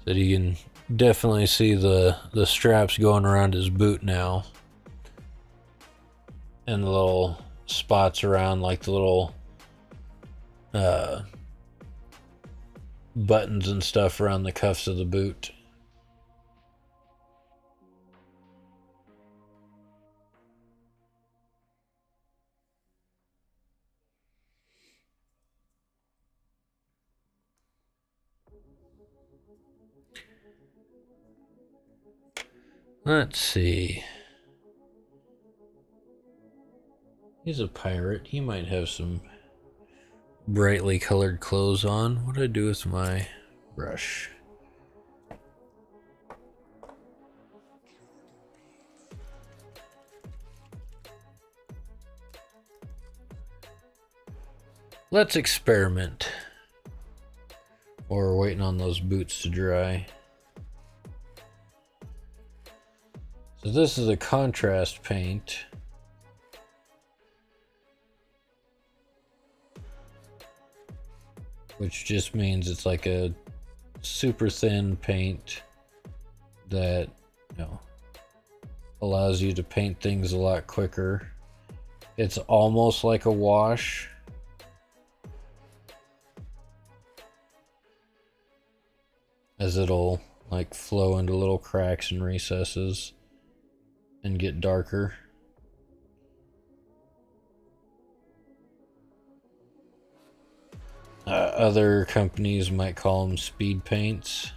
So you can definitely see the straps going around his boot now. And the little spots around, like the little buttons and stuff around the cuffs of the boot. Let's see. He's a pirate. He might have some brightly colored clothes on. What do I do with my brush? Let's experiment. Or we're waiting on those boots to dry. So this is a contrast paint. Which just means it's like a super thin paint that, allows you to paint things a lot quicker. It's almost like a wash. As it'll like flow into little cracks and recesses and get darker. Other companies might call them speed paints.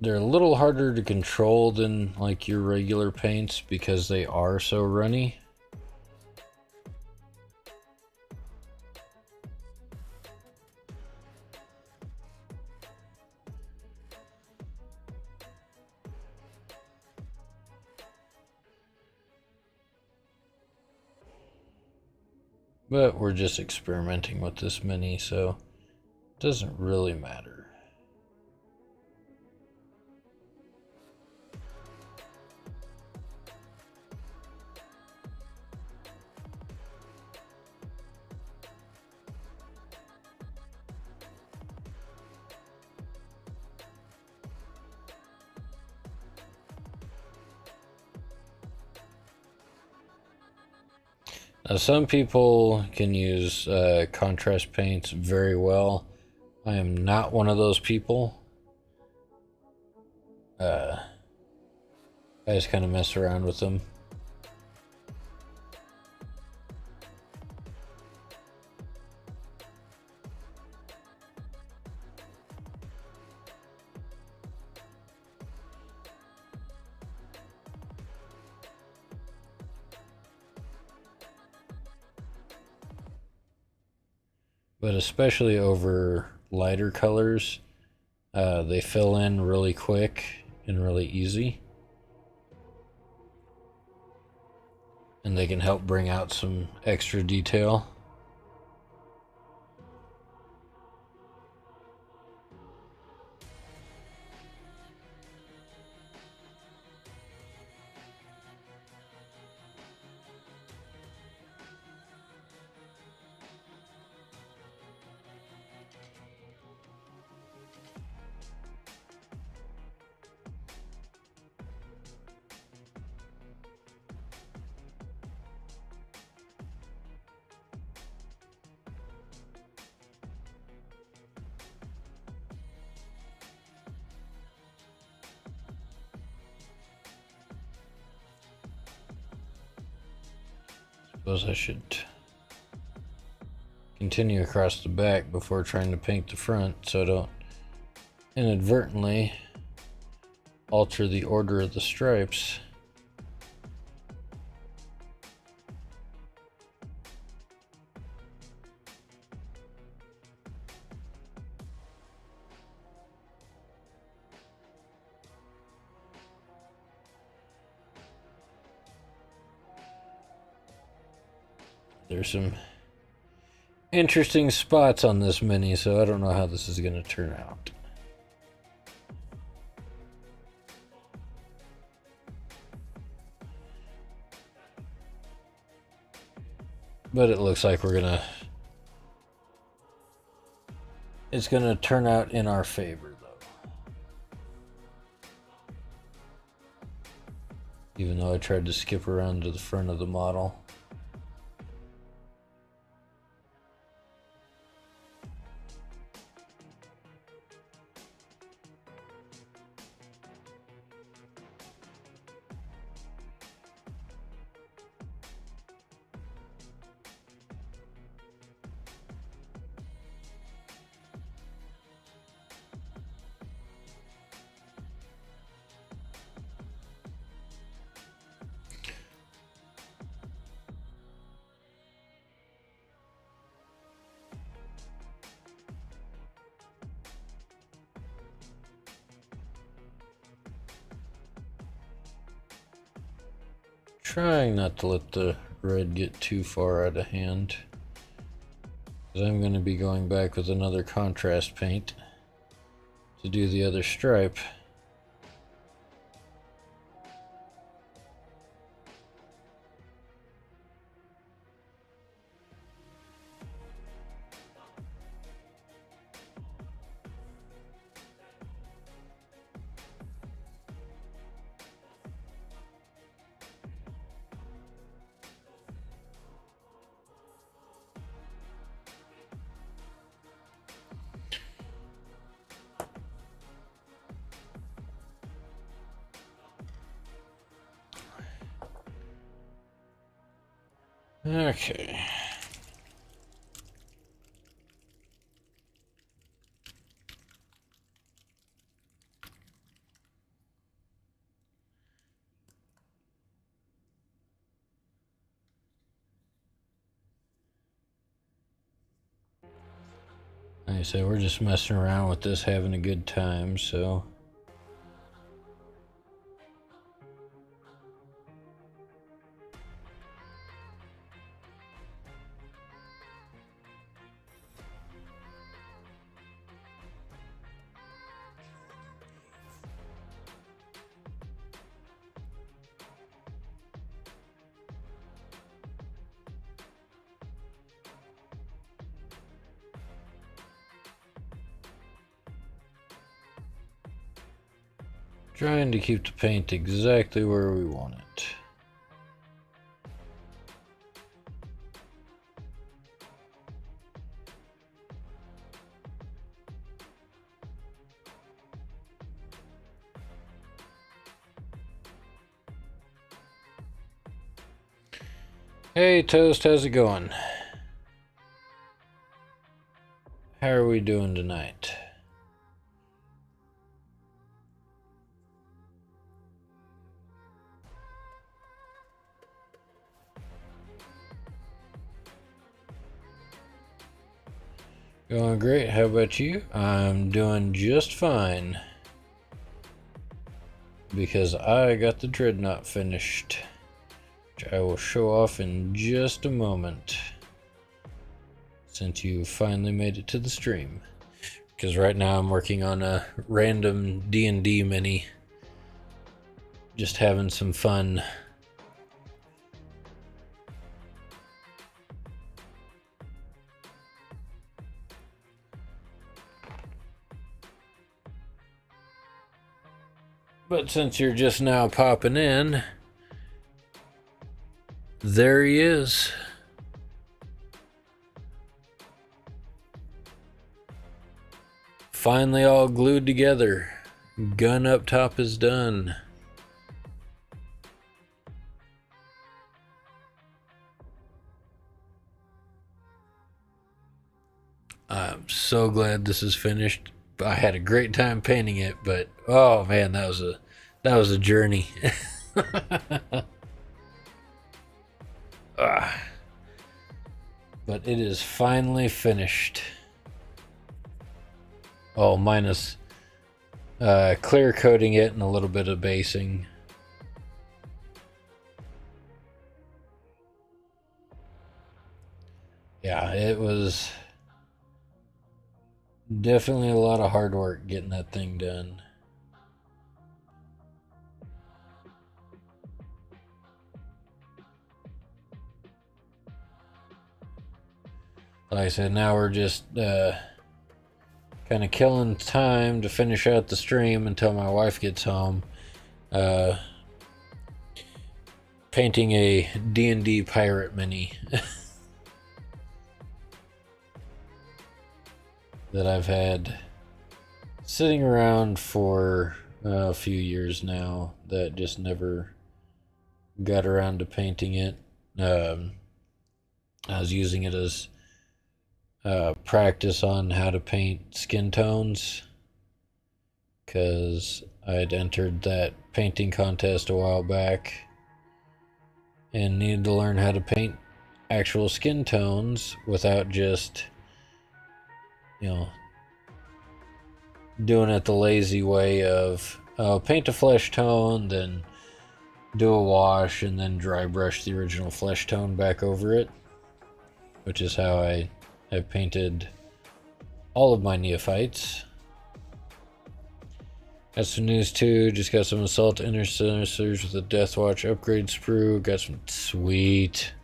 They're a little harder to control than like your regular paints because they are so runny. But we're just experimenting with this mini, so it doesn't really matter. Now, some people can use contrast paints very well. I am not one of those people. I just kind of mess around with them. But especially over lighter colors, they fill in really quick and really easy. And they can help bring out some extra detail. Suppose I should continue across the back before trying to paint the front so I don't inadvertently alter the order of the stripes. There's some interesting spots on this mini, so I don't know how this is going to turn out. But it looks like it's gonna turn out in our favor, though. Even though I tried to skip around to the front of the model. Trying not to let the red get too far out of hand, because I'm going to be going back with another contrast paint to do the other stripe. Okay. Like I said, we're just messing around with this, having a good time, so... Trying to keep the paint exactly where we want it. Hey Toast, how's it going? How are we doing tonight? Going great. How about you? I'm doing just fine. Because I got the Dreadnought finished, which I will show off in just a moment. Since you finally made it to the stream. Because right now I'm working on a random D&D mini. Just having some fun. But since you're just now popping in, there he is. Finally all glued together. Gun up top is done. I'm so glad this is finished. I had a great time painting it, but oh man, that was a journey. But it is finally finished. Oh, minus clear coating it and a little bit of basing. Yeah, it was definitely a lot of hard work getting that thing done. Like I said, now we're just kind of killing time to finish out the stream until my wife gets home. Painting a D&D pirate mini that I've had sitting around for a few years now that just never got around to painting it. I was using it as practice on how to paint skin tones because I had entered that painting contest a while back and needed to learn how to paint actual skin tones without just, you know, doing it the lazy way of paint a flesh tone, then do a wash, and then dry brush the original flesh tone back over it, which is how I have painted all of my neophytes. Got some news too, just got some assault intercessors with the Deathwatch upgrade sprue, got some sweet.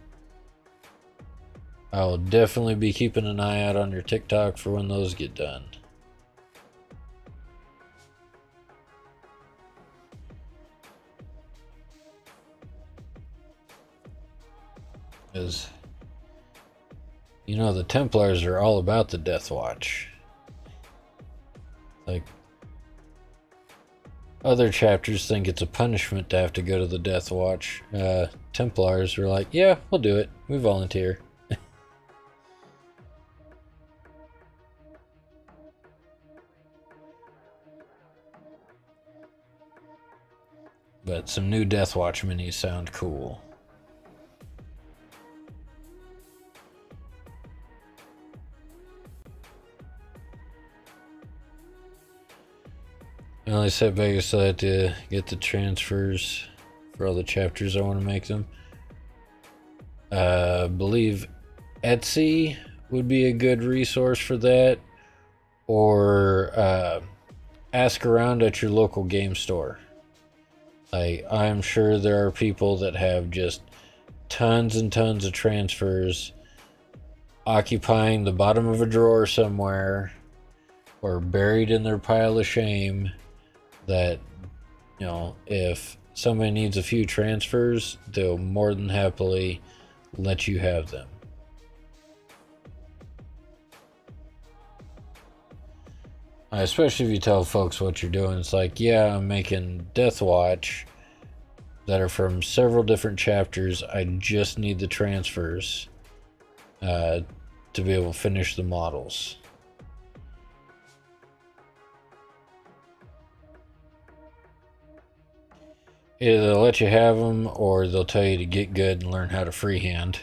I will definitely be keeping an eye out on your TikTok for when those get done. Because, you know, the Templars are all about the Deathwatch. Like, other chapters think it's a punishment to have to go to the Deathwatch. Templars are like, yeah, we'll do it. We volunteer. But some new Deathwatch minis sound cool. The only setback is I had to get the transfers for all the chapters I want to make them. I believe Etsy would be a good resource for that, or ask around at your local game store. I'm sure there are people that have just tons and tons of transfers occupying the bottom of a drawer somewhere or buried in their pile of shame that You know, if somebody needs a few transfers, they'll more than happily let you have them. Especially if you tell folks what you're doing. It's like, yeah, I'm making Death Watch that are from several different chapters. I just need the transfers to be able to finish the models. Either they'll let you have them, or they'll tell you to get good and learn how to freehand.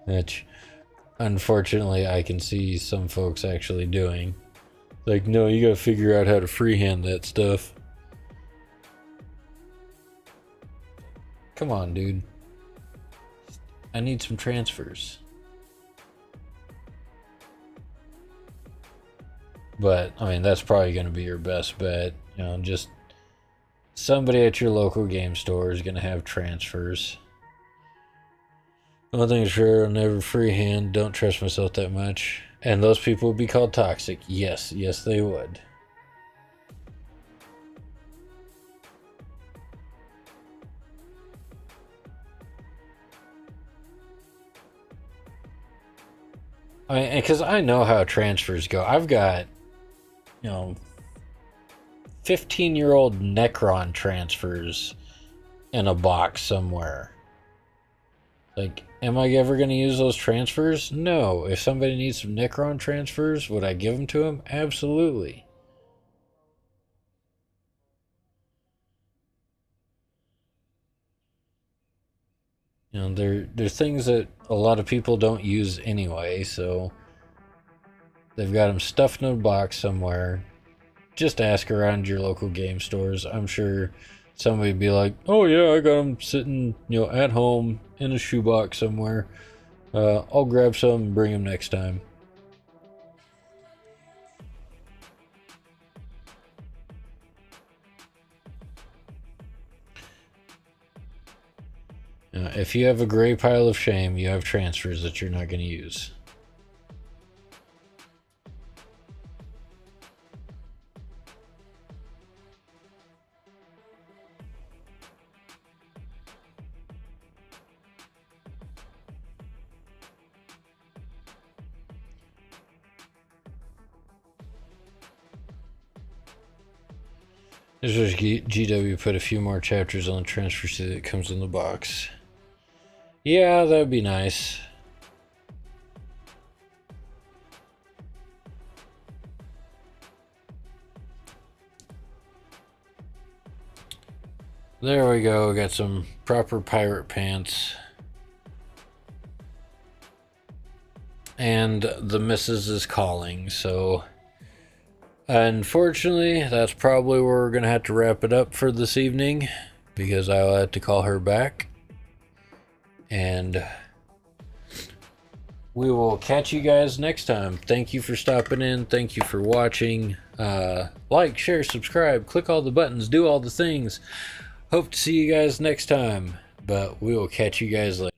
Which, unfortunately, I can see some folks actually doing. Like, no, you gotta figure out how to freehand that stuff. Come on, dude. I need some transfers. But, I mean, that's probably going to be your best bet. You know, just somebody at your local game store is going to have transfers. One thing is sure, I'll never freehand. Don't trust myself that much. And those people would be called toxic. Yes, yes, they would. I mean, because I know how transfers go. I've got, 15-year-old Necron transfers in a box somewhere. Like, am I ever going to use those transfers? No. If somebody needs some Necron transfers, would I give them to them? Absolutely. They're things that a lot of people don't use anyway, so they've got them stuffed in a box somewhere. Just ask around your local game stores. I'm sure somebody would be like, oh yeah, I got them sitting, at home in a shoebox somewhere. I'll grab some and bring them next time. If you have a gray pile of shame, you have transfers that you're not going to use. This was GW put a few more chapters on the transfer so that it comes in the box. Yeah, that'd be nice. There we go, got some proper pirate pants. And the missus is calling, so unfortunately, that's probably where we're going to have to wrap it up for this evening, because I'll have to call her back. And we will catch you guys next time. Thank you for stopping in. Thank you for watching. Like, share, subscribe, click all the buttons, do all the things. Hope to see you guys next time, but we will catch you guys later.